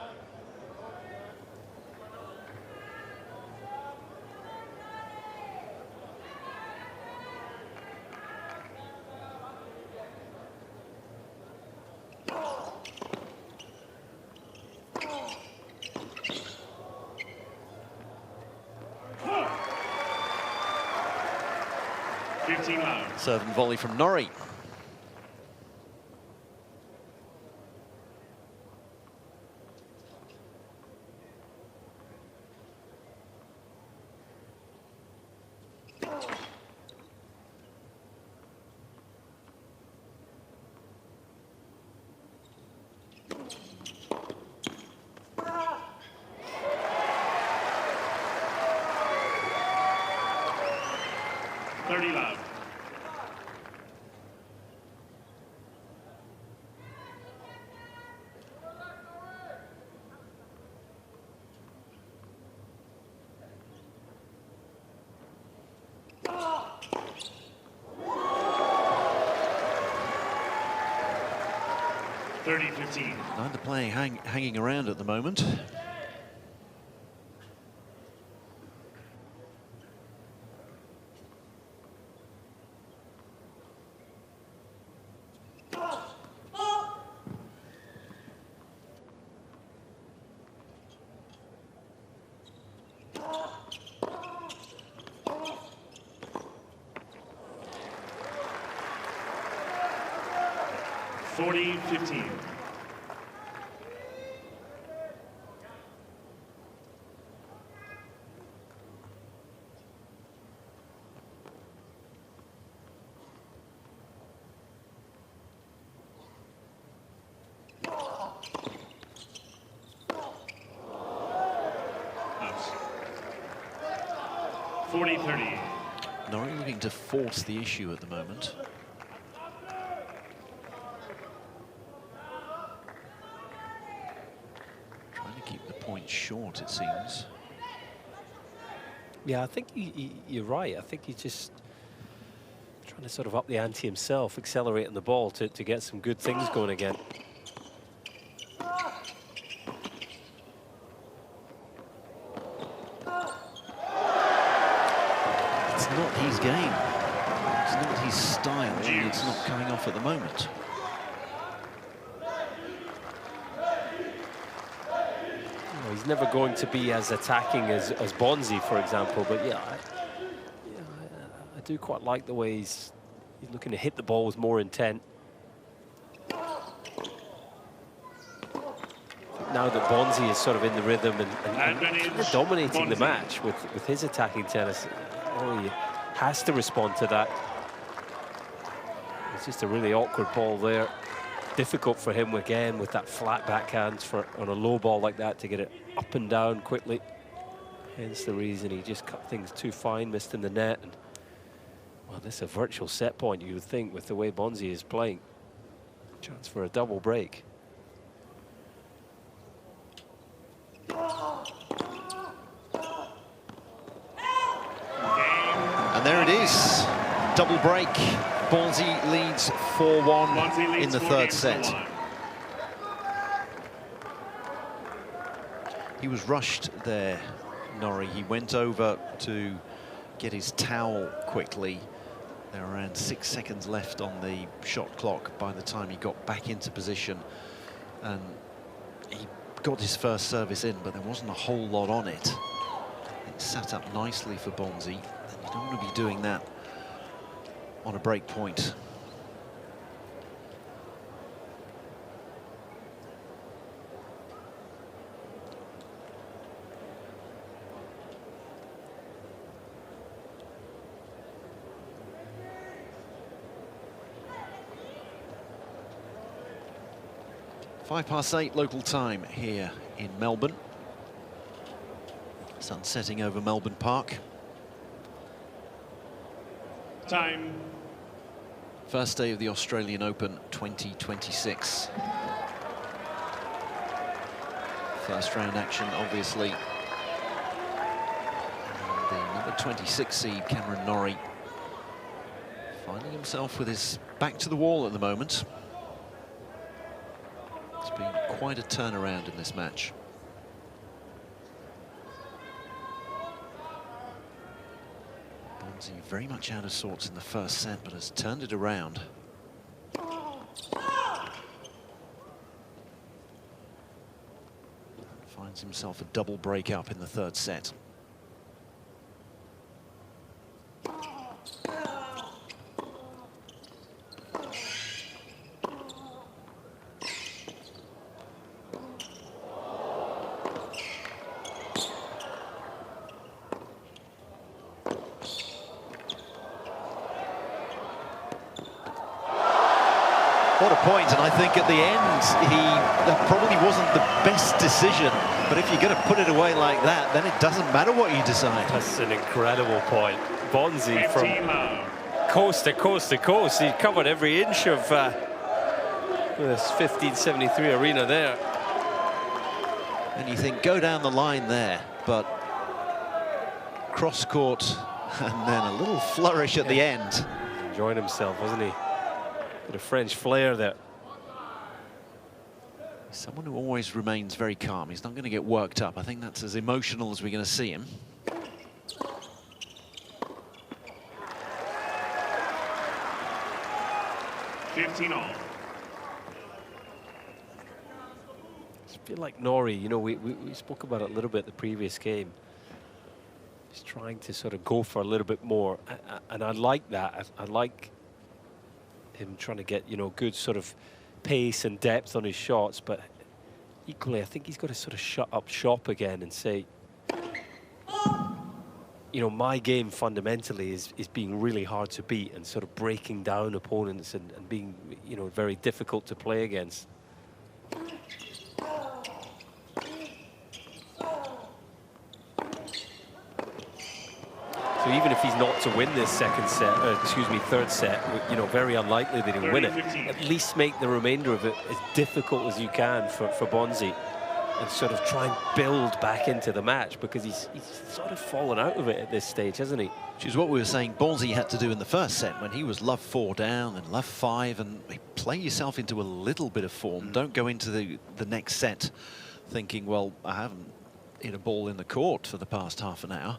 S1: Serve and volley from Norrie. Neither playing hanging around at the moment.
S4: 40-30.
S1: Norrie looking to force the issue at the moment. Trying to keep the point short, it seems.
S3: Yeah, I think you're right. I think he's just trying to sort of up the ante himself, accelerating the ball to get some good things going again.
S1: It's not his game. It's not his style. And it's not coming off at the moment.
S3: Well, he's never going to be as attacking as Bonzi, for example. But yeah, I do quite like the way he's looking to hit the ball with more intent. Now that Bonzi is sort of in the rhythm and dominating the match with his attacking tennis, he has to respond to that. It's just a really awkward ball there. Difficult for him again with that flat backhand on a low ball like that to get it up and down quickly. Hence the reason he just cut things too fine, missed in the net. And well, this is a virtual set point, you would think, with the way Bonzi is playing. Chance for a double break.
S1: And there it is. Double break. Bonzi leads 4-1 in the third set. He was rushed there, Norrie. He went over to get his towel quickly. There were around 6 seconds left on the shot clock by the time he got back into position. And he got his first service in, but there wasn't a whole lot on it. It sat up nicely for Bonzi. And you don't want to be doing that on a break point. Five past 8 local time here in Melbourne. Sun setting over Melbourne Park.
S4: Time.
S1: First day of the Australian Open 2026. First round action, obviously. And the number 26 seed, Cameron Norrie, finding himself with his back to the wall at the moment. It's been quite a turnaround in this match. Bonzi very much out of sorts in the first set, but has turned it around. Finds himself a double break up in the third set. What a point, and I think at the end, that probably wasn't the best decision, but if you're going to put it away like that, then it doesn't matter what you decide.
S3: That's an incredible point. Bonzi from coast to coast to coast. He covered every inch of this 1573 arena there.
S1: And you think, go down the line there, but cross court, and then a little flourish at the end.
S3: Enjoying himself, wasn't he? Bit of French flair there.
S1: Someone who always remains very calm. He's not going to get worked up. I think that's as emotional as we're going to see him.
S4: $15-all.
S3: It's a bit like Norrie, you know, we spoke about it a little bit the previous game. He's trying to sort of go for a little bit more, and I like that. I like him trying to get, you know, good sort of pace and depth on his shots, but equally I think he's got to sort of shut up shop again and say, you know, my game fundamentally is being really hard to beat and sort of breaking down opponents and being, you know, very difficult to play against. So So even if he's not to win this third set, you know, very unlikely that he'll win it. At least make the remainder of it as difficult as you can for Bonzi, and sort of try and build back into the match, because he's sort of fallen out of it at this stage, hasn't he?
S1: Which is what we were saying Bonzi had to do in the first set when he was love 4 down and love 5, and play yourself into a little bit of form. Don't go into the next set thinking, well, I haven't hit a ball in the court for the past half an hour.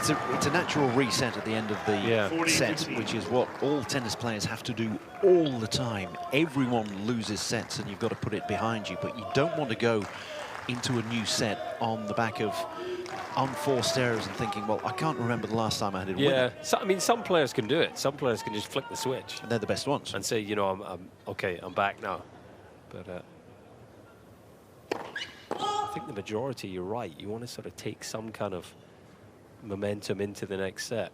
S1: It's a natural reset at the end of the set, which is what all tennis players have to do all the time. Everyone loses sets and you've got to put it behind you, but you don't want to go into a new set on the back of unforced errors and thinking, well, I can't remember the last time I had it.
S3: Yeah, so, I mean, some players can do it. Some players can just flick the switch.
S1: And they're the best ones.
S3: And say, you know, I'm okay, I'm back now. But I think the majority, you're right. You want to sort of take some kind of momentum into the next set.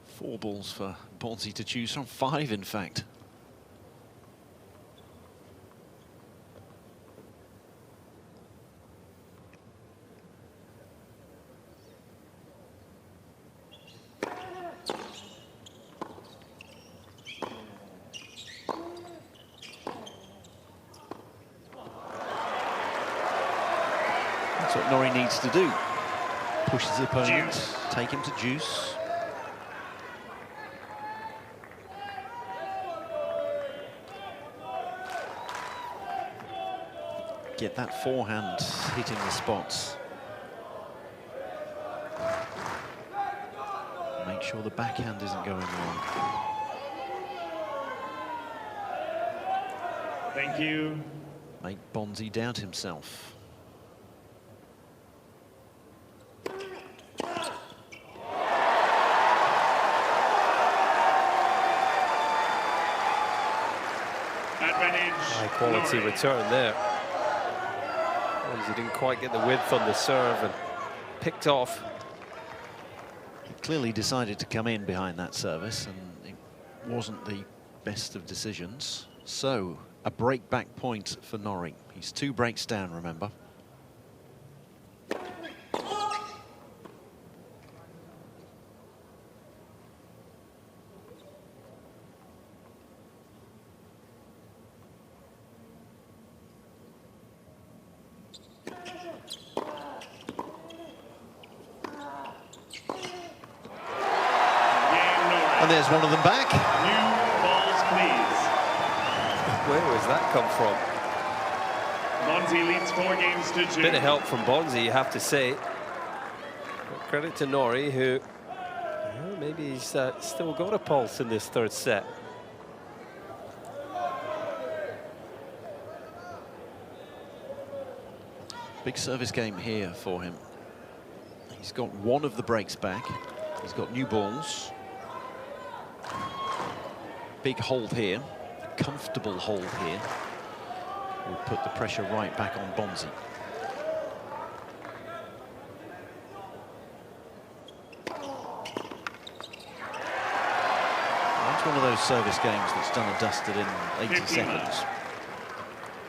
S1: Four balls for Bonzi to choose from, 5 in fact. That's what Norrie needs to do. Push his opponent, take him to juice. Get that forehand hitting the spots. Make sure the backhand isn't going wrong.
S4: Thank you.
S1: Make Bonzi doubt himself.
S4: Advantage.
S3: High quality
S4: Norrie.
S3: return there. He didn't quite get the width on the serve and picked off.
S1: He clearly decided to come in behind that service, and it wasn't the best of decisions. So, a break back point for Norrie. He's 2 breaks down, remember. And there's one of them back.
S4: New balls, please.
S3: Where was that come from?
S4: Bonzi leads 4 games to 2.
S3: Bit of help from Bonzi, you have to say. But credit to Norrie, who maybe he's still got a pulse in this third set.
S1: Big service game here for him. He's got one of the breaks back. He's got new balls. Big hold here, a comfortable hold here. Will put the pressure right back on Bonzi. That's one of those service games that's done and dusted in 80 seconds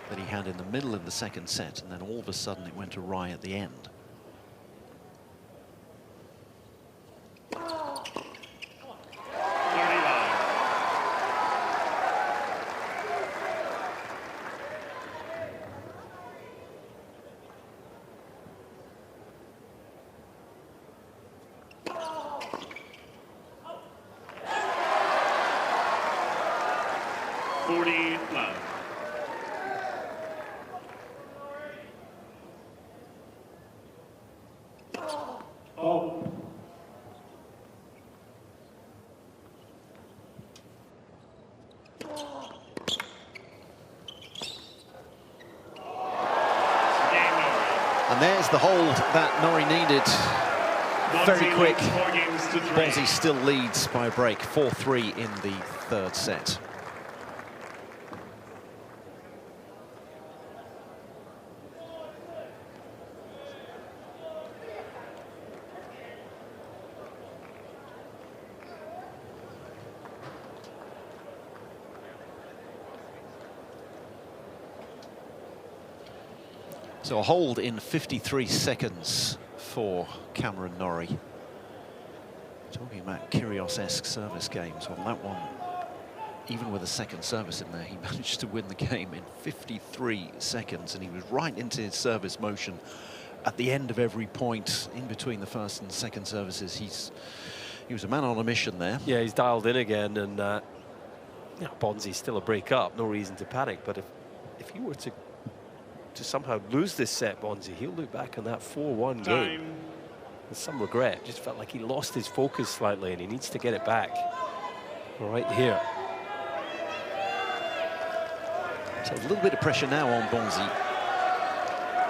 S1: that he had in the middle of the second set, and then all of a sudden it went awry at the end. And there's the hold that Norrie needed. Very quick. Bonzi still leads by a break, 4-3 in the third set. So a hold in 53 seconds for Cameron Norrie. Talking about Kyrgios-esque service games. Well, that one, even with a second service in there, he managed to win the game in 53 seconds, and he was right into his service motion at the end of every point in between the first and second services. He was a man on a mission there.
S3: Yeah, he's dialed in again, and Bonzi's still a break up. No reason to panic, but if he were to somehow lose this set, Bonzi, he'll look back on that 4-1 game with some regret. Just felt like he lost his focus slightly, and he needs to get it back right here.
S1: So a little bit of pressure now on Bonzi.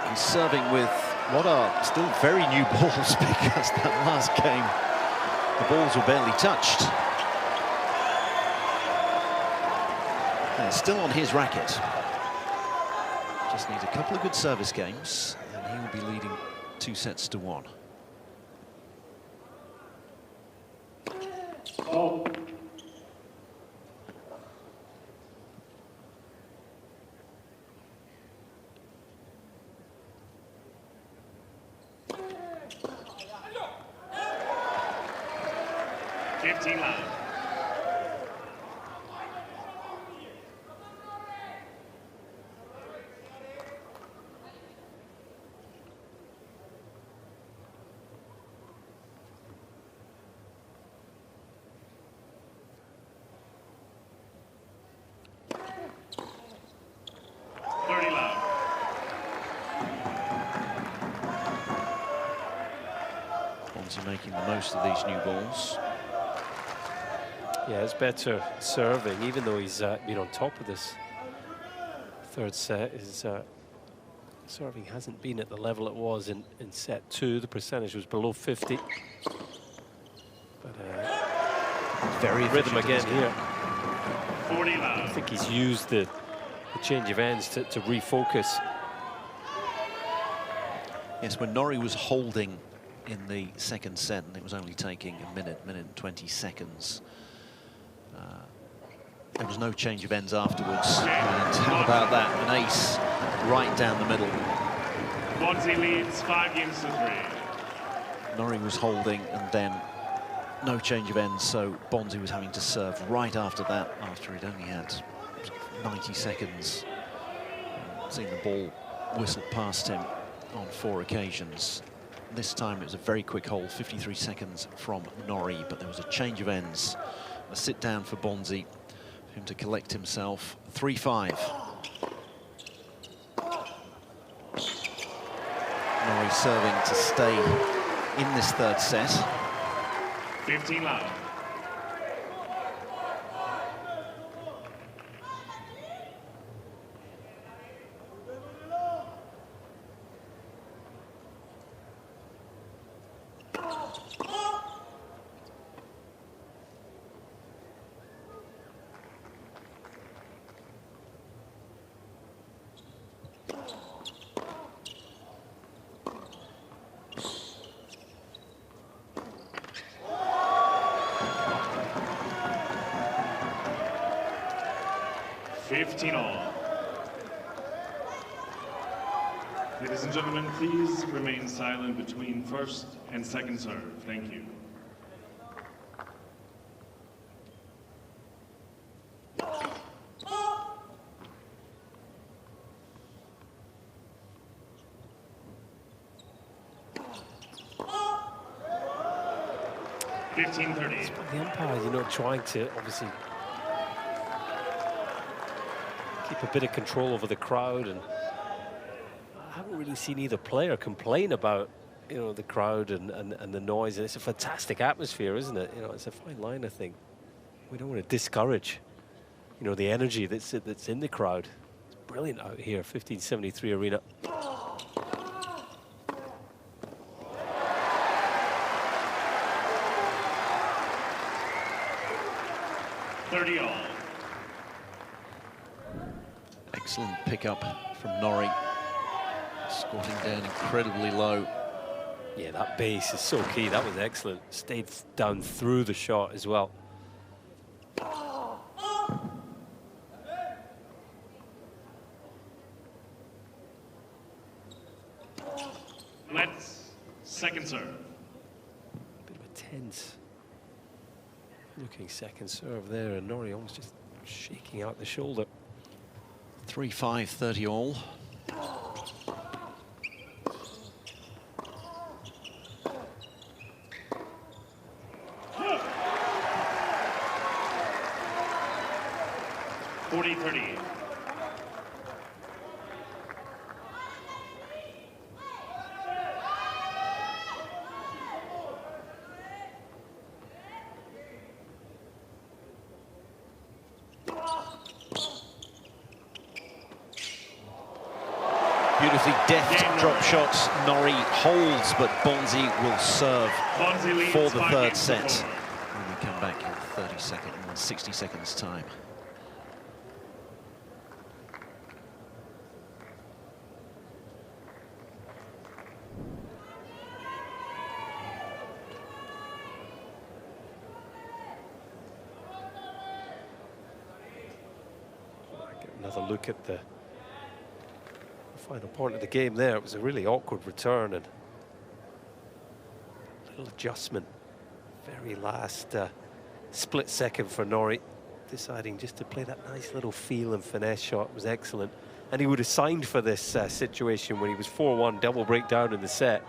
S1: He's serving with what are still very new balls, because that last game the balls were barely touched. And it's still on his racket. Just needs a couple of good service games, and he will be leading 2-1.
S4: Oh.
S1: Making the most of these new balls.
S3: Yeah, it's better serving, even though he's been on top of this third set. His serving hasn't been at the level it was in set 2. The percentage was below 50. But
S1: very
S3: rhythm again here.
S4: 40
S3: I think he's used the change of ends to refocus.
S1: Yes, when Norrie was holding in the second set, and it was only taking a minute and 20 seconds. There was no change of ends afterwards. And how about that? An ace right down the middle.
S4: Bonzi leads 5-3.
S1: Norrie was holding, and then no change of ends, so Bonzi was having to serve right after that, after he'd only had 90 seconds. Seen the ball whistled past him on 4 occasions. This time it was a very quick hold, 53 seconds from Norrie, but there was a change of ends. A sit down for Bonzi, for him to collect himself. 3-5. Norrie serving to stay in this third set.
S4: 15 love. Ladies and gentlemen, please remain silent between first and second serve. Thank you.
S3: The umpire, you know, trying to obviously keep a bit of control over the crowd, and I haven't really seen either player complain about, you know, the crowd and the noise. And it's a fantastic atmosphere, isn't it? You know, it's a fine line, I think. We don't want to discourage, you know, the energy that's in the crowd. It's brilliant out here, 1573 Arena.
S4: 30 all.
S1: Excellent pickup from Norrie. Squatting down incredibly low.
S3: Yeah, that base is so key. That was excellent. Stayed down through the shot as well.
S4: Let's second serve.
S3: Bit of a tense looking second serve there, and Norrie almost just shaking out the shoulder.
S1: 3-5, 30 all. Beautifully deft drop shots. Norrie holds, but Bonzi will serve for the third set. When we come back in 60 seconds time.
S3: Get another look at the final point of the game there. It was a really awkward return and a little adjustment. Very last split second for Norrie, deciding just to play that nice little feel and finesse shot. It was excellent. And he would have signed for this situation when he was 4-1, double breakdown in the set.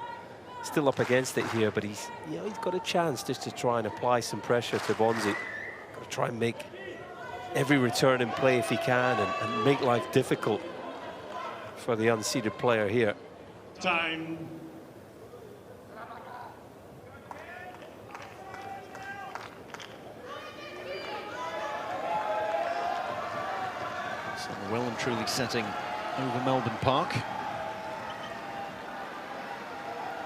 S3: Still up against it here, but he's got a chance just to try and apply some pressure to Bonzi. Got to try and make every return in play if he can and make life difficult for the unseeded player here.
S4: Time.
S1: So well and truly setting over Melbourne Park.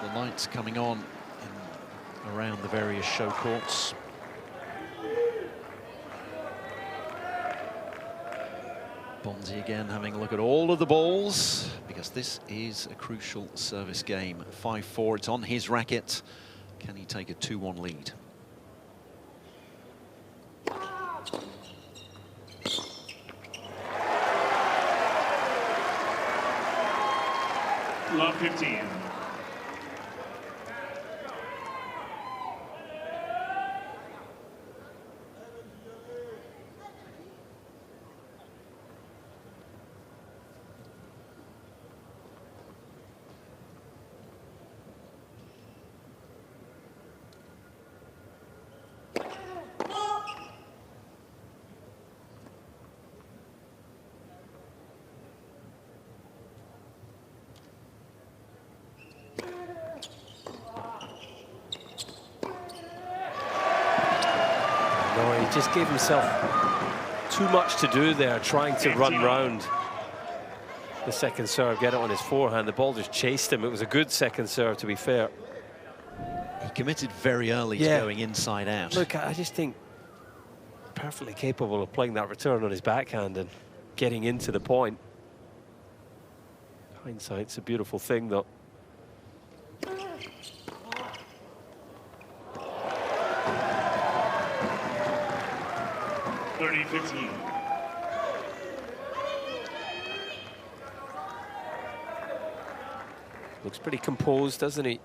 S1: The lights coming on in, around the various show courts. Bonzi again having a look at all of the balls, because this is a crucial service game. 5-4, it's on his racket. Can he take a 2-1 lead?
S4: Love 15.
S3: He just gave himself too much to do there, trying to run round the second serve, get it on his forehand. The ball just chased him. It was a good second serve, to be fair.
S1: He committed very early to going inside out.
S3: Look, I just think perfectly capable of playing that return on his backhand and getting into the point. Hindsight's a beautiful thing, though. Looks pretty composed, doesn't he?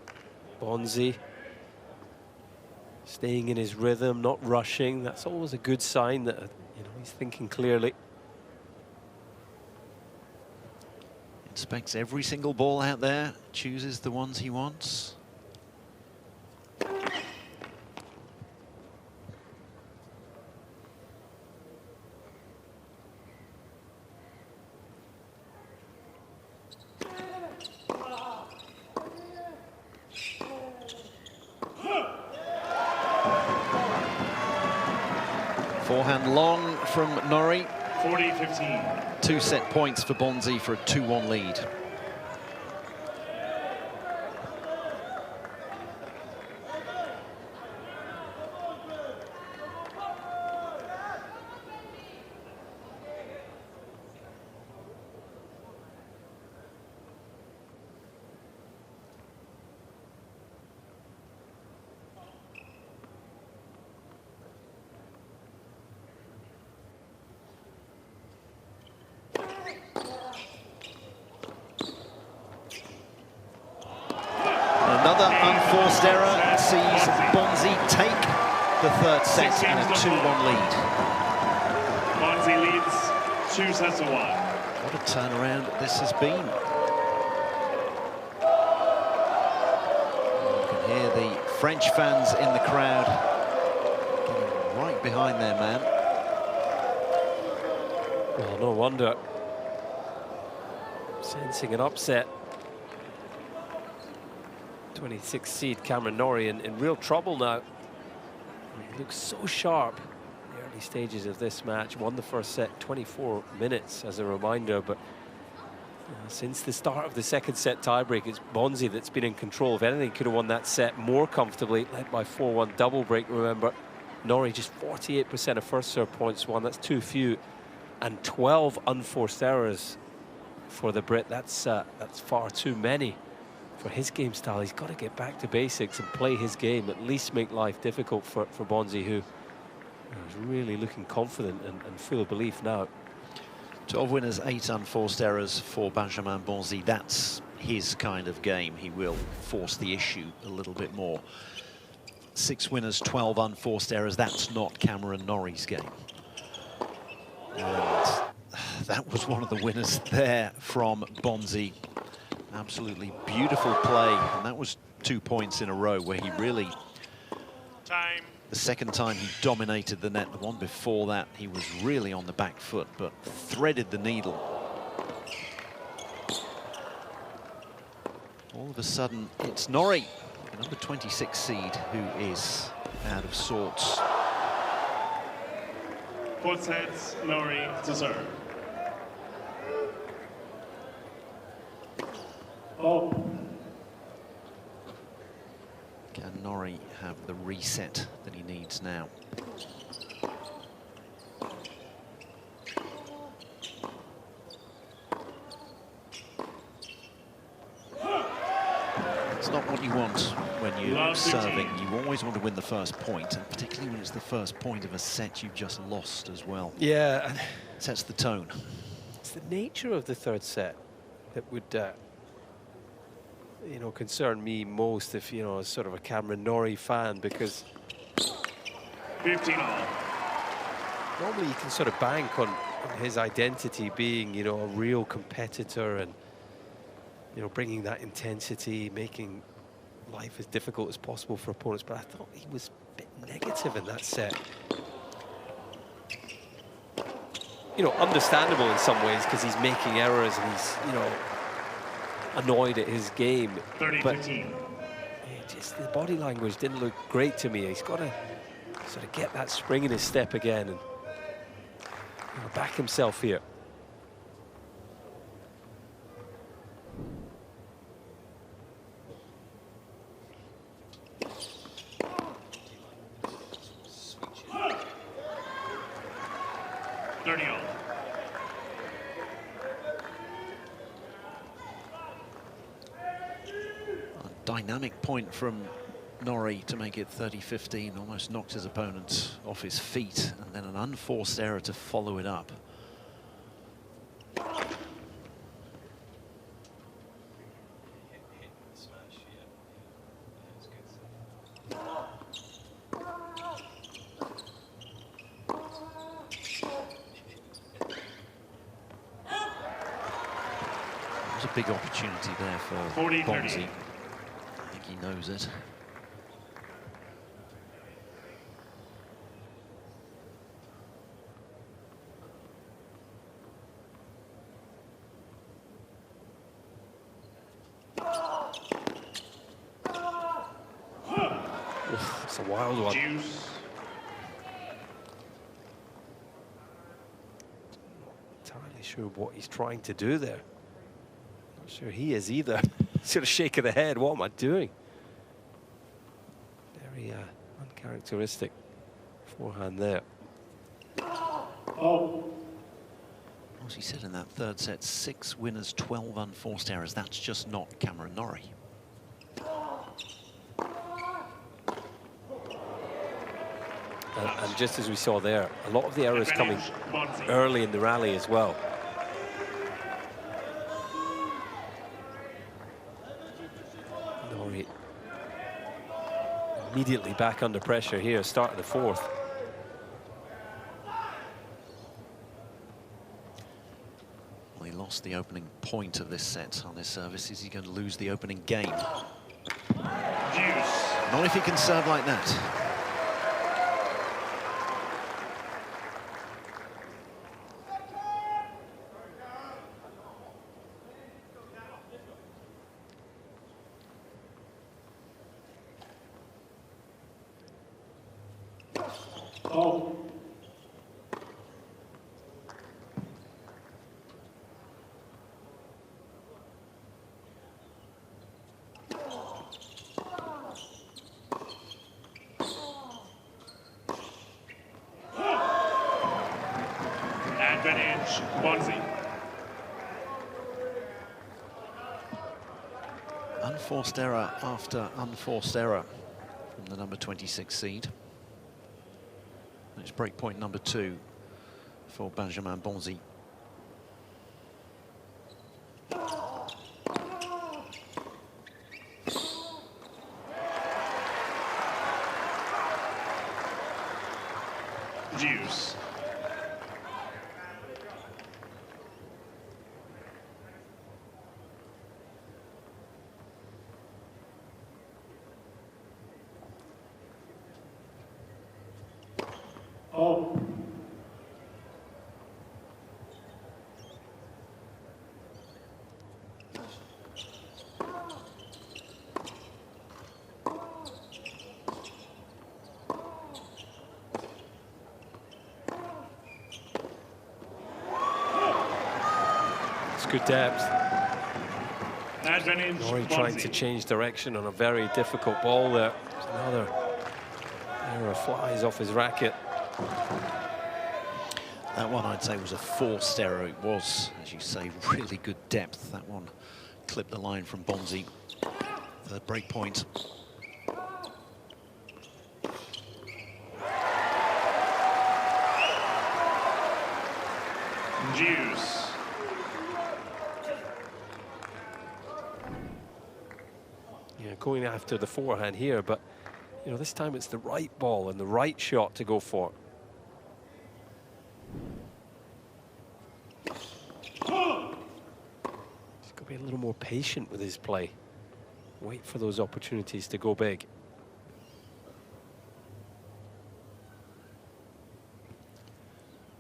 S3: Bonzi staying in his rhythm, not rushing. That's always a good sign that he's thinking clearly.
S1: Inspects every single ball out there, chooses the ones he wants. Forehand long from Norrie.
S4: 40-15.
S1: 2 set points for Bonzi for a 2-1 lead. Another unforced error sees Bonzi take the third set in a 2-1 lead.
S4: Bonzi leads 2 sets to 1.
S1: What a turnaround this has been. You can hear the French fans in the crowd getting right behind their man.
S3: Well, no wonder. Sensing an upset. 26th seed Cameron Norrie in real trouble now. He looks so sharp in the early stages of this match. Won the first set, 24 minutes as a reminder, but since the start of the second set tiebreak, it's Bonzi that's been in control. If anything, could have won that set more comfortably, led by 4-1 double break. Remember, Norrie just 48% of first serve points won. That's too few, and 12 unforced errors for the Brit. That's far too many for his game style. He's got to get back to basics and play his game, at least make life difficult for Bonzi, who is really looking confident and full of belief now.
S1: 12 winners, 8 unforced errors for Benjamin Bonzi. That's his kind of game. He will force the issue a little bit more. 6 winners, 12 unforced errors. That's not Cameron Norrie's game. And that was one of the winners there from Bonzi. Absolutely beautiful play, and that was 2 points in a row where he really...
S4: Time.
S1: The second time he dominated the net. The one before that, he was really on the back foot, but threaded the needle. All of a sudden, it's Norrie, the number 26 seed, who is out of sorts.
S4: 4 sets, Norrie to serve. Oh.
S1: Can Norrie have the reset that he needs now? It's not what you want when you're serving. You always want to win the first point, and particularly when it's the first point of a set you've just lost as well.
S3: Yeah.
S1: Sets the tone.
S3: It's the nature of the third set that would you know, concern me most, if you know, as sort of a Cameron Norrie fan, because
S4: 15 all.
S3: normally you can sort of bank on his identity being, you know, a real competitor and, you know, bringing that intensity, making life as difficult as possible for opponents. But I thought he was a bit negative in that set. You know, understandable in some ways because he's making errors and he's, you know, annoyed at his game.
S4: 30-15.
S3: Just the body language didn't look great to me. He's got to sort of get that spring in his step again and, you know, back himself here.
S1: Dynamic point from Norrie to make it 30-15, almost knocked his opponent off his feet, and then an unforced error to follow it up. There's a big opportunity there for Bonzi. He knows it.
S3: Oof, it's a wild one.
S4: Juice.
S3: Not entirely sure what he's trying to do there. Not sure he is either. Sort of shaking the head. What am I doing? Very uncharacteristic forehand there.
S4: Oh.
S1: As he said in that third set, 6 winners, 12 unforced errors. That's just not Cameron Norrie.
S3: And just as we saw there, a lot of the errors coming early in the rally as well. Norrie Immediately back under pressure here, start of the fourth.
S1: Well, he lost the opening point of this set on his service. Is he going to lose the opening game?
S4: Deuce.
S1: Not if he can serve like that.
S4: Oh. Advantage, Bonzi.
S1: Unforced error after unforced error from the number 26 seed. It's break point number 2 for Benjamin Bonzi.
S4: Deuce. Oh.
S3: It's good depth.
S4: Advantage,
S3: Norrie trying to change direction on a very difficult ball there. There's another error, flies off his racket.
S1: That one I'd say was a forced error. It was, as you say, really good depth. That one clipped the line from Bonzi. The break point.
S4: Deuce.
S3: Yeah, going after the forehand here, but you know, this time it's the right ball and the right shot to go for. He's got to be a little more patient with his play. Wait for those opportunities to go big.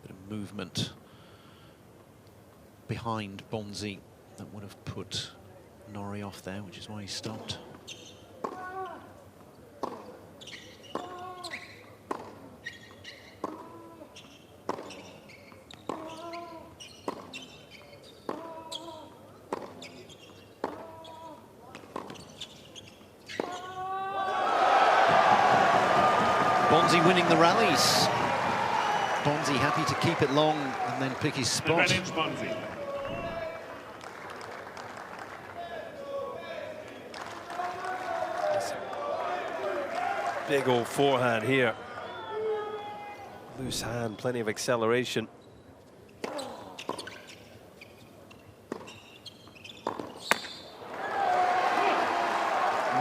S1: Bit of movement behind Bonzi that would have put Norrie off there, which is why he stopped. Bonzi winning the rallies. Bonzi happy to keep it long and then pick his spot.
S4: Advantage, Bonzi.
S3: Big old forehand here. Loose hand, plenty of acceleration.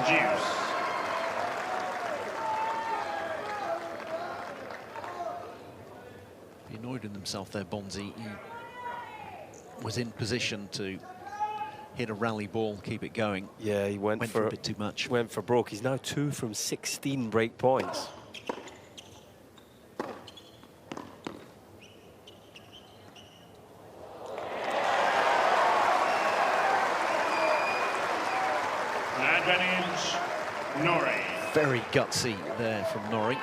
S4: Deuce.
S1: He annoyed with himself there, Bonzi. He was in position to hit a rally ball, keep it going.
S3: Yeah, he went for
S1: a bit too much.
S3: Went for broke. He's now 2 from 16 break points.
S4: Advantage, Norrie.
S1: Very gutsy there from Norrie.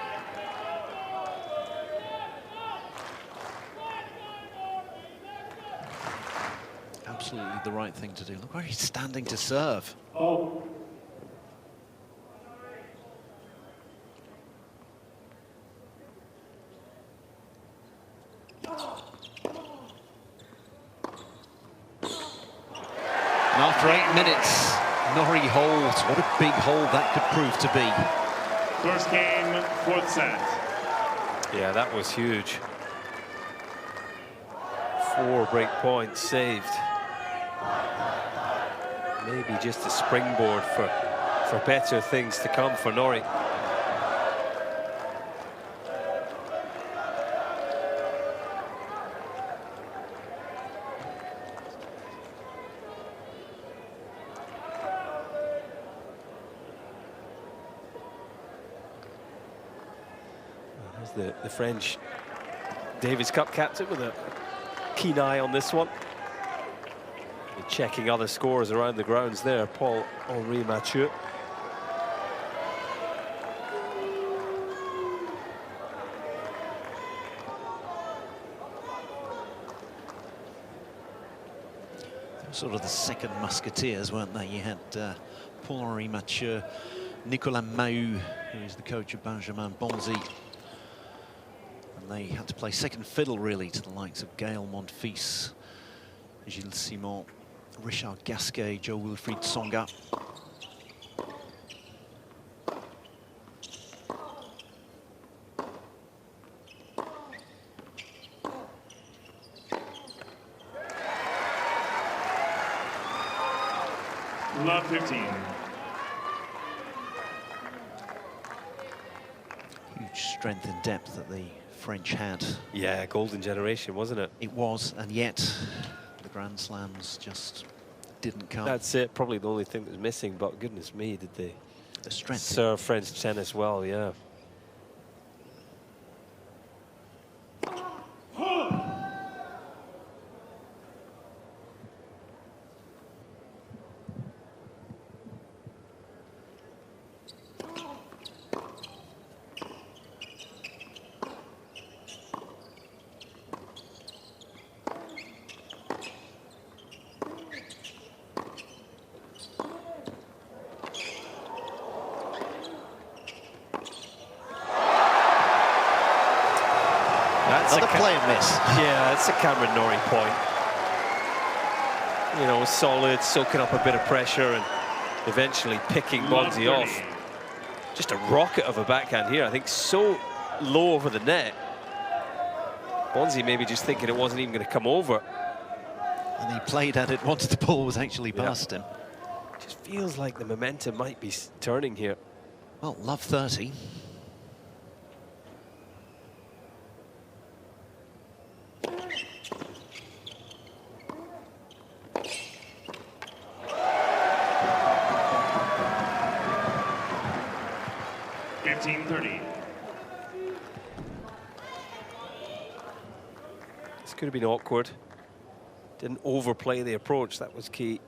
S1: Absolutely the right thing to do. Look where he's standing to serve.
S4: Oh.
S1: And after 8 minutes, Norrie holds. What a big hold that could prove to be.
S4: First game, fourth set.
S3: Yeah, that was huge. 4 break points saved. Maybe just a springboard for better things to come for Norrie. As the French Davis Cup captain with a keen eye on this one. And checking other scores around the grounds there, Paul-Henri Mathieu.
S1: Sort of the second musketeers, weren't they? You had Paul-Henri Mathieu, Nicolas Mahut, who is the coach of Benjamin Bonzi. And they had to play second fiddle, really, to the likes of Gaël Monfils, Gilles Simon, Richard Gasquet, Jo-Wilfried Tsonga.
S4: Love 15.
S1: Huge strength and depth that the French had.
S3: Yeah, golden generation, wasn't it?
S1: It was, and yet the Grand Slams just didn't come.
S3: That's it, probably the only thing that was missing, but goodness me, did they
S1: The strength.
S3: serve French tennis well, yeah.
S1: Another play and miss.
S3: Yeah, it's a Cameron Norrie point. You know, solid, soaking up a bit of pressure and eventually picking Bonzi off. Just a rocket of a backhand here. I think so low over the net. Bonzi maybe just thinking it wasn't even going to come over.
S1: And he played at it once the ball was actually past him.
S3: Just feels like the momentum might be turning here.
S1: Well, love 30.
S3: This could have been awkward. Didn't overplay the approach, that was key.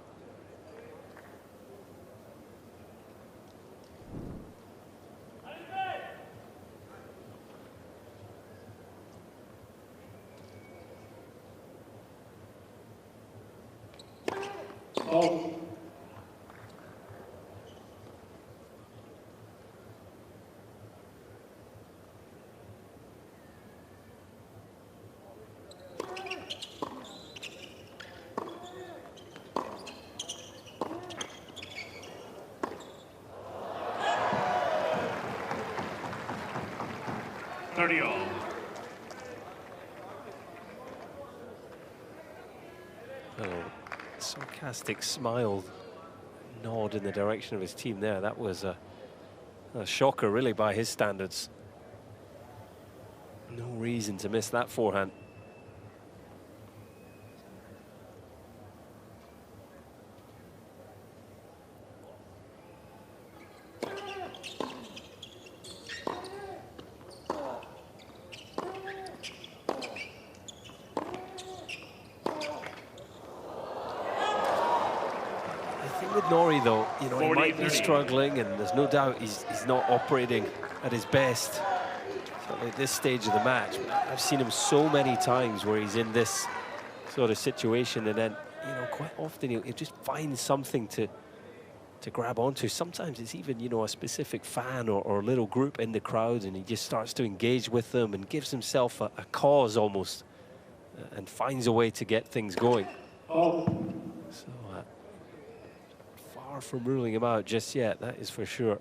S4: Oh.
S3: Sarcastic smile, nod in the direction of his team there. That was a shocker, really, by his standards. No reason to miss that forehand. Norrie, though, you know, he might be struggling, and there's no doubt he's not operating at his best at this stage of the match. I've seen him so many times where he's in this sort of situation, and then, you know, quite often he'll just find something to grab onto. Sometimes it's even, you know, a specific fan or a little group in the crowd, and he just starts to engage with them and gives himself a cause almost, and finds a way to get things going. So, far from ruling him out just yet, that is for sure.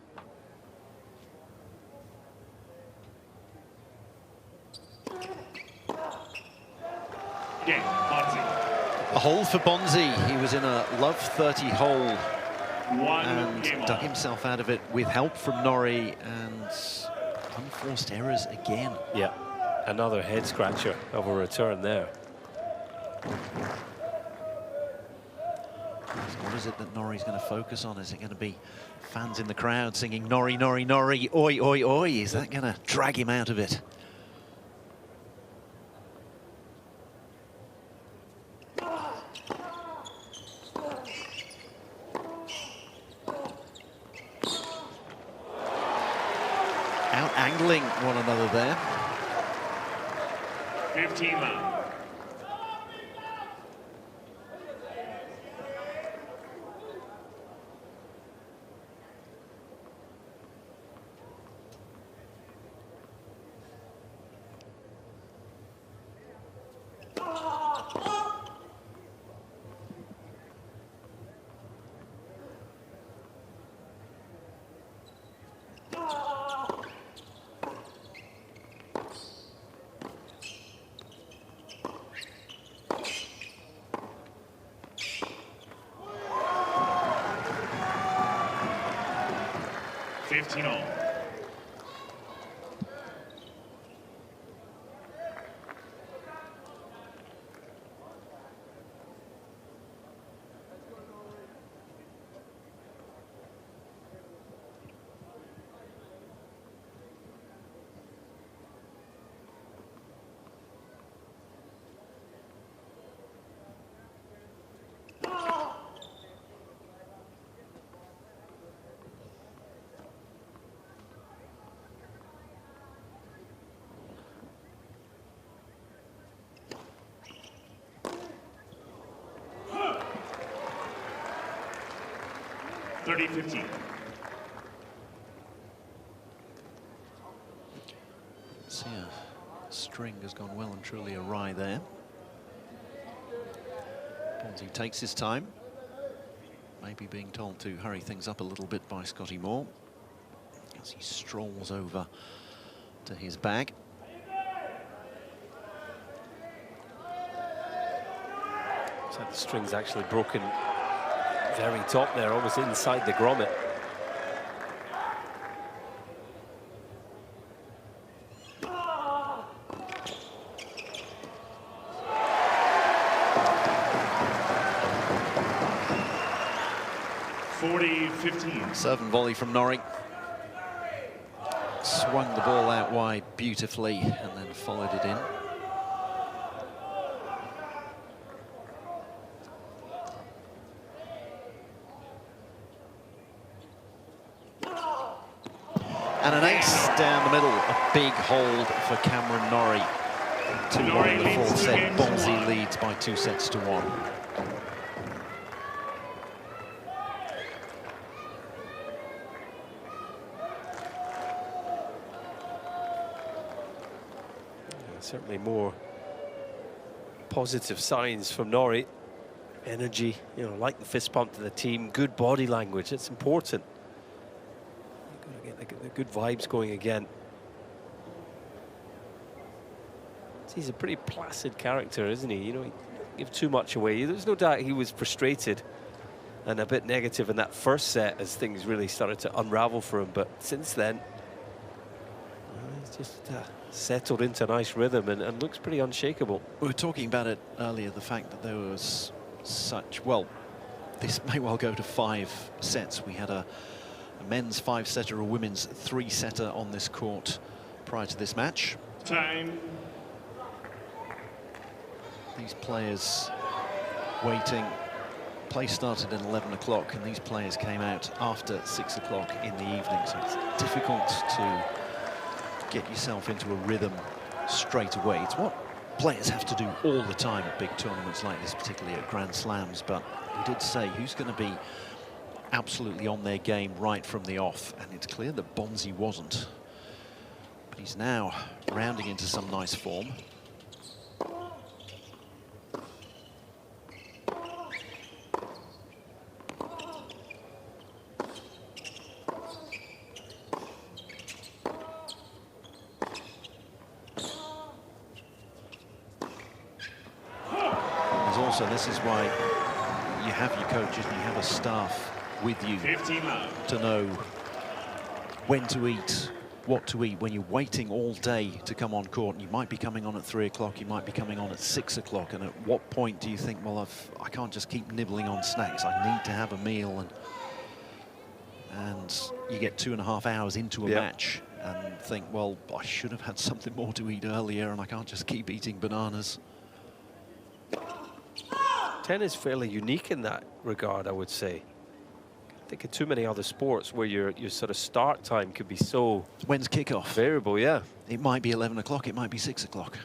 S1: A hole for Bonzi. He was in a love 30 hole and dug himself out of it with help from Norrie, and unforced errors again.
S3: Yeah, another head scratcher of a return there.
S1: So what is it that Norrie's going to focus on? Is it going to be fans in the crowd singing Norrie, Norrie, Norrie, oi, oi, oi? Is that going to drag him out of it? out-angling one another there.
S4: 15 love. $30-15.
S1: See, a string has gone well and truly awry there. Bonzi takes his time, maybe being told to hurry things up a little bit by Scotty Moore as he strolls over to his bag.
S3: So the string's actually broken very top there, almost inside the grommet.
S1: Serve and volley from Norrie. Swung the ball out wide beautifully and then followed it in. And an ace down the middle, a big hold for Cameron Norrie. 2-1 in the fourth set. Bonzi leads by 2 sets to 1.
S3: Certainly more positive signs from Norrie. Energy, you know, like the fist pump to the team, good body language, it's important. You've got to get the good vibes going again. He's a pretty placid character, isn't he? You know, he didn't give too much away. There's no doubt he was frustrated and a bit negative in that first set as things really started to unravel for him, but since then, he's just settled into a nice rhythm and looks pretty unshakable.
S1: We were talking about it earlier, the fact that there was such, well, this may well go to 5 sets. We had a men's 5-setter, a women's 3-setter on this court prior to this match.
S4: Time.
S1: These players waiting. Play started at 11 o'clock and these players came out after 6 o'clock in the evening, so it's difficult to get yourself into a rhythm straight away. It's what players have to do all the time at big tournaments like this, particularly at Grand Slams. But we did say who's going to be absolutely on their game right from the off, and it's clear that Bonzi wasn't. But he's now rounding into some nice form. So this is why you have your coaches and you have a staff with you to know when to eat, what to eat. When you're waiting all day to come on court, and you might be coming on at 3 o'clock, you might be coming on at 6 o'clock, and at what point do you think, well, I can't just keep nibbling on snacks, I need to have a meal, and you get 2.5 hours into a match and think, well, I should have had something more to eat earlier, and I can't just keep eating bananas.
S3: Tennis is fairly unique in that regard, I would say. think of too many other sports where your sort of start time could be so
S1: When's kickoff?
S3: variable. Yeah.
S1: It might be 11 o'clock, it might be 6 o'clock.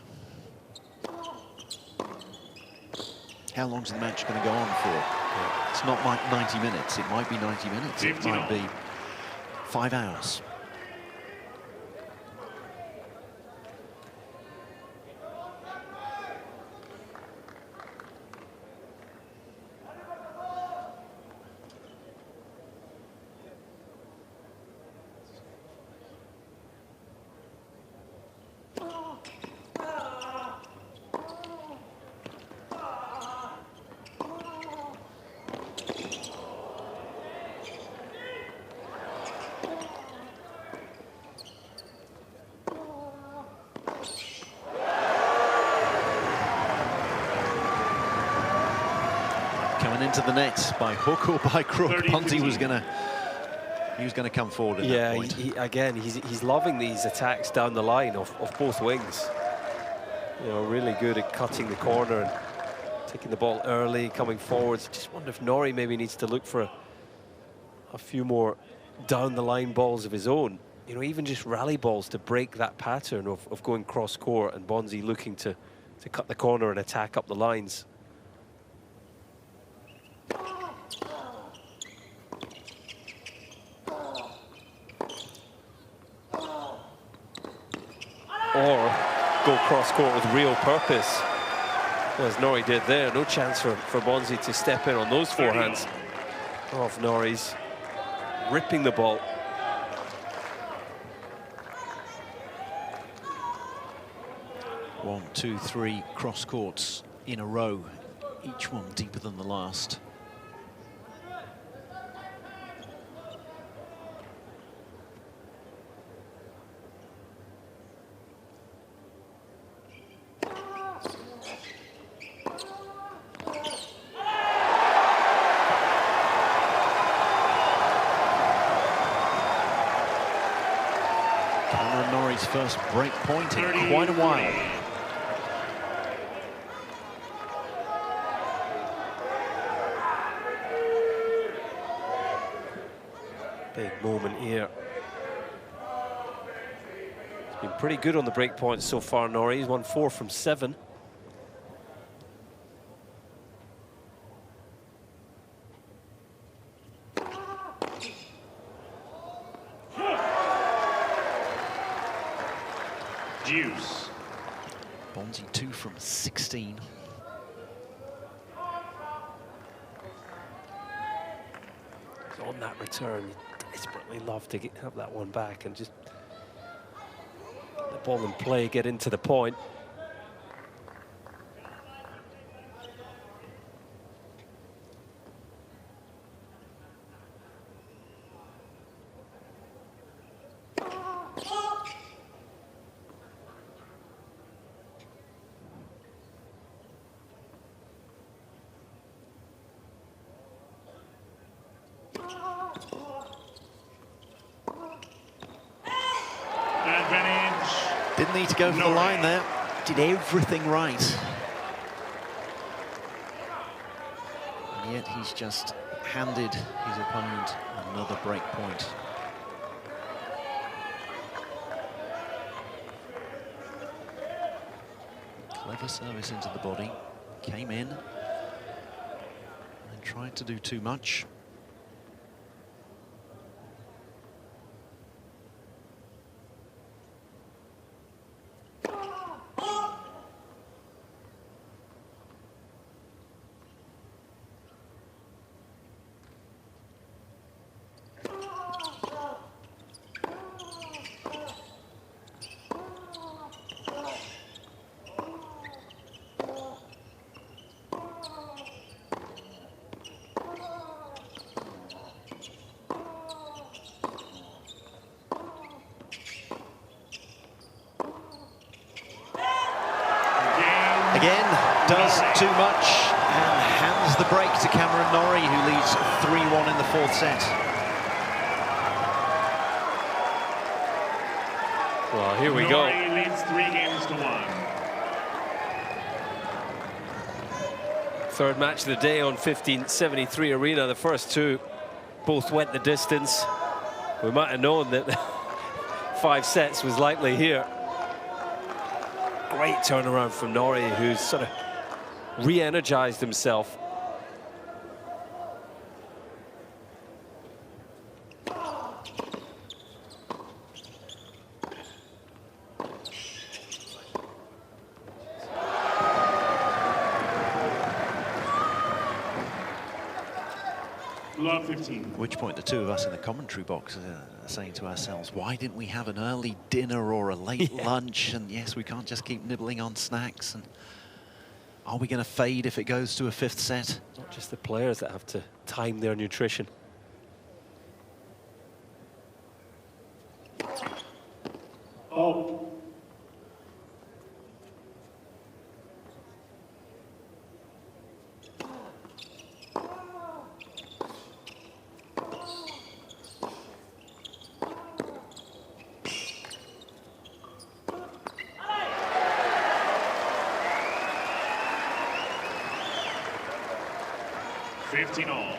S1: How long's the match going to go on for? Yeah. It's not like 90 minutes. It might be 90 minutes. It might be 5 hours. Coming into the net by hook or by crook. Bonzi was gonna come forward at that point.
S3: Again, he's loving these attacks down the line of both wings. You know, really good at cutting the corner and taking the ball early, coming forwards. Just wonder if Norrie maybe needs to look for a few more down the line balls of his own. You know, even just rally balls to break that pattern of going cross court, and Bonzi looking to cut the corner and attack up the lines. Or go cross court with real purpose, as Norrie did there. No chance for Bonzi to step in on those forehands of Norrie's, ripping the ball.
S1: One, two, three cross courts in a row, each one deeper than the last. Cameron Norrie's first break point in quite a while.
S3: Big moment here. He's been pretty good on the break points so far, Norrie. He's won 4 from 7.
S4: Deuce.
S1: Bonzi 2 from 16.
S3: On that return, you desperately love to have that one back and just get the ball in play, get into the point.
S1: Didn't need to go for the line there. Did everything right. And yet he's just handed his opponent another break point. Clever service into the body. Came in and tried to do too much. Again, does too much and hands the break to Cameron Norrie, who leads 3-1 in the 4th set.
S3: Well, here we go.
S4: Norrie leads 3-1.
S3: Third match of the day on 1573 Arena. The first two both went the distance. We might have known that 5 sets was likely here. Great turnaround from Norrie, who's sort of re-energized himself.
S4: Love 15.
S1: At which point the two of us in the commentary box are saying to ourselves, why didn't we have an early dinner or a late lunch? And yes, we can't just keep nibbling on snacks. And are we going to fade if it goes to a 5th set?
S3: Not just the players that have to time their nutrition.
S4: Oh. all.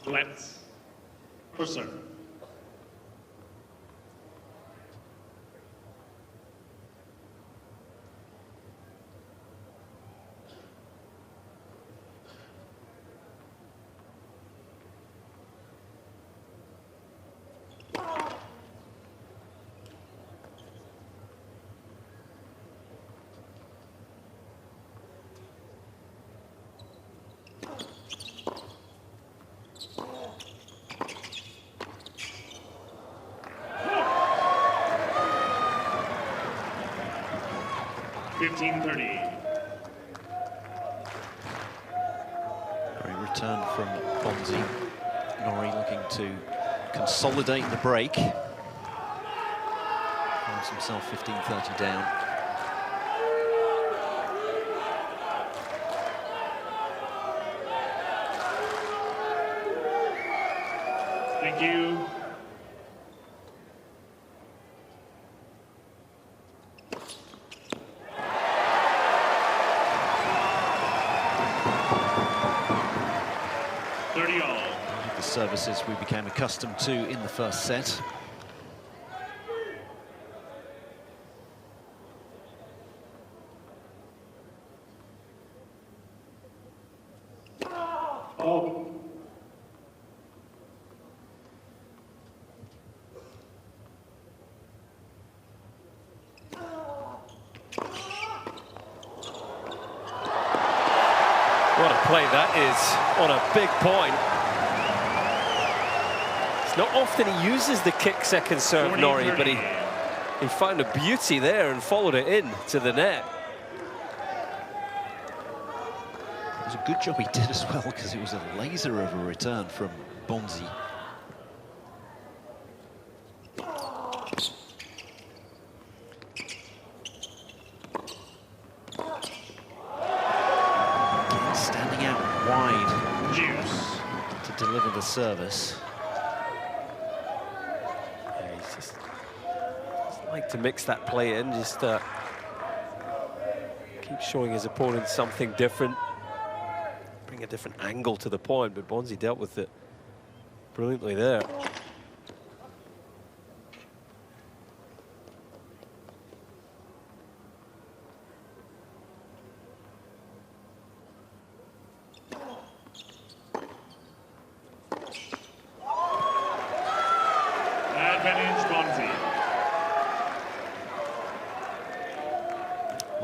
S4: Let's pursue.
S1: Great return from Bonzi. Norrie looking to consolidate the break. Finds himself 15-30 down.
S4: Thank you.
S1: Services we became accustomed to in the first set.
S4: Oh.
S3: What a play that is on a big point. Not often he uses the kick second serve, Norrie, but he found a beauty there and followed it in to the net.
S1: It was a good job he did as well, because it was a laser of a return from Bonzi. Again, standing out wide to deliver the service.
S3: Like to mix that play in, just keep showing his opponent something different, bring a different angle to the point, but Bonzi dealt with it brilliantly there.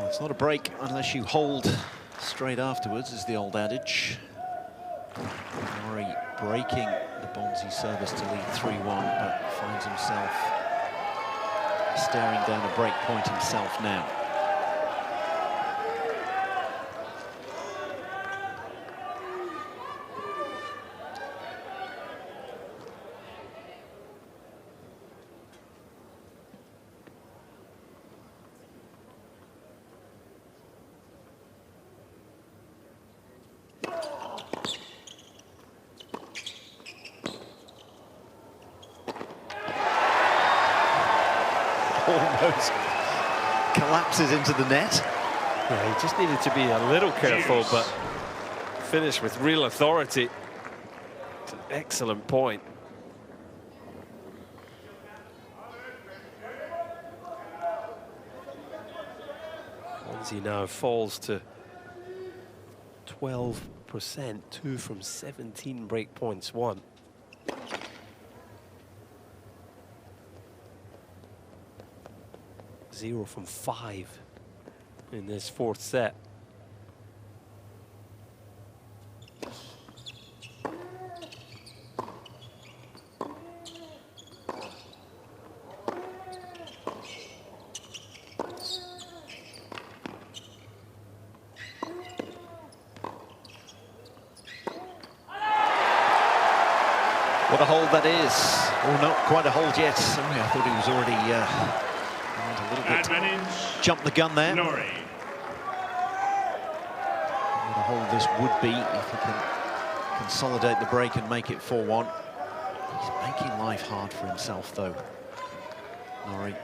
S1: It's not a break unless you hold straight afterwards, is the old adage. Norrie breaking the Bonzi service to lead 3-1, but finds himself staring down a break point himself now. suppose. Collapses into the net.
S3: Yeah, he just needed to be a little careful, but finished with real authority. It's an excellent point. Bonzi now falls to 12%, 2 from 17 break points won. Zero from 5 in this fourth set.
S1: What a hold that is. Oh, not quite a hold yet. Sorry, I thought he was already a little bit jumped the gun there.
S4: Norrie.
S1: What a hold this would be if he can consolidate the break and make it 4-1. He's making life hard for himself, though, Norrie.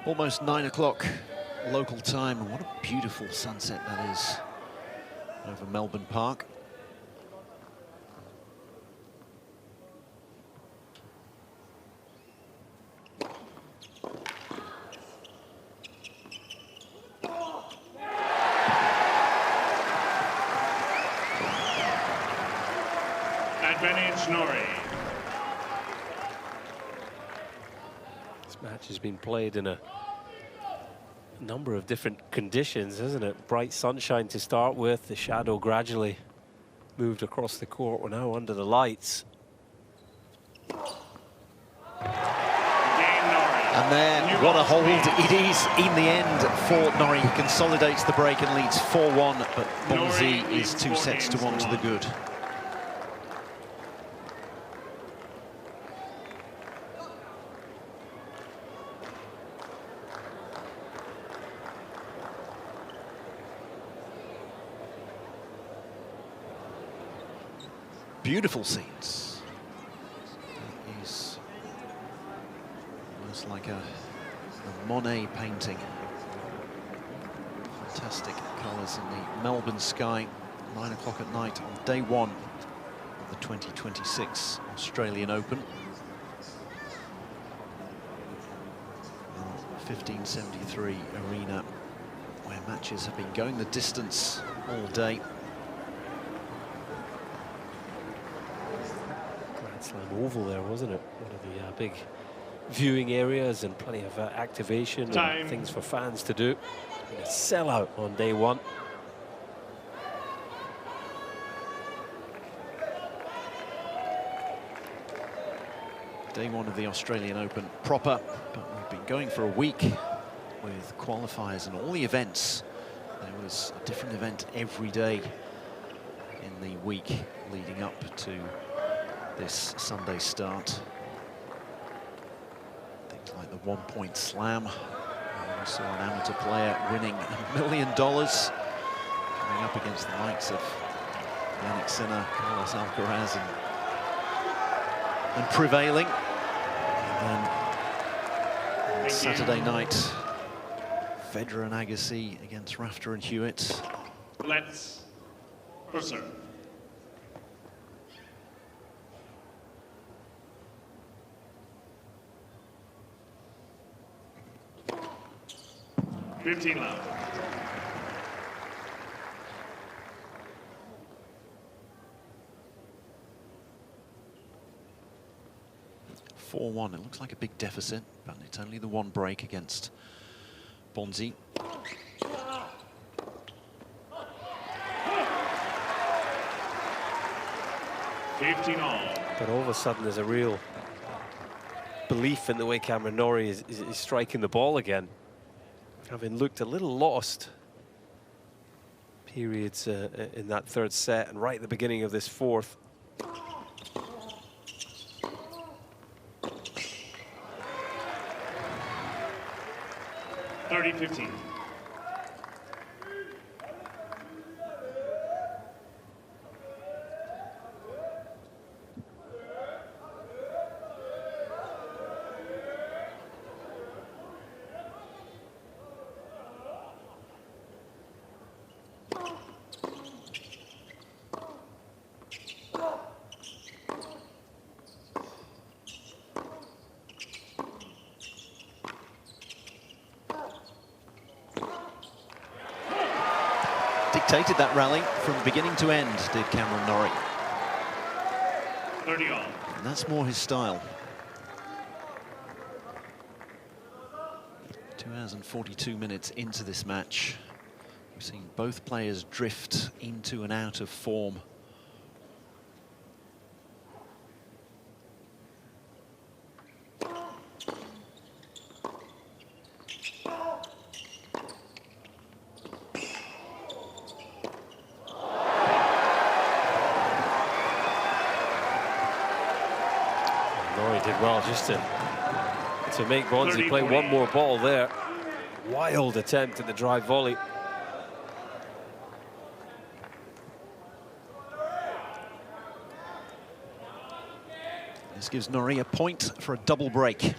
S1: Almost 9 o'clock local time, and what a beautiful sunset that is over Melbourne Park.
S4: Advantage Norrie.
S3: This match has been played in a number of different conditions, isn't it? Bright sunshine to start with, the shadow gradually moved across the court. We're now under the lights.
S1: And then what a hold it is in the end for Norrie. He consolidates the break and leads 4-1, but Bonzi is 2 sets to 1 to the good. Beautiful scenes. That is almost like a Monet painting. Fantastic colours in the Melbourne sky. 9 o'clock at night on day 1 of the 2026 Australian Open. 1573 arena, where matches have been going the distance all day.
S3: Slam Oval there, wasn't it? One of the big viewing areas, and plenty of activation and things for fans to do. And a sellout on day 1.
S1: Day 1 of the Australian Open proper, but we've been going for a week with qualifiers and all the events. There was a different event every day in the week leading up to this Sunday start. Things like the 1-point slam. We saw an amateur player winning $1 million, coming up against the likes of Yannick Sinner, Carlos Alcaraz, and prevailing. And then on Saturday night, Federer and Agassi against Rafter and Hewitt.
S4: Let's proceed. 15 left.
S1: $4-1. It looks like a big deficit, but it's only the 1 break against Bonzi.
S3: But all of a sudden there's a real belief in the way Cameron Norrie is striking the ball again. Having looked a little lost periods in that third set and right at the beginning of this fourth.
S4: 30-15.
S1: Dictated that rally from beginning to end, did Cameron Norrie.
S4: 30 all.
S1: And that's more his style. 2 hours and 42 minutes into this match. We've seen both players drift into and out of form.
S3: Well, just to make Bonzi play one more ball there. Wild attempt at the drive volley.
S1: This gives Norrie a point for a double break.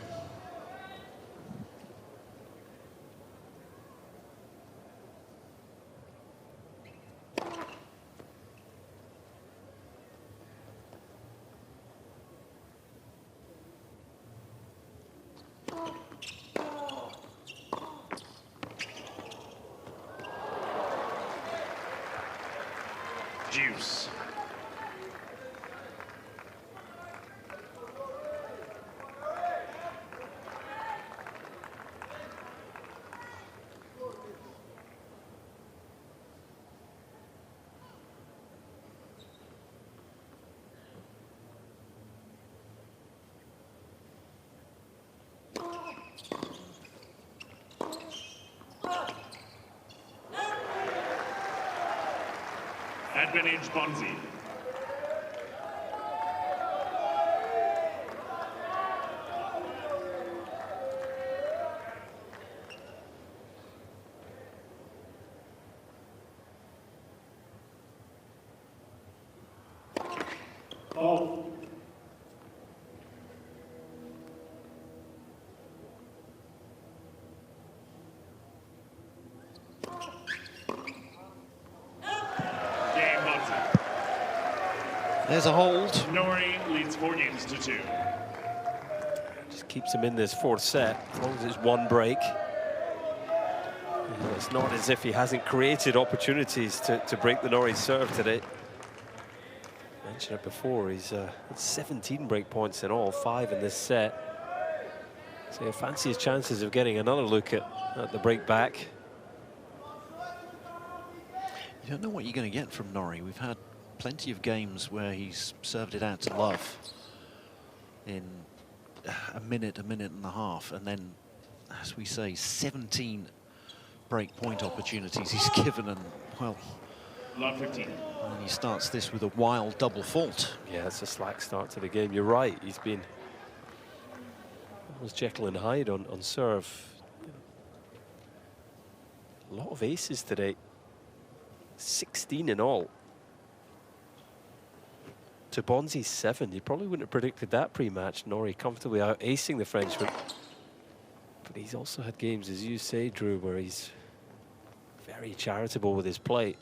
S4: Juice. Benjamin Bonzi. Oh.
S1: There's a hold.
S4: Norrie leads 4 games to 2.
S3: Just keeps him in this fourth set, as long as it's one break. It's not as if he hasn't created opportunities to break the Norrie serve today. I mentioned it before, he's 17 break points in all, 5 in this set. So he fancies chances of getting another look at the break back.
S1: You don't know what you're going to get from Norrie. We've had plenty of games where he's served it out to love in a minute and a half, and then, as we say, 17 break point opportunities he's given, and well,
S4: Love 15.
S1: And he starts this with a wild double fault.
S3: Yeah, it's a slack start to the game. You're right. He's been almost Jekyll and Hyde on serve. A lot of aces today. 16 in all. To Bonzi's 7. You probably wouldn't have predicted that pre-match. Norrie comfortably out acing the Frenchman. But he's also had games, as you say, Drew, where he's very charitable with his play.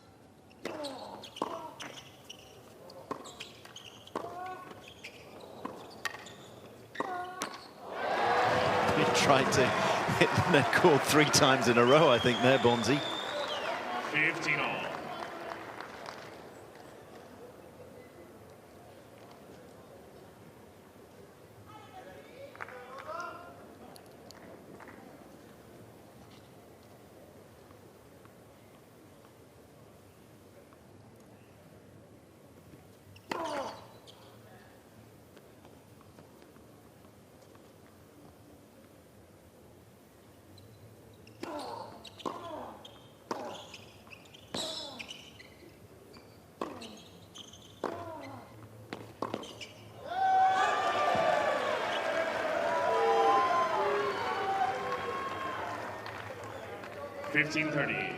S1: He tried to hit the net cord 3 times in a row, I think, there, Bonzi.
S4: 15 all. 15-30.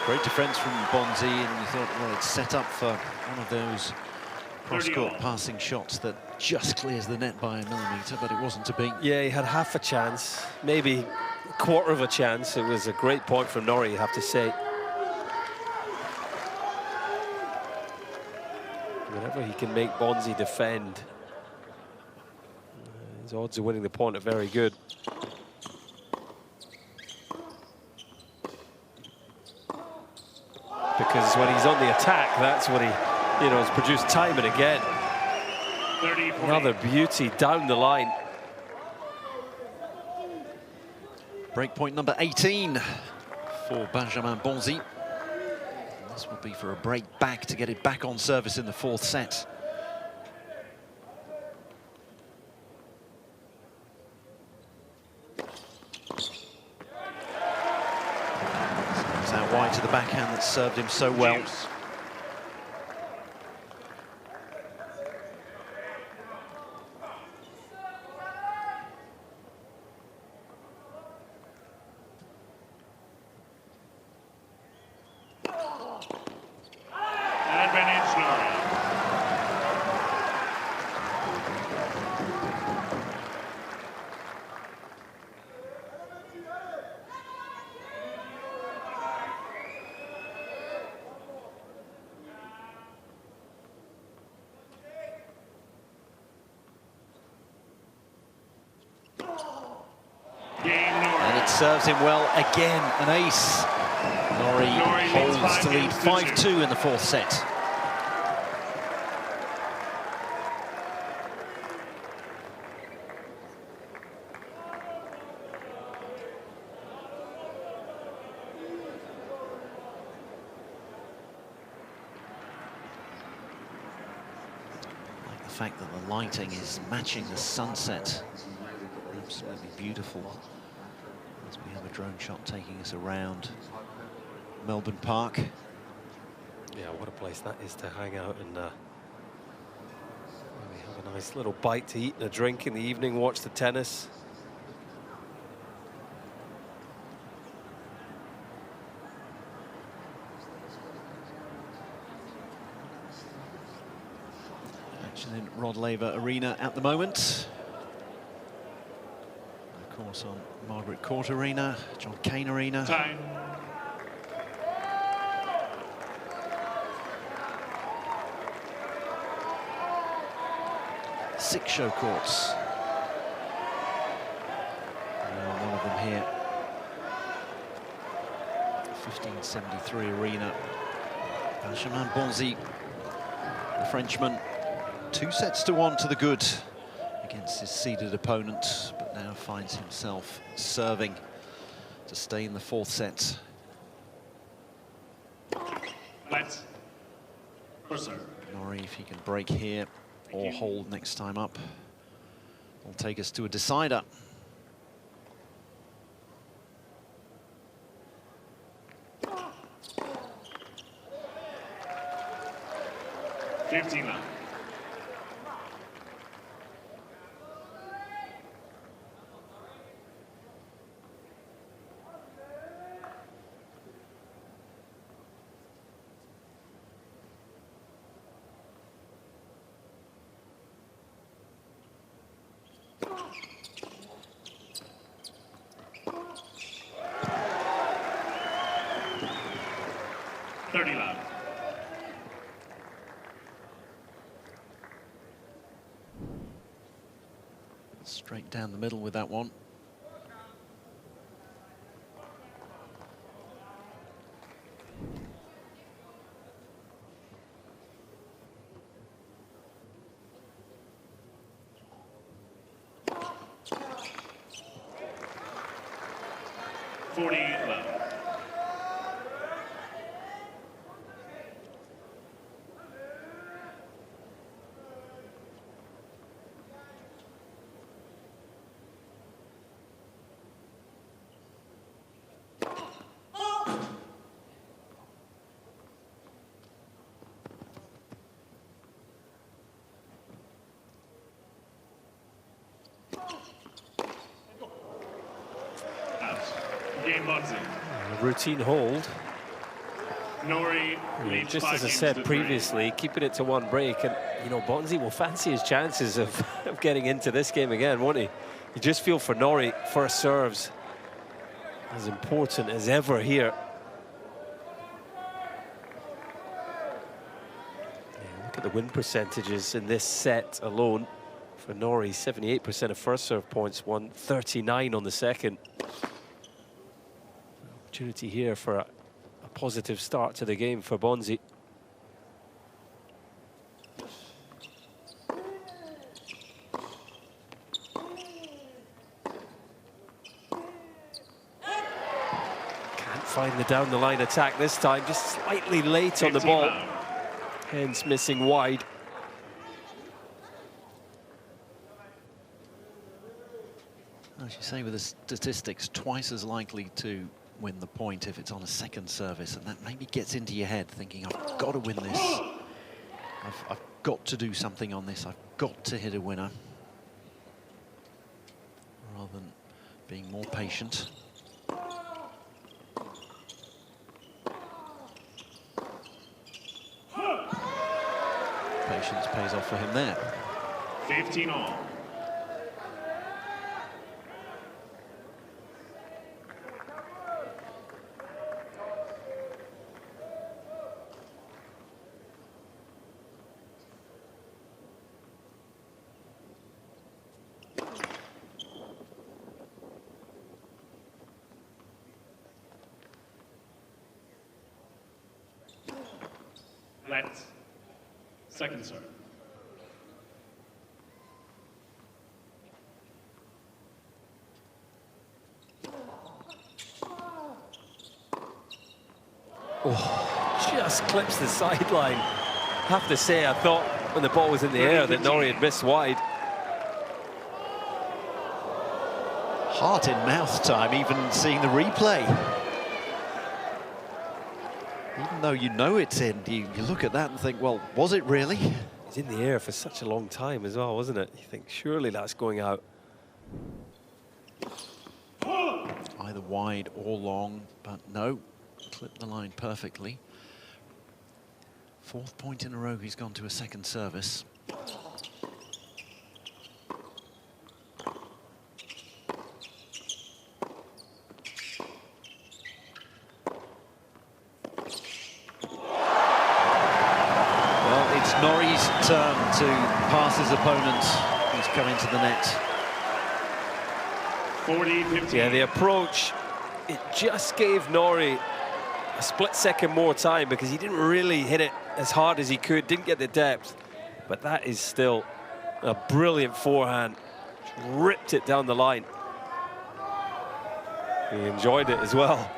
S1: Great defence from Bonzi, and you thought, well, it's set up for one of those cross-court passing shots that just clears the net by a millimetre, but it wasn't to be.
S3: Yeah, he had half a chance, maybe a quarter of a chance. It was a great point from Norrie, you have to say. Whenever he can make Bonzi defend, his odds of winning the point are very good. Because when he's on the attack, that's what he, has produced time and again.
S4: 30-40.
S3: Another beauty down the line.
S1: Breakpoint number 18 for Benjamin Bonzi. This will be for a break back to get it back on service in the fourth set. It's out wide to the backhand that served him so well. Serves him well again, an ace. Norrie holds to lead 5-2 in the fourth set. I like the fact that the lighting is matching the sunset. Absolutely beautiful. As we have a drone shot taking us around Melbourne Park.
S3: Yeah, what a place that is to hang out and maybe have a nice little bite to eat and a drink in the evening, watch the tennis.
S1: Action in Rod Laver Arena at the moment. Of course, on Margaret Court Arena, Cain Arena.
S4: Time.
S1: Six show courts. One of them here. 1573 Arena. Benjamin Bonzi, the Frenchman, 2-1 to the good against his seeded opponent, but now finds himself serving to stay in the fourth set.
S4: Let's serve.
S1: Norrie, if he can break here or hold next time up, will take us to a decider.
S4: $15. $30.
S1: Straight down the middle with that one.
S4: 40-11. Game Bonzi.
S3: Routine hold.
S4: Norrie leads
S3: Just
S4: 5
S3: as I
S4: games
S3: said
S4: to 3.
S3: previously, keeping it to 1 break, and you know Bonzi will fancy his chances of getting into this game again, won't he? You just feel for Norrie, first serves as important as ever here. Yeah, look at the win percentages in this set alone for Norrie. 78% of first serve points, won 39 on the second. Opportunity here for a positive start to the game for Bonzi. Can't find the down the line attack this time, just slightly late on the ball, hence missing wide.
S1: As you say, with the statistics, twice as likely to win the point if it's on a second service, and that maybe gets into your head thinking, I've got to win this. I've got to do something on this. I've got to hit a winner. Rather than being more patient. Patience pays off for him there.
S4: 15-all. Let. Second serve.
S3: Oh, just clips the sideline. Have to say, I thought when the ball was in the air that Norrie had missed wide.
S1: Heart in mouth time, even seeing the replay. Even though you know it's in, you look at that and think, well, was it really?
S3: It's in the air for such a long time as well, wasn't it? You think, surely that's going out.
S1: Either wide or long, but no, clipped the line perfectly. 4th point in a row, he's gone to a second service. Norrie's turn to pass his opponent. He's coming to the net.
S4: 40-15.
S3: Yeah, the approach, it just gave Norrie a split second more time because he didn't really hit it as hard as he could, didn't get the depth. But that is still a brilliant forehand. Ripped it down the line. He enjoyed it as well.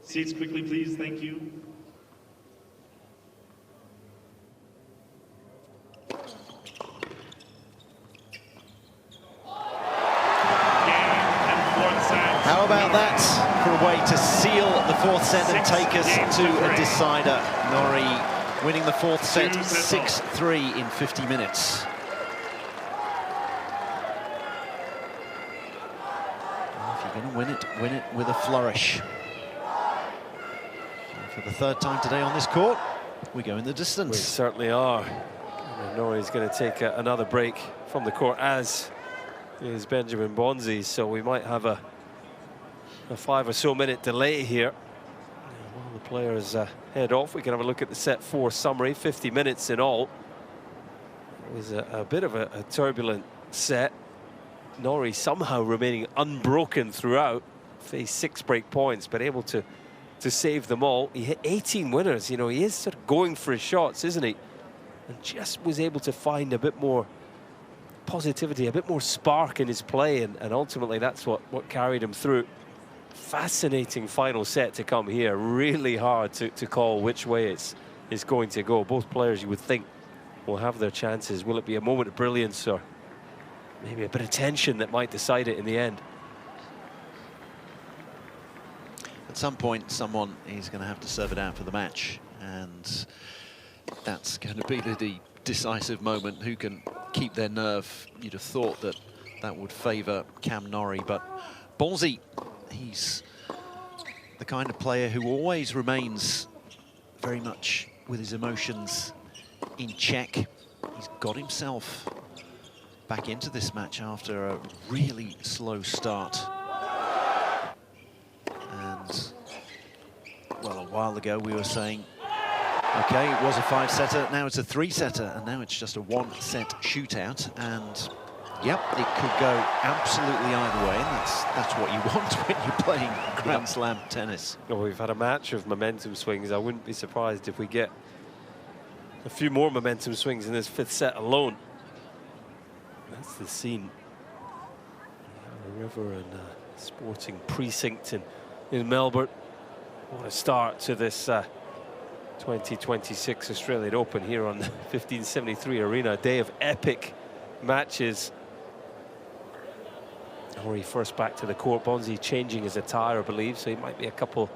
S4: Seats quickly, please. Thank you.
S1: How about that for a way to seal the 4th set and take us to a decider? Norrie winning the 4th set 6-3 in 50 minutes. Well, if you're going to win it with a flourish. And for the 3rd time today on this court, we go in the distance.
S3: We certainly are. Norrie's going to take another break from the court, as is Benjamin Bonzi, so we might have a 5 or so minute delay here. While the players head off, we can have a look at the set 4 summary. 50 minutes in all. It was a bit of a turbulent set. Norrie somehow remaining unbroken throughout. Faced 6 break points, but able to save them all. He hit 18 winners. You know, he is sort of going for his shots, isn't he? and just was able to find a bit more positivity, a bit more spark in his play, and ultimately that's what carried him through. Fascinating final set to come here. Really hard to call which way it's going to go. Both players, you would think, will have their chances. Will it be a moment of brilliance or maybe a bit of tension that might decide it in the end?
S1: At some point, someone is going to have to serve it out for the match, and that's going to be the decisive moment. Who can keep their nerve? You'd have thought that would favour Cam Norrie, but Bonzi, he's the kind of player who always remains very much with his emotions in check. He's got himself back into this match after a really slow start. And, well, a while ago we were saying, okay, it was a 5-setter, now it's a 3-setter, and now it's just a 1-set shootout. And, yep, it could go absolutely either way, and that's what you want when you're playing Grand Slam tennis.
S3: Well, we've had a match of momentum swings. I wouldn't be surprised if we get a few more momentum swings in this 5th set alone. That's the scene. The River and Sporting Precinct in Melbourne. What a start to this 2026 Australian Open here on the 1573 Arena. A day of epic matches. Norrie first back to the court. Bonzi changing his attire, I believe, so he might be a couple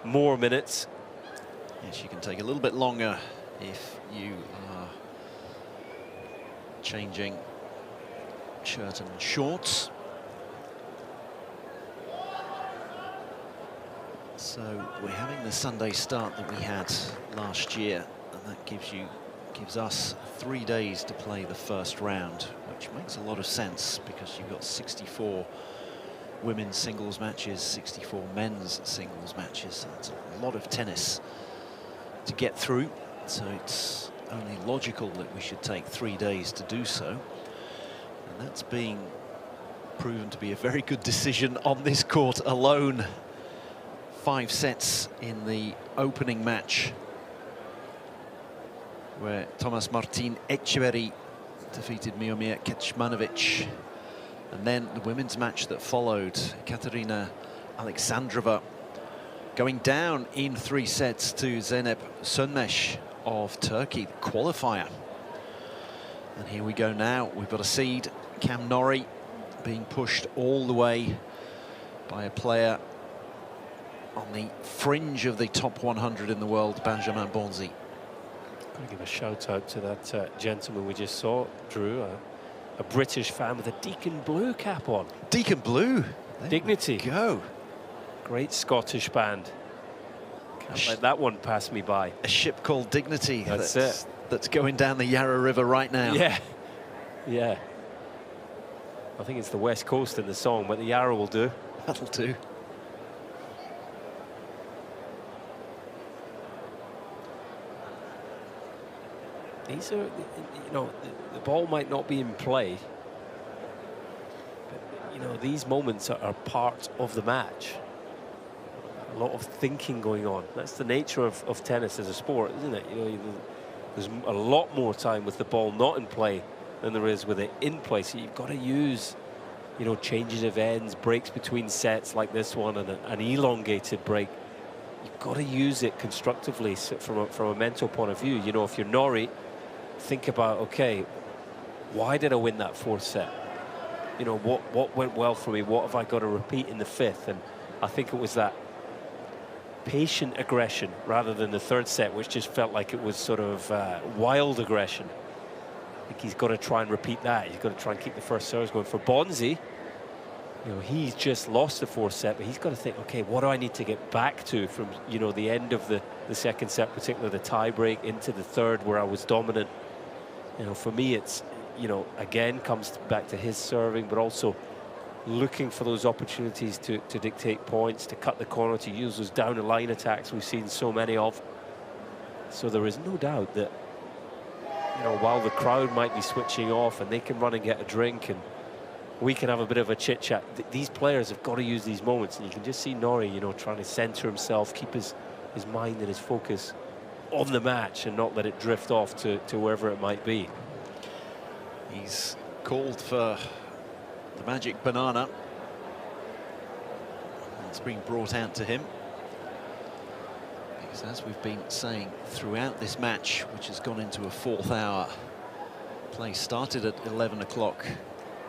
S3: more minutes.
S1: Yes, you can take a little bit longer if you are changing shirt and shorts. So we're having the Sunday start that we had last year, and that gives us 3 days to play the first round, which makes a lot of sense because you've got 64 women's singles matches, 64 men's singles matches. So it's a lot of tennis to get through, so it's only logical that we should take 3 days to do so. And that's being proven to be a very good decision on this court alone. 5 sets in the opening match, where Thomas Martin Etcheverry defeated Miomir Kecmanovic. And then the women's match that followed, Katerina Alexandrova going down in 3 sets to Zeynep Sönmez of Turkey, the qualifier. And here we go now. We've got a seed, Cam Norrie, being pushed all the way by a player on the fringe of the top 100 in the world, Benjamin Bonzi.
S3: Got to give a shout out to that gentleman we just saw, Drew, a British fan with a Deacon Blue cap on.
S1: Deacon Blue,
S3: Dignity.
S1: Go.
S3: Great Scottish band. Can't let that one pass me by.
S1: A ship called Dignity.
S3: That's it.
S1: That's going down the Yarra River right now.
S3: Yeah, yeah. I think it's the West Coast in the song, but the Yarra will do.
S1: That'll do.
S3: These are, you know, the ball might not be in play, but, you know, these moments are part of the match. A lot of thinking going on. That's the nature of tennis as a sport, isn't it? You know, there's a lot more time with the ball not in play than there is with it in play. So you've got to use, you know, changes of ends, breaks between sets like this one, and an elongated break. You've got to use it constructively from a mental point of view. You know, if you're Norrie, think about, okay, why did I win that 4th set? You know, what went well for me? What have I got to repeat in the 5th? And I think it was that patient aggression rather than the 3rd set, which just felt like it was sort of wild aggression. I think he's got to try and repeat that. He's got to try and keep the first serves going. For Bonzi, you know, he's just lost the 4th set, but he's got to think, okay, what do I need to get back to from, you know, the end of the 2nd set, particularly the tie break, into the 3rd where I was dominant. You know, for me, it's, you know, again, comes back to his serving, but also looking for those opportunities to dictate points, to cut the corner, to use those down the line attacks we've seen so many of. So there is no doubt that, you know, while the crowd might be switching off and they can run and get a drink and we can have a bit of a chit chat, these players have got to use these moments. And you can just see Norrie, you know, trying to center himself, keep his mind and his focus on the match and not let it drift off to wherever it might be.
S1: He's called for the magic banana. It's been brought out to him. Because as we've been saying throughout this match, which has gone into a 4th hour, play started at 11 o'clock.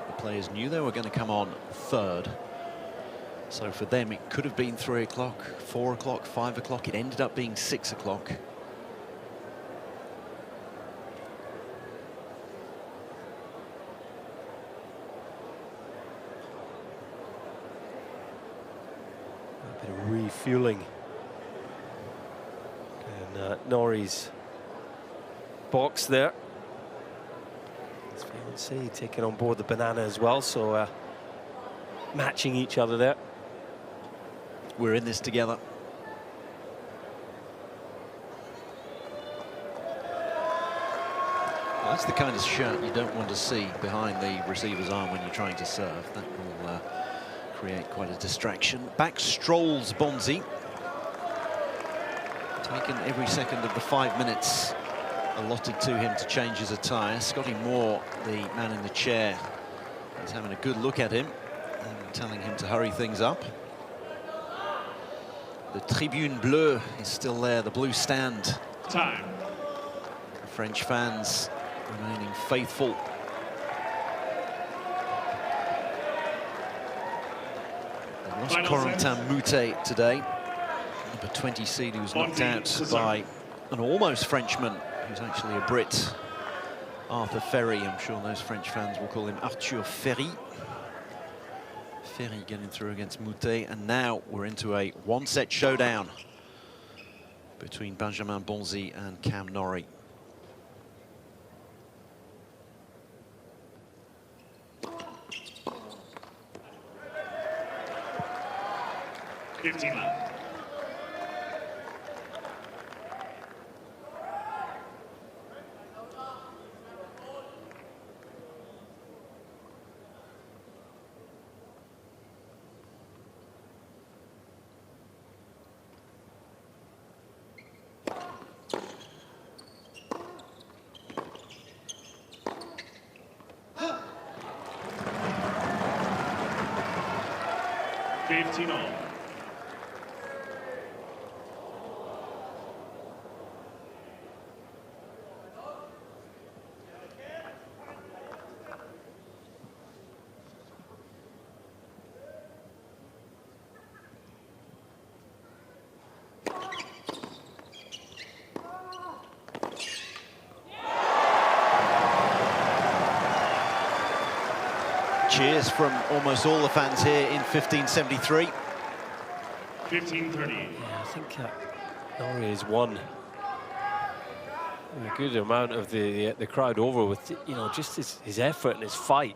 S1: The players knew they were going to come on third. So for them, it could have been 3 o'clock, 4 o'clock, 5 o'clock. It ended up being 6 o'clock.
S3: A bit of refueling. And Norrie's box there. His fiancée taking on board the banana as well, so matching each other there.
S1: We're in this together. Well, that's the kind of shot you don't want to see behind the receiver's arm when you're trying to serve. That will create quite a distraction. Back strolls Bonzi. Taken every second of the 5 minutes allotted to him to change his attire. Scotty Moore, the man in the chair, is having a good look at him and telling him to hurry things up. The Tribune Bleue is still there, the blue stand.
S4: Time.
S1: The French fans remaining faithful. They lost
S4: Final
S1: Corentin
S4: set.
S1: Moutet today. Number 20 seed who was knocked out by an almost Frenchman who's actually a Brit, Arthur Ferry. I'm sure those French fans will call him Arthur Ferry. Ferry getting through against Moutet, and now we're into a 1-set showdown between Benjamin Bonzi and Cam Norrie.
S4: Fifteen left. All.
S1: Cheers from almost all the fans here in 1573.
S4: 15:30.
S3: Yeah, I think Norrie has won a good amount of the crowd over with, you know, just his effort and his fight.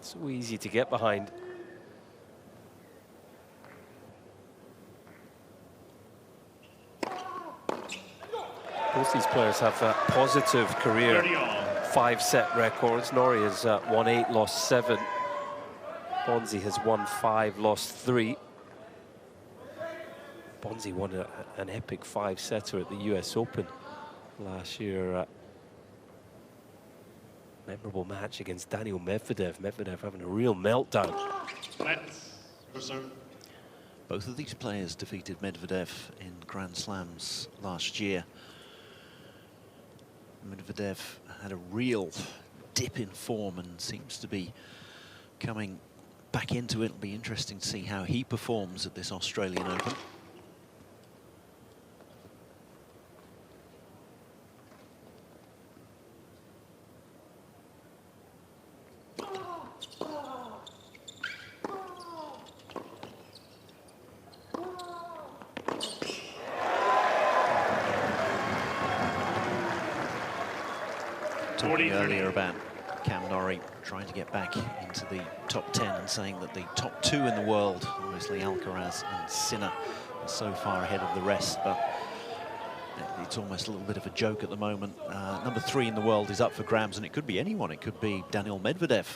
S3: It's so easy to get behind. Both these players have a positive career
S4: 30 all.
S3: 5-set records. Norrie has won 8, lost 7. Bonzi has won 5, lost 3. Bonzi won an epic 5-setter at the US Open last year. Memorable match against Daniil Medvedev. Medvedev having a real meltdown.
S4: Let's reserve.
S1: Both of these players defeated Medvedev in Grand Slams last year. Medvedev had a real dip in form and seems to be coming back into it. It'll be interesting to see how he performs at this Australian Open. Talking earlier about Cam Norrie trying to get back into the top 10 and saying that the top 2 in the world, obviously Alcaraz and Sinner, are so far ahead of the rest, but it's almost a little bit of a joke at the moment. Number 3 in the world is up for grabs, and it could be anyone. It could be Daniil Medvedev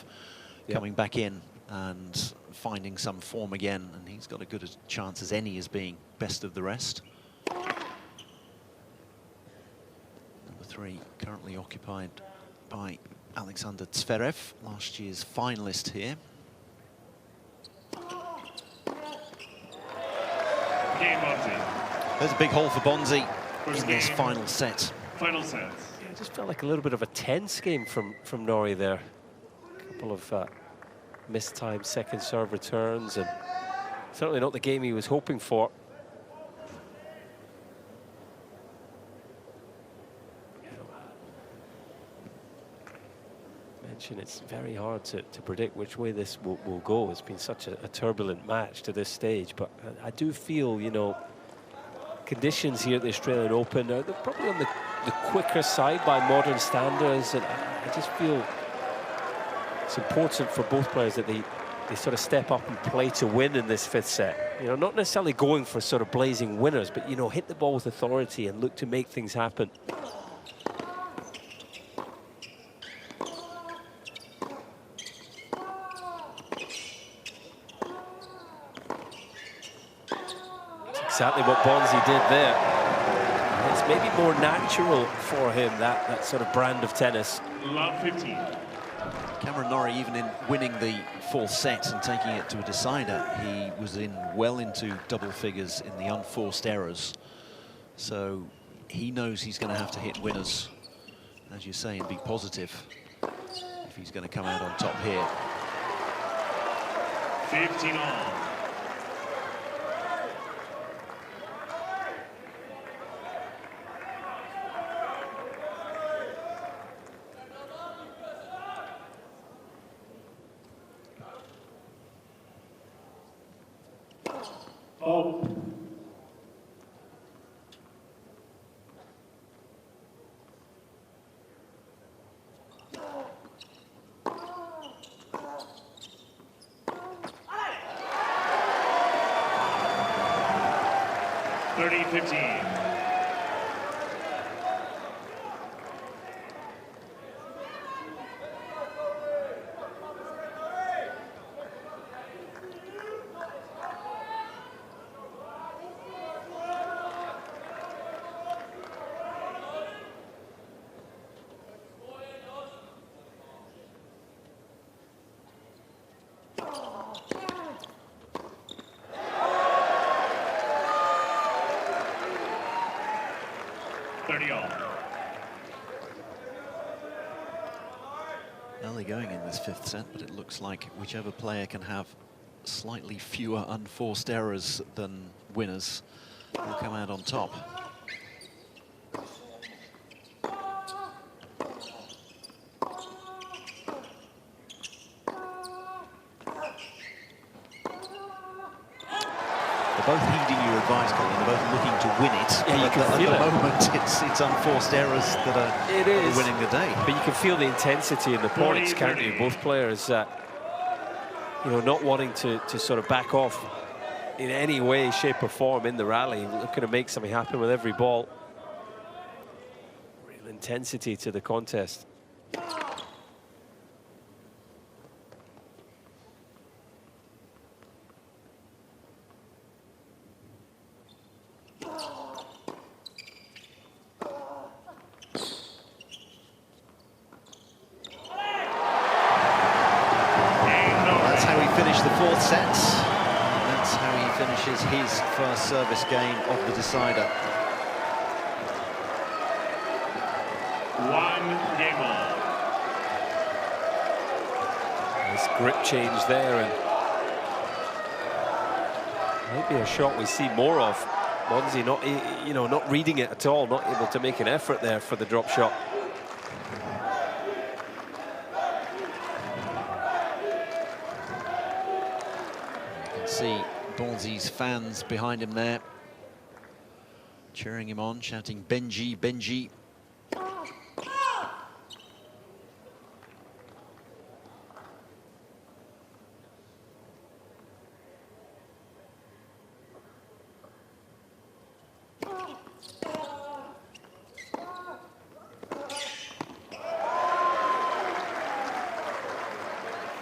S1: coming back in and finding some form again, and he's got as good a chance as any as being best of the rest. 3 currently occupied by Alexander Zverev, last year's finalist here.
S4: Game Bonzi.
S1: There's a big hole for Bonzi
S4: First
S1: in this
S4: game.
S1: final set.
S4: Final set.
S3: It just felt like a little bit of a tense game from Norrie there. A couple of mistimed second serve returns, and certainly not the game he was hoping for. It's very hard to predict which way this will go. It's been such a turbulent match to this stage, but I do feel, you know, conditions here at the Australian Open, they're probably on the quicker side by modern standards, and I just feel it's important for both players that they sort of step up and play to win in this 5th set. You know, not necessarily going for sort of blazing winners, but, you know, hit the ball with authority and look to make things happen. Exactly what Bonzi did there. It's maybe more natural for him, that sort of brand of tennis.
S4: Love 15.
S1: Cameron Norrie, even in winning the 4th set and taking it to a decider, he was well into double figures in the unforced errors. So he knows he's going to have to hit winners, as you say, and be positive if he's going to come out on top here.
S4: 15 all. Oh. $30-15.
S1: Early going in this 5th set, but it looks like whichever player can have slightly fewer unforced errors than winners will come out on top. They're both heeding your advice, Colin. They're both looking to win it.
S3: Yeah, you can feel it.
S1: At the moment, it's unforced errors that are winning the day.
S3: But you can feel the intensity in the points counting. Both players, you know, not wanting to sort of back off in any way, shape or form in the rally. Looking to make something happen with every ball. Real intensity to the contest.
S1: His first service game of the decider.
S4: 1 game all.
S3: Nice grip change there, and maybe a shot we see more of. Bonzi not, you know, not reading it at all, not able to make an effort there for the drop shot.
S1: You can see Bonzi's fans behind him there, cheering him on, shouting Benji, Benji.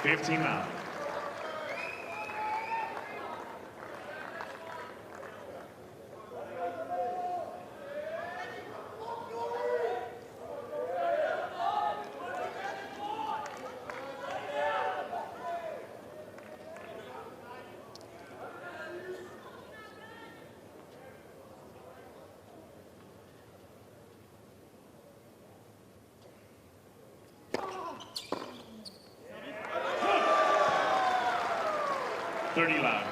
S4: $15. 30 loud.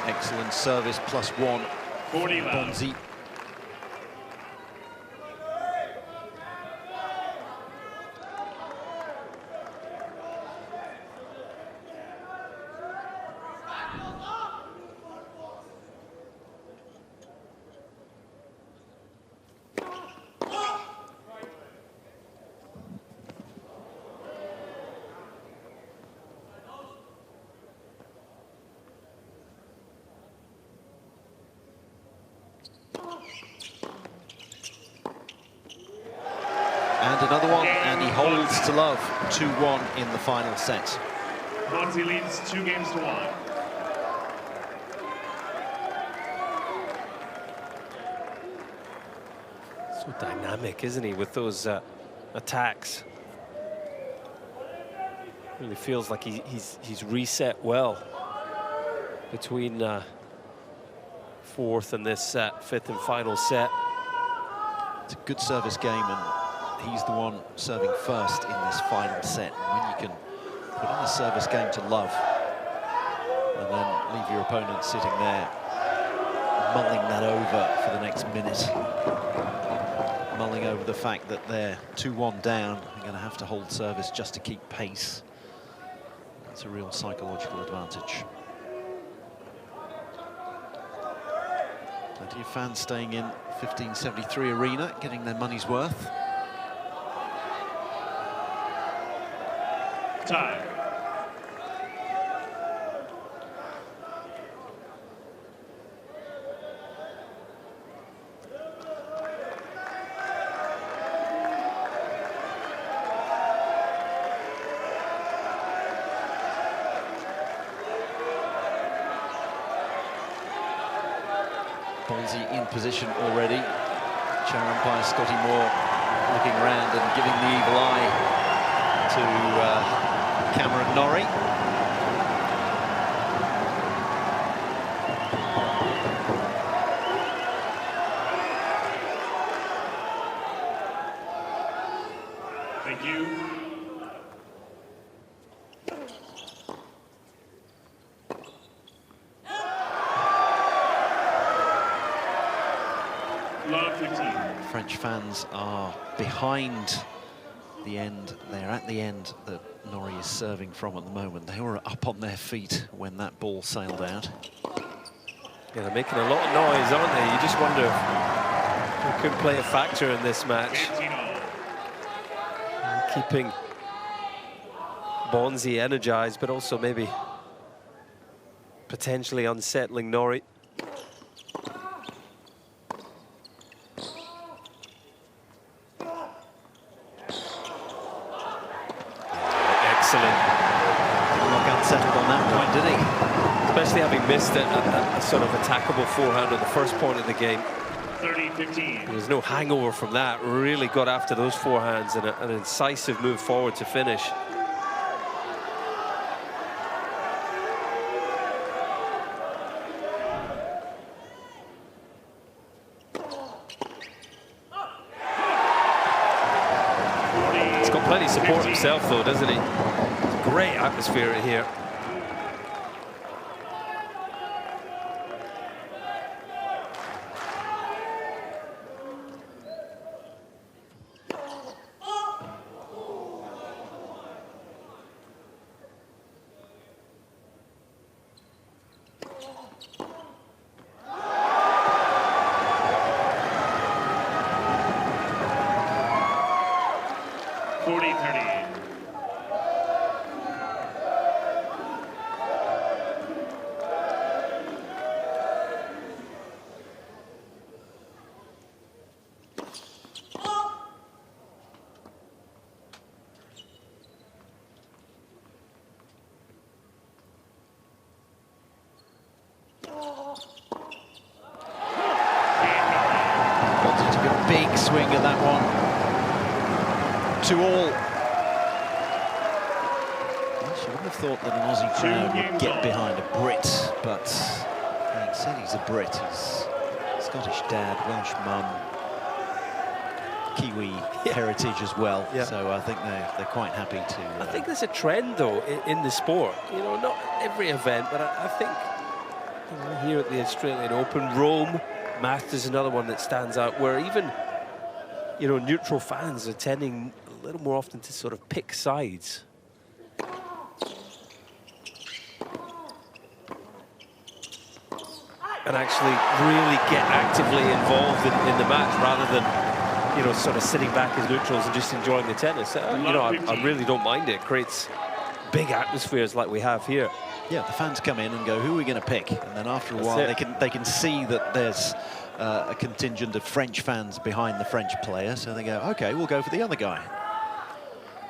S1: Excellent service, +1.
S4: 40 loud.
S1: Bonzi. And another one, and he holds to love. 2-1 in the final set.
S4: Bonzi leads 2 games to 1.
S3: So dynamic, isn't he, with those attacks? Really feels like he's reset well between fourth and this set, fifth and final set.
S1: It's a good service game, and he's the one serving first in this final set. And when you can put in a service game to love and then leave your opponent sitting there mulling that over for the next minute, mulling over the fact that they're 2-1 down, they're going to have to hold service just to keep pace. That's a real psychological advantage. Plenty of fans staying in 1573 Arena, getting their money's worth.
S4: Time.
S1: Bonzi in position already. Chair umpire Scotty Moore looking around and giving the evil eye to Cameron Norrie.
S4: Thank you. Love 15.
S1: French fans are behind the end. They're at the end that Norrie is serving from at the moment. They were up on their feet when that ball sailed out.
S3: Yeah, they're making a lot of noise, aren't they? You just wonder if they could play a factor in this match.
S4: 15 all.
S3: Keeping Bonzi energized, but also maybe potentially unsettling Norrie. Excellent.
S1: Didn't look unsettled on that point, did he?
S3: Especially having missed a sort of attackable forehand at the first point of the game.
S4: 30-15.
S3: There was no hangover from that. Really got after those forehands and an incisive move forward to finish. He's got plenty of support himself, though, doesn't he? Great atmosphere here.
S1: swing at that one. 2-all. Well, she wouldn't have thought that an Aussie crowd would get behind a Brit, but having said he's a Brit, he's Scottish dad, Welsh mum, Kiwi heritage as well.
S3: Yeah.
S1: So I think they're quite happy to.
S3: I think there's a trend though in the sport. You know, not every event, but I think here at the Australian Open, Rome, Math is another one that stands out, where even neutral fans are tending a little more often to sort of pick sides. And actually really get actively involved in the match rather than sort of sitting back as neutrals and just enjoying the tennis. I really don't mind it. It creates big atmospheres like we have here.
S1: Yeah, the fans come in and go, who are we going to pick? And then after a while, they can see that there's a contingent of French fans behind the French player, so they go, okay, we'll go for the other guy.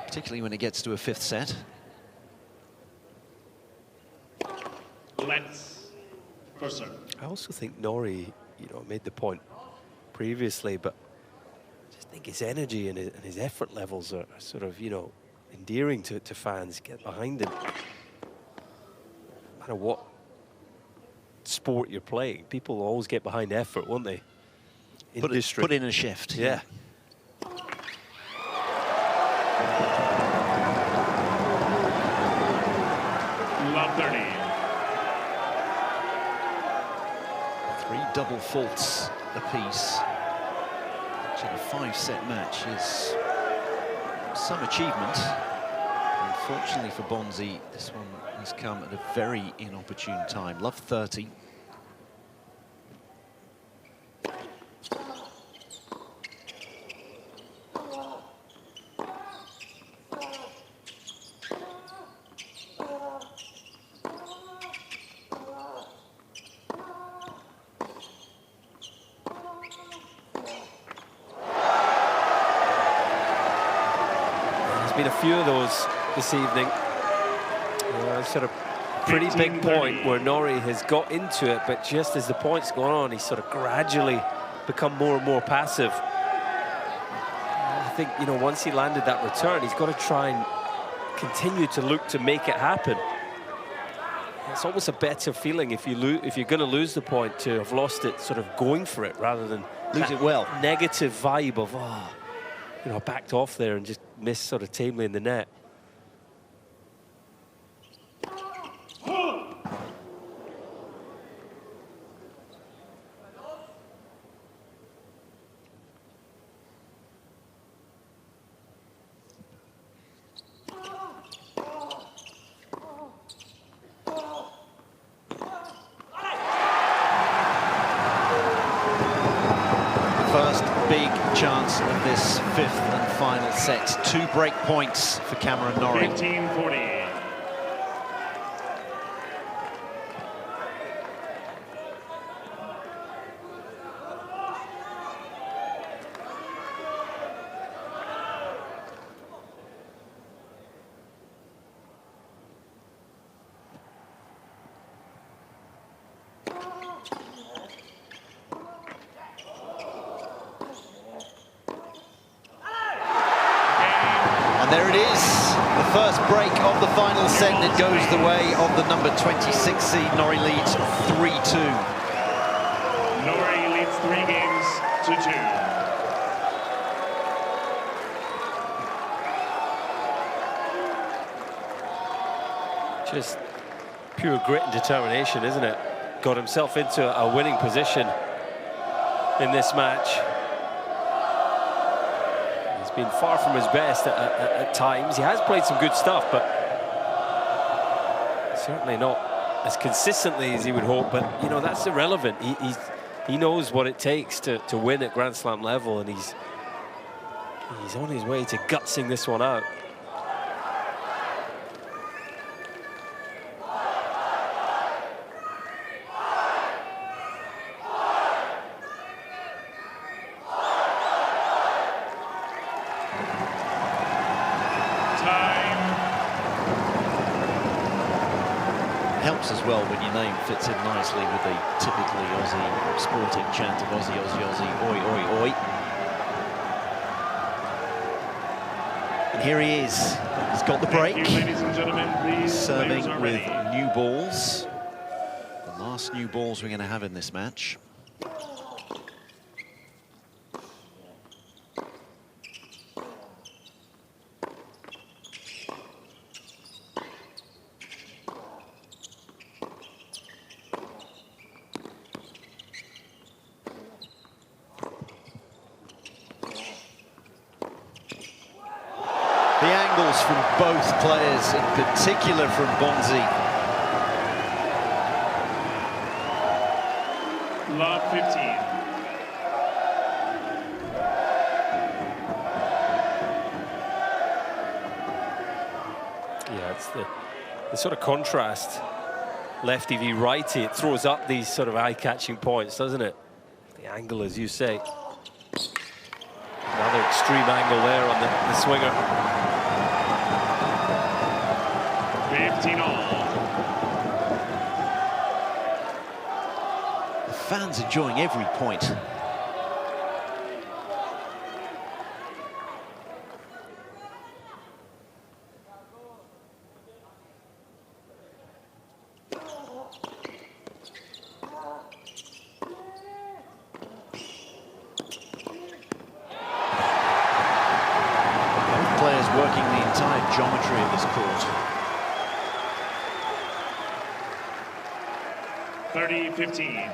S1: Particularly when it gets to a fifth set.
S4: Let's first serve.
S3: I also think Norrie, made the point previously, but I just think his energy and his effort levels are sort of, endearing to fans. Get behind him. No matter what sport you're playing, people always get behind effort, won't they?
S1: Put in a shift.
S3: Yeah.
S4: Love 30.
S1: 3 double faults apiece. Which in a 5-set match is some achievement. Unfortunately for Bonzi, this one has come at a very inopportune time. Love 30.
S3: Been a few of those this evening. Sort of pretty big point where Norrie has got into it, but just as the point's gone on, he's sort of gradually become more and more passive. I think, once he landed that return, he's got to try and continue to look to make it happen. It's almost a better feeling if you're going to lose the point to have lost it sort of going for it rather than
S1: lose it well.
S3: Negative vibe of, backed off there and just missed sort of tamely in the net.
S1: First big chance of this 5th and final set. 2 break points for Cameron Norrie.
S4: 15-40.
S1: And there it is, the first break of the final set, and it goes the way of the number 26 seed. Norrie leads 3-2.
S4: Norrie leads 3 games to 2.
S3: Just pure grit and determination, isn't it? Got himself into a winning position in this match. He's been far from his best at times. He has played some good stuff, but certainly not as consistently as he would hope. But, that's irrelevant. He knows what it takes to win at Grand Slam level, and he's on his way to gutsing this one out.
S1: Helps as well when your name fits in nicely with the typically Aussie sporting chant of Aussie, Aussie, Aussie, oi, oi, oi. And here he is. He's got the break.
S4: Thank you, ladies and gentlemen. Please,
S1: Serving
S4: players are
S1: with
S4: ready.
S1: new balls. The last new balls we're going to have in this match. The angles from both players, in particular from Bonzi.
S4: Love 15.
S3: Yeah, it's the sort of contrast, lefty v righty. It throws up these sort of eye-catching points, doesn't it? The angle, as you say. Another extreme angle there on the swinger.
S4: 15 all.
S1: The fans enjoying every point. Both players working the entire geometry of this court.
S4: 30-15.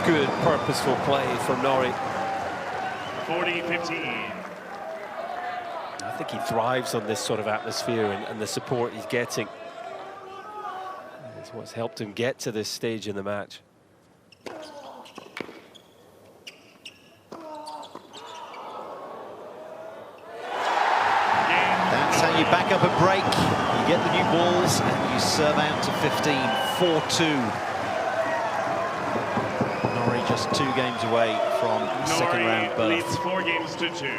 S3: Good, purposeful play from Norrie.
S4: 40-15.
S3: I think he thrives on this sort of atmosphere and the support he's getting. It's what's helped him get to this stage in the match.
S1: That's how you back up a break. You get the new balls and you serve out to 15, 4-2. Norrie just 2 games away from the second round berth.
S4: Leads 4 games to 2.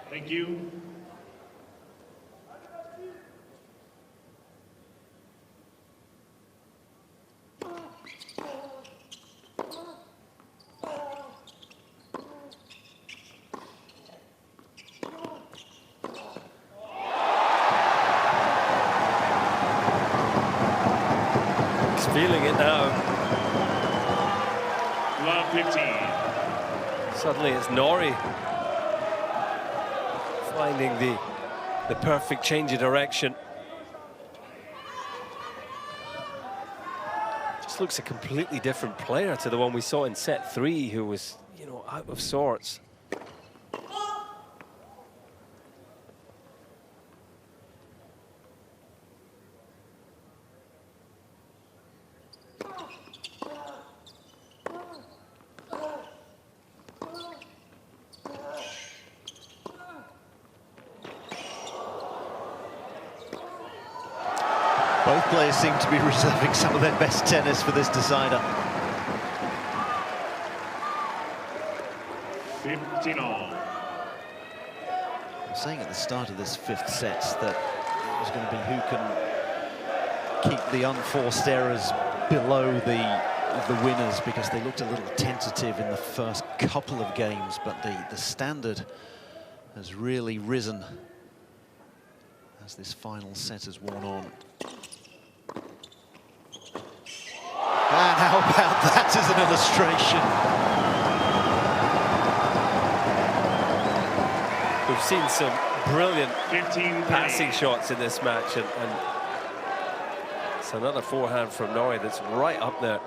S4: Thank you.
S3: He's feeling it now.
S4: Love 15.
S3: Suddenly it's Norrie finding the perfect change of direction. Just looks a completely different player to the one we saw in set 3, who was, you know, out of sorts.
S1: Both players seem to be reserving some of their best tennis for this decider.
S4: 15 all.
S1: I was saying at the start of this 5th set that it was going to be who can keep the unforced errors below the winners, because they looked a little tentative in the first couple of games, but the standard has really risen as this final set has worn on. And how about that as an illustration?
S3: We've seen some brilliant
S4: 15
S3: passing shots in this match, and It's another forehand from Norrie that's right up there.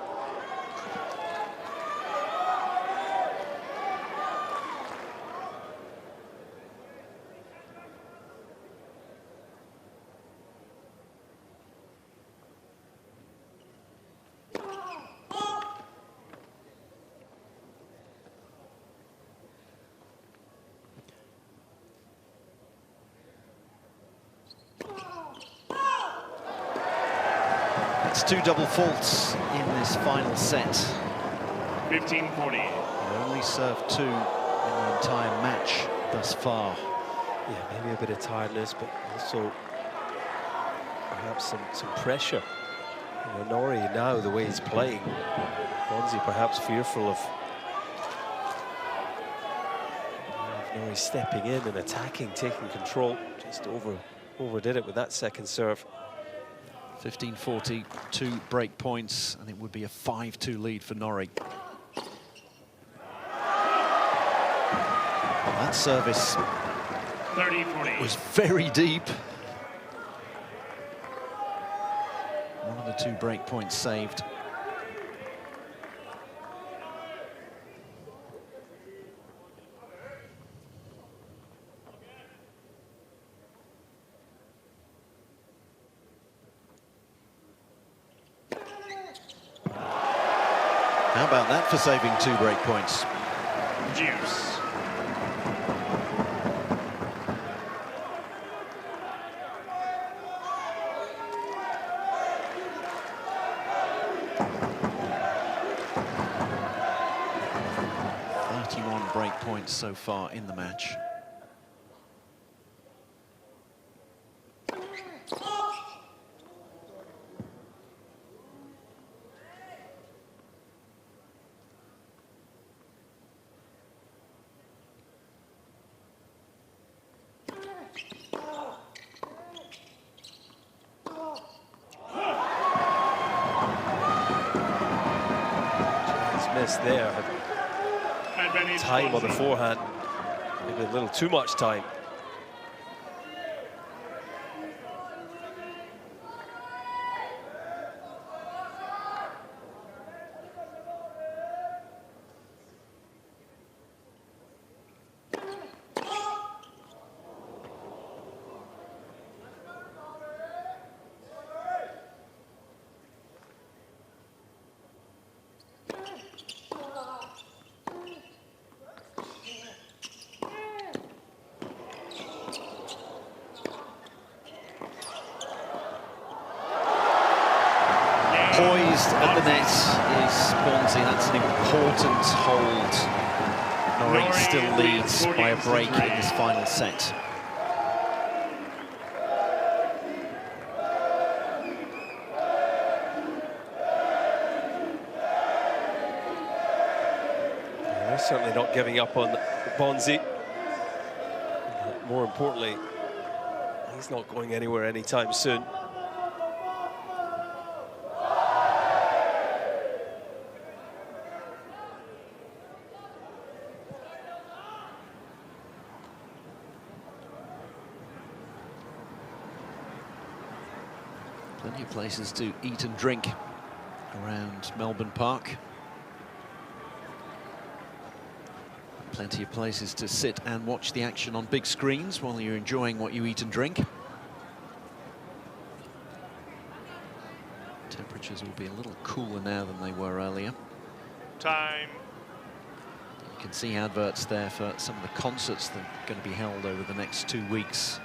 S1: It's 2 double faults in this final set.
S4: 15-40.
S1: He only served 2 in the entire match thus far.
S3: Yeah, maybe a bit of tiredness, but also perhaps some pressure. You know, Norrie now, the way he's playing, Bonzi perhaps fearful of Norrie stepping in and attacking, taking control. Just overdid it with that second serve.
S1: 15-40, 2 break points, and it would be a 5-2 lead for Norrie. That service
S4: 30-40.
S1: was very deep. One of the 2 break points saved. How about that for saving 2 break points?
S4: Juice.
S1: Break points so far in the match.
S3: He's missed there. Time on the forehand, maybe a little too much time.
S1: Poised at the net is Bonzi. That's an important hold. Norrie still leads by a break in this final set.
S3: They're certainly not giving up on Bonzi. More importantly, he's not going anywhere anytime soon.
S1: Plenty of places to eat and drink around Melbourne Park. Plenty of places to sit and watch the action on big screens while you're enjoying what you eat and drink. Temperatures will be a little cooler now than they were earlier.
S2: Time.
S1: You can see adverts there for some of the concerts that are going to be held over the next 2 weeks.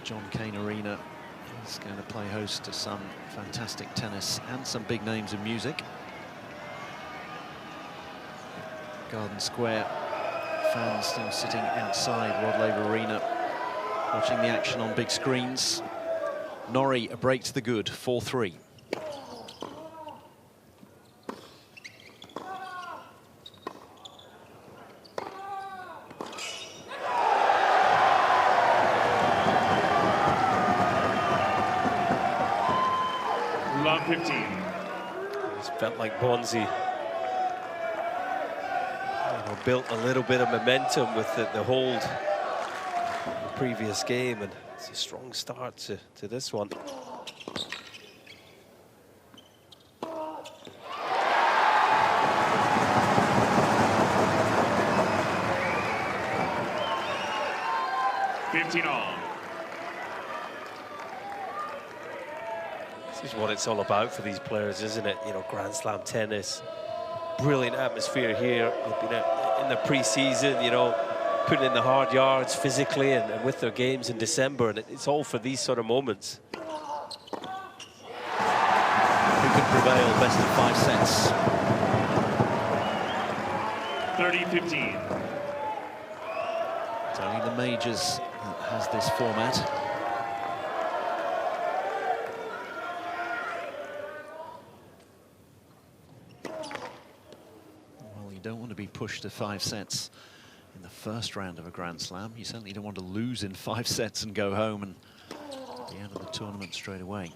S1: John Cain Arena is going to play host to some fantastic tennis and some big names in music. Garden Square fans still sitting outside Rod Laver Arena watching the action on big screens. Norrie a break to the good, 4-3.
S4: Love 15.
S3: It's felt like Bonzi built a little bit of momentum with the hold in the previous game, and It's a strong start to this one. This is what it's all about for these players, isn't it? You know, Grand Slam tennis, brilliant atmosphere here. They've been in the pre-season, you know, putting in the hard yards physically and with their games in December, and it's all for these sort of moments.
S1: Who can prevail? Best of 5 sets.
S4: 30-15.
S1: It's only the majors that has this format. Well, you don't want to be pushed to 5 sets in the first round of a Grand Slam. You certainly don't want to lose in 5 sets and go home and be out of the tournament straight away.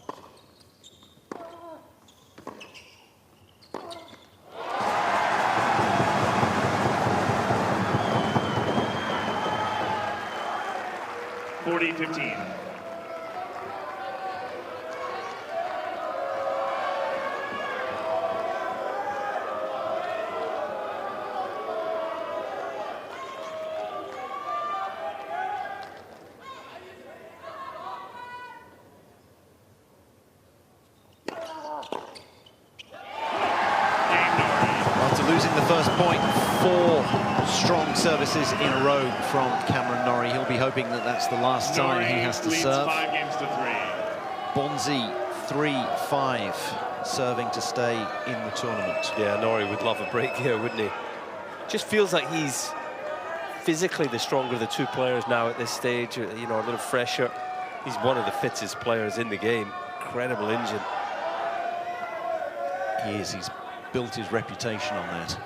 S1: Losing the first point, 4 strong services in a row from Cameron Norrie. He'll be hoping that that's the last time he has to serve.
S4: 5 games to 3.
S1: Bonzi 3-5, serving to stay in the tournament.
S3: Yeah, Norrie would love a break here, wouldn't he? Just feels like he's physically the stronger of the 2 players now at this stage. You know, a little fresher. He's one of the fittest players in the game. Incredible engine.
S1: He is. He's built his reputation on that.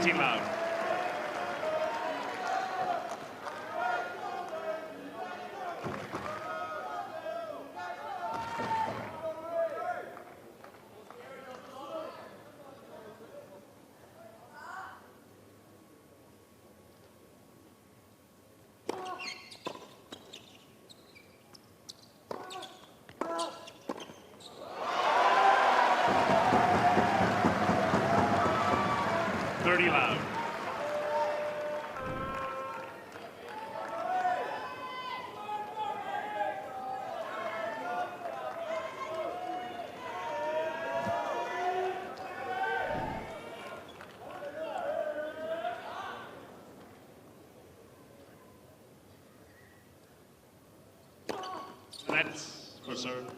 S4: Loud. 30 loud. That's for serve.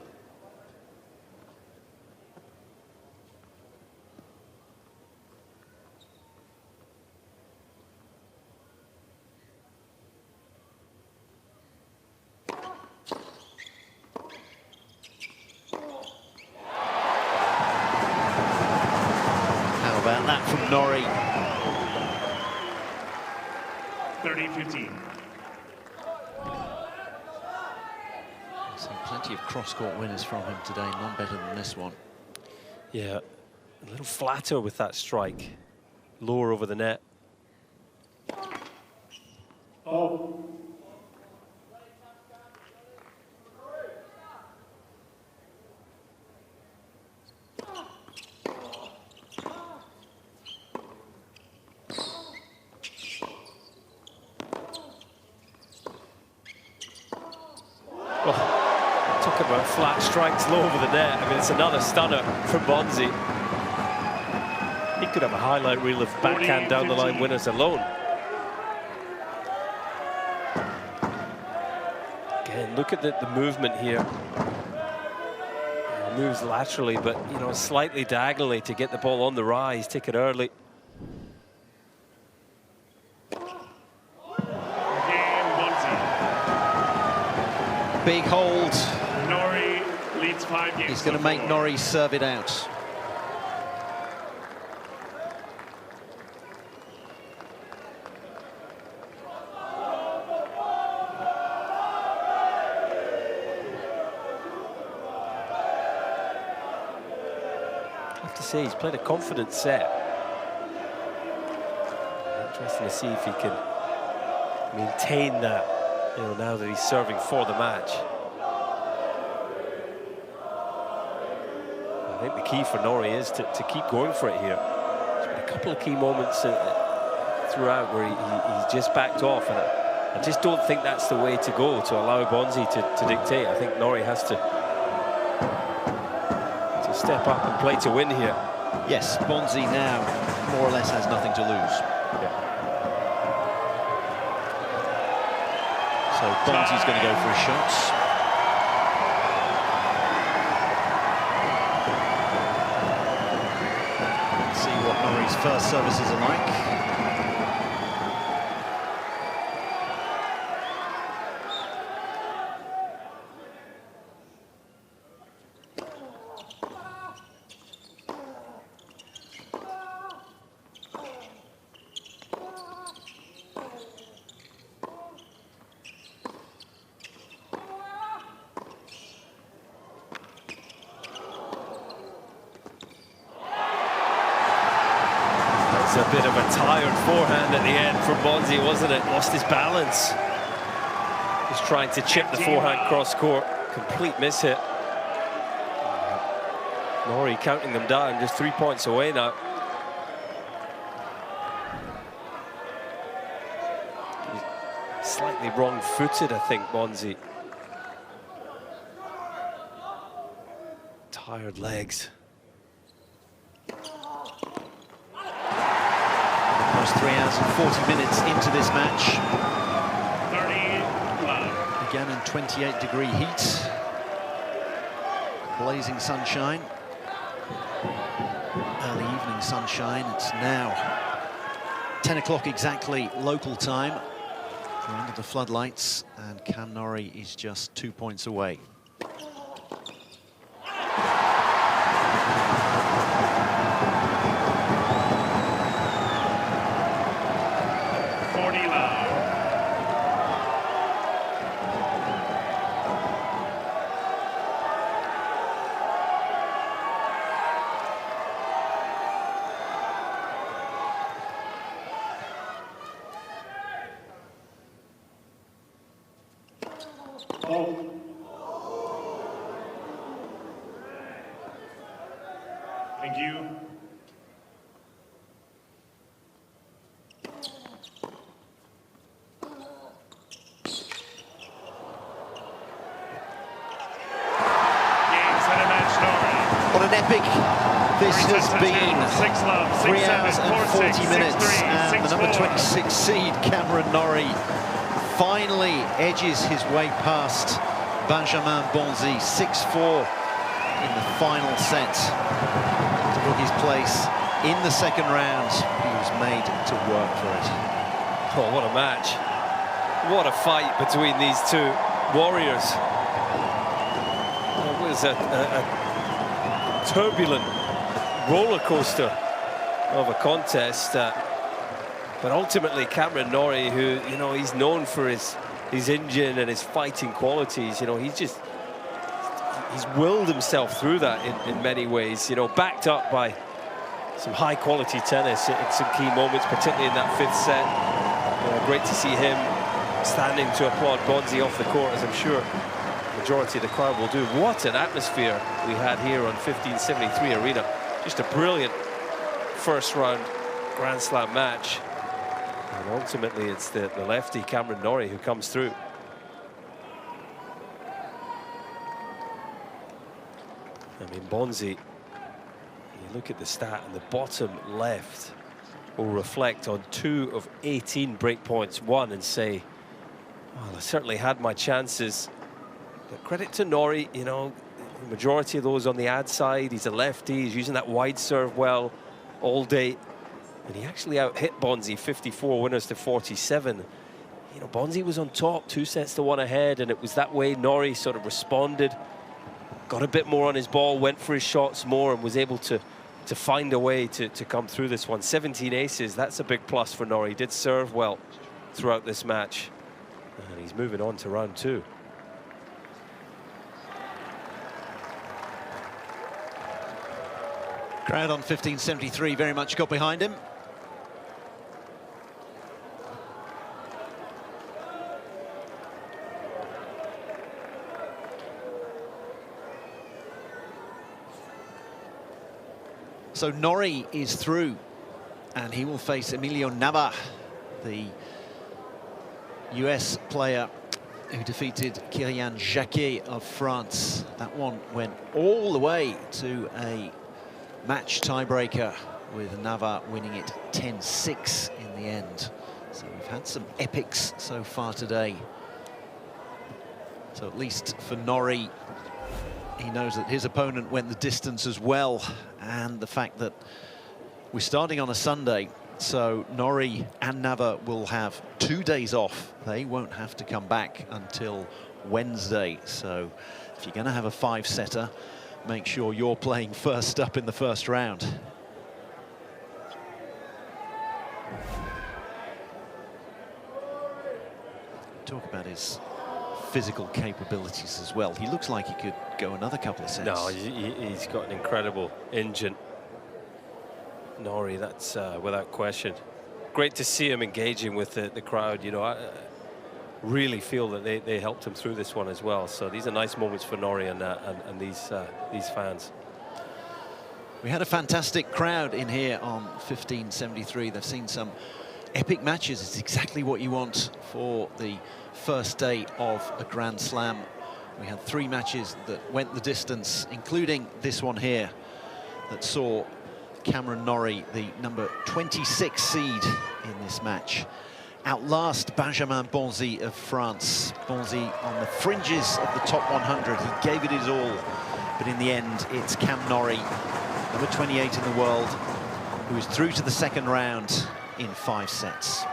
S1: About that from Norrie.
S4: 30-15.
S1: Seen plenty of cross-court winners from him today, none better than this one.
S3: Yeah, a little flatter with that strike. Lower over the net.
S4: Oh.
S3: Talk about flat strikes low over the net. I mean, it's another stunner from Bonzi. He could have a highlight reel of backhand down the line winners alone. Again, look at the movement here. He moves laterally, but you know, slightly diagonally to get the ball on the rise. Take it early.
S1: Big hold.
S4: Norrie leads 5 games.
S1: He's going to make Norrie serve it out.
S3: to say he's played a confident set. Interesting to see if he can maintain that, you know, now that he's serving for the match. I think the key for Norrie is to keep going for it here. There's been a couple of key moments throughout where he's just backed off, and I just don't think that's the way to go, to allow Bonzi to dictate. I think Norrie has to step up and play to win here.
S1: Yes, Bonzi now more or less has nothing to lose.
S3: Yeah.
S1: So Bonzi's going to go for his shots. Let's see what Norrie's first services are like.
S3: A bit of a tired forehand at the end from Bonzi, wasn't it? Lost his balance. Just trying to chip the forehand cross court. Complete miss hit. Norrie counting them down, just 3 points away now. He's slightly wrong-footed, I think, Bonzi. Tired legs.
S1: 3 hours and 40 minutes into this match.
S2: 30 love.
S1: Again in 28-degree heat. Blazing sunshine. Early evening sunshine. It's now 10 o'clock exactly local time. We're under the floodlights, and Cameron Norrie is just 2 points away.
S4: Thank you.
S1: What an epic this has been. 3 hours and 40 minutes, and the number 26 seed, Cameron Norrie, finally edges his way past Benjamin Bonzi, 6-4 in the final set to book his place in the second round. He was made to work for it.
S3: Oh, what a match. What a fight between these two warriors. It was a turbulent roller coaster of a contest, but ultimately Cameron Norrie, who, you know, he's known for his engine and his fighting qualities, you know, he's willed himself through that in many ways, you know, backed up by some high quality tennis in some key moments, particularly in that fifth set. Great to see him standing to applaud Bonzi off the court, as I'm sure majority of the crowd will do. What an atmosphere we had here on 1573 Arena. Just a brilliant first round Grand Slam match. And ultimately it's the lefty Cameron Norrie who comes through. I mean, Bonzi, you look at the stat in the bottom left, will reflect on 2 of 18 breakpoints won and say, well, I certainly had my chances. But credit to Norrie, you know, the majority of those on the ad side. He's a lefty, he's using that wide serve well all day. And he actually out-hit Bonzi, 54 winners to 47. You know, Bonzi was on top, 2 sets to 1 ahead, and it was that way Norrie sort of responded, got a bit more on his ball, went for his shots more, and was able to find a way to come through this one. 17 aces, that's a big plus for Norrie. He did serve well throughout this match. And he's moving on to round 2.
S1: Crowd on 1573 very much got behind him. So Norrie is through, and he will face Emilio Nava, the US player who defeated Kyrian Jacquet of France. That one went all the way to a match tiebreaker, with Nava winning it 10-6 in the end. So we've had some epics so far today. So at least for Norrie, he knows that his opponent went the distance as well, and the fact that we're starting on a Sunday, so Norrie and Nava will have 2 days off. They won't have to come back until Wednesday. So if you're going to have a 5-setter, make sure you're playing first up in the first round. Talk about his physical capabilities as well. He looks like he could go another couple of sets.
S3: No, he's got an incredible engine. Norrie, that's without question. Great to see him engaging with the crowd. You know, I really feel that they helped him through this one as well. So these are nice moments for Norrie and these fans.
S1: We had a fantastic crowd in here on 1573. They've seen some epic matches. It's exactly what you want for the first day of a Grand Slam. We had 3 matches that went the distance, including this one here that saw Cameron Norrie, the number 26 seed in this match, outlast Benjamin Bonzi of France. Bonzi on the fringes of the top 100. He gave it his all, but in the end, it's Cam Norrie, number 28 in the world, who is through to the second round in 5 sets.